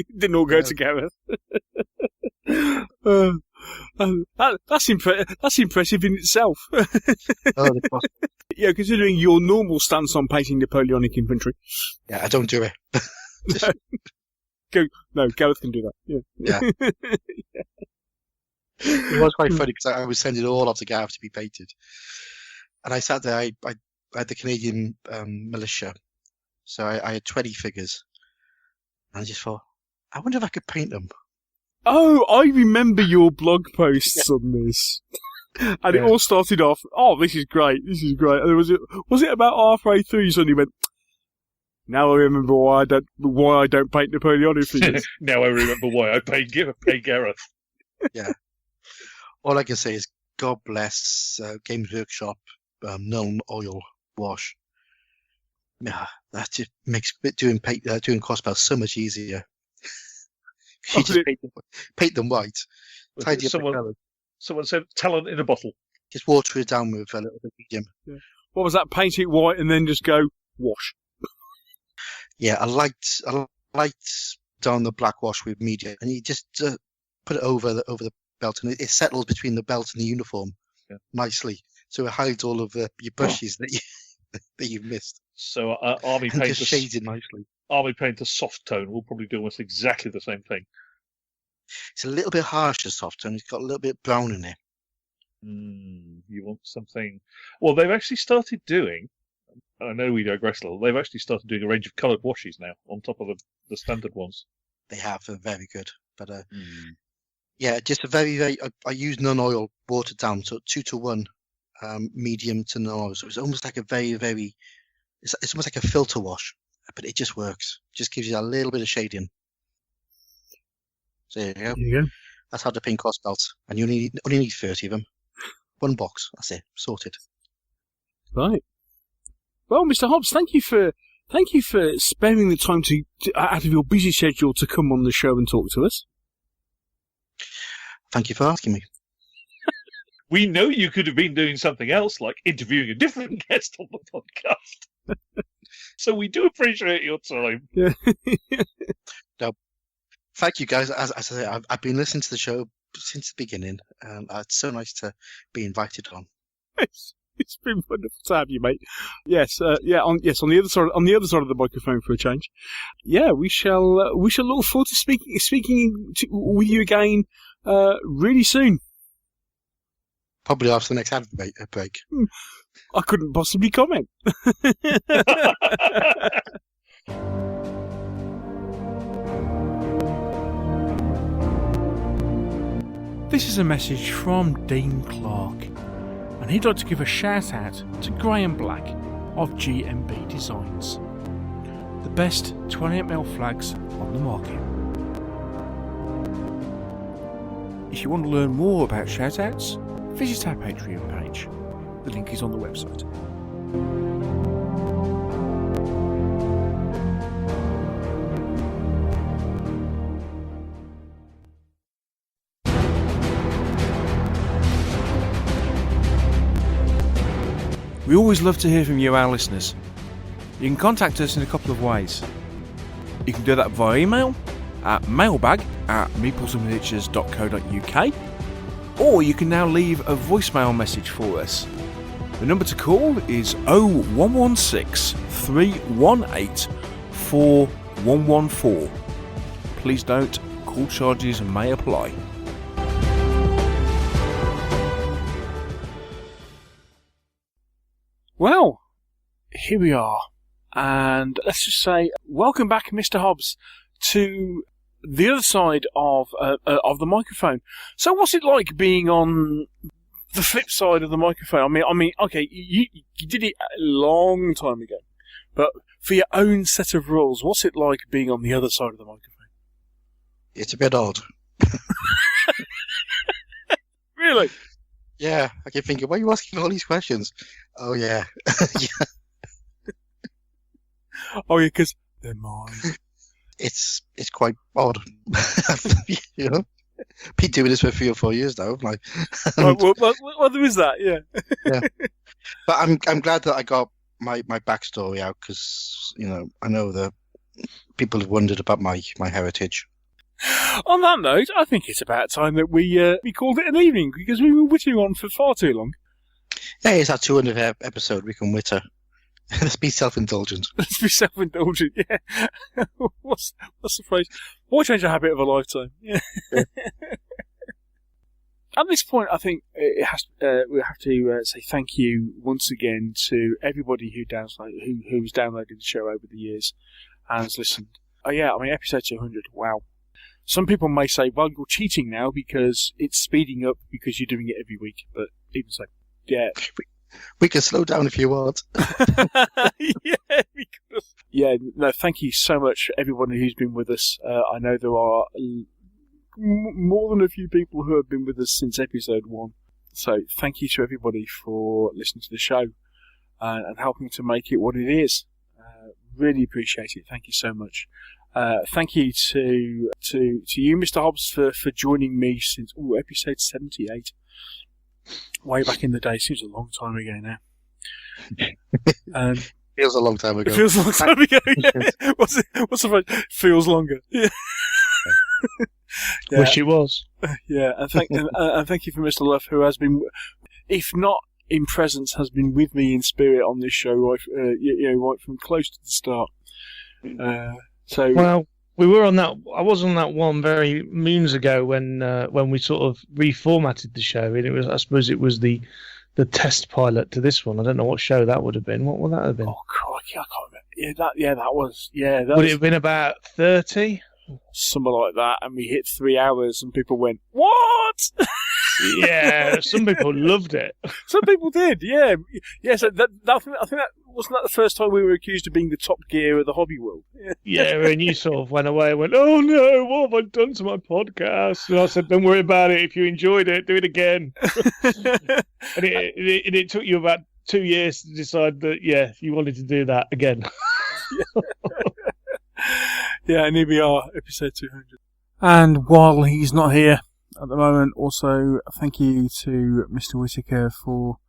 together. That's impressive in itself. Yeah, considering your normal stance on painting Napoleonic infantry. Yeah, I don't do it. No, Gareth can do that. Yeah. It was quite funny because I was sending it all off to Gareth to be painted. And I sat there, I had the Canadian militia. So I had 20 figures. And I just thought, I wonder if I could paint them. Oh, I remember your blog posts on this. And it all started off, this is great. And was it about halfway through you suddenly went, now I remember why I don't paint Napoleonic figures. Now I remember why I paint Gareth. Yeah. All I can say is God bless Games Workshop known oil wash. Yeah, that just makes doing crossbows so much easier. You just paint them white. Tidy up the colours. Someone said talent in a bottle. Just water it down with a little bit of medium. Yeah. What was that? Paint it white and then just go wash. Yeah, I liked down the black wash with medium, and you just put it over the belt, and it settles between the belt and the uniform nicely, so it hides all of your brushes that you've missed. So army paint just shades it nicely. Army paint a soft tone will probably do almost exactly the same thing. It's a little bit harsh, the soft tone. It's got a little bit brown in it. You want something... Well, they've actually started doing... I know we digress a little. They've actually started doing a range of coloured washes now, on top of the standard ones. They have. They're very good. But, yeah, just a very, very... I use non-oil, watered down, so 2-to-1, medium to non-oil. So it's almost like a very, very... It's almost like a filter wash, but it just works. Just gives you a little bit of shading. So there you go. There you go. That's how to paint cross belts. And you only need 30 of them. 1 box. That's it. Sorted. Right. Well, Mr. Hobbs, thank you for sparing the time to out of your busy schedule to come on the show and talk to us. Thank you for asking me. We know you could have been doing something else, like interviewing a different guest on the podcast. So we do appreciate your time. Yeah. No, thank you, guys. As I say, I've been listening to the show since the beginning, and it's so nice to be invited on. It's been wonderful to have you, mate. Yes, on the other side of the microphone for a change. Yeah, we shall look forward to speaking with you again really soon. Probably after the next ad break. I couldn't possibly comment. This is a message from Dean Clark, and he'd like to give a shout out to Graham Black of GMB Designs, the best 28mm flags on the market. If you want to learn more about shoutouts, visit our Patreon page. The link is on the website. We always love to hear from you, our listeners. You can contact us in a couple of ways. You can do that via email at mailbag@meeplesandminiatures.co.uk, or you can now leave a voicemail message for us. The number to call is 0116 318 4114. Please note, call charges may apply. Well, here we are, and let's just say, welcome back, Mr. Hobbs, to the other side of the microphone. So, what's it like being on the flip side of the microphone? I mean, okay, you did it a long time ago, But for your own set of rules, what's it like being on the other side of the microphone? It's a bit odd. Really? Yeah, I keep thinking, why are you asking all these questions? Oh, yeah. Yeah. Oh, yeah, because they're mine. It's quite odd. You know? Been doing this for 3 or 4 years now. Like, well, there is that, yeah. Yeah. But I'm glad that I got my backstory out because, you know, I know that people have wondered about my heritage. On that note, I think it's about time that we called it an evening because we were wittering on for far too long. Yeah, it's our 200th episode. We can witter. Let's be self-indulgent. Let's be self-indulgent, yeah. What's the phrase? Why change a habit of a lifetime? Yeah. At this point, I think we have to say thank you once again to everybody who's downloaded the show over the years and has listened. Oh yeah, I mean, episode 200, wow. Some people may say, well, you're cheating now because it's speeding up because you're doing it every week, but even so, yeah. We can slow down if you want. Yeah, because... Yeah, no, thank you so much, everybody who's been with us. I know there are more than a few people who have been with us since episode 1. So thank you to everybody for listening to the show and helping to make it what it is. Really appreciate it. Thank you so much. Thank you to you, Mr. Hobbs, for joining me since episode 78. Way back in the day. Seems a long time ago now. Feels a long time ago. It feels a long time ago, yeah. What's the phrase? Feels longer. Yeah. Yeah. Wish it was. Yeah, and thank you for Mr. Luff, who has been, if not in presence, has been with me in spirit on this show right from close to the start. Well, we were on that. I was on that one very moons ago when we sort of reformatted the show, and it was, I suppose, it was the test pilot to this one. I don't know what show that would have been. What would that have been? Oh, crikey, I can't remember. That was. Would it have been about 30? Something like that, and we hit 3 hours, and people went, "What?" Yeah, some people loved it. Some people did, yeah. So I think that wasn't that the first time we were accused of being the Top Gear of the hobby world. Yeah, and you sort of went away and went, "Oh no, what have I done to my podcast?" And I said, "Don't worry about it. If you enjoyed it, do it again." And it took you about 2 years to decide that, yeah, you wanted to do that again. Yeah, and here we are, episode 200. And while he's not here at the moment, also thank you to Mr. Whitaker for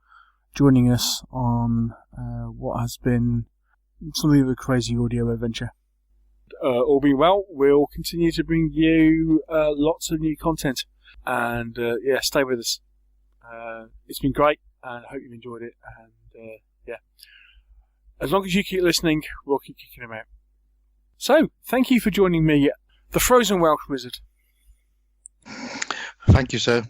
joining us on what has been something of a crazy audio adventure. All being well, we'll continue to bring you lots of new content. And stay with us. It's been great, and I hope you've enjoyed it. And as long as you keep listening, we'll keep kicking them out. So, thank you for joining me, the Frozen Welsh Wizzard. Thank you, sir.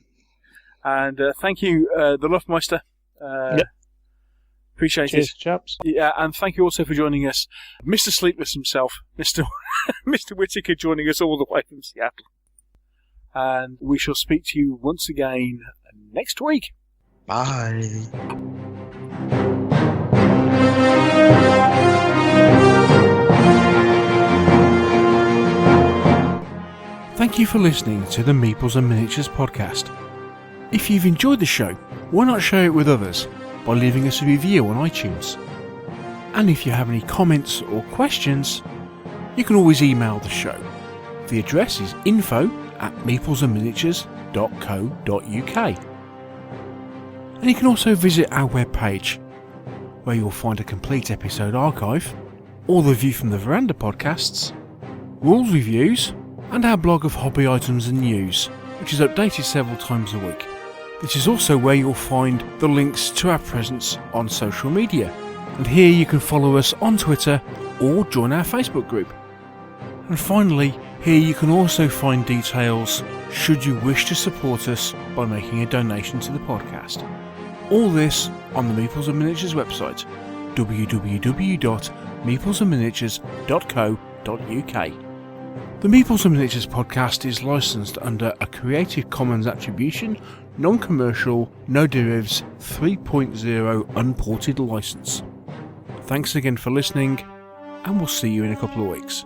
And thank you, the Luffmeister. Yep. Appreciate Cheers, it. chaps. Yeah, and thank you also for joining us, Mr. Sleepless himself, Mr. Whitaker, joining us all the way from Seattle. And we shall speak to you once again next week. Bye. Thank you for listening to the Meeples and Miniatures podcast. If you've enjoyed the show, why not share it with others by leaving us a review on iTunes? And if you have any comments or questions, you can always email the show. The address is info@meeplesandminiatures.co.uk. And you can also visit our webpage, where you'll find a complete episode archive, all the View from the Veranda podcasts, rules reviews, and our blog of hobby items and news, which is updated several times a week. This is also where you'll find the links to our presence on social media, and here you can follow us on Twitter or join our Facebook group. And finally, here you can also find details should you wish to support us by making a donation to the podcast. All this on the Meeples and Miniatures website, www.meeplesandminiatures.co.uk. The Meeples and Miniatures podcast is licensed under a Creative Commons Attribution, Non-Commercial, No Derivatives 3.0 Unported license. Thanks again for listening, and we'll see you in a couple of weeks.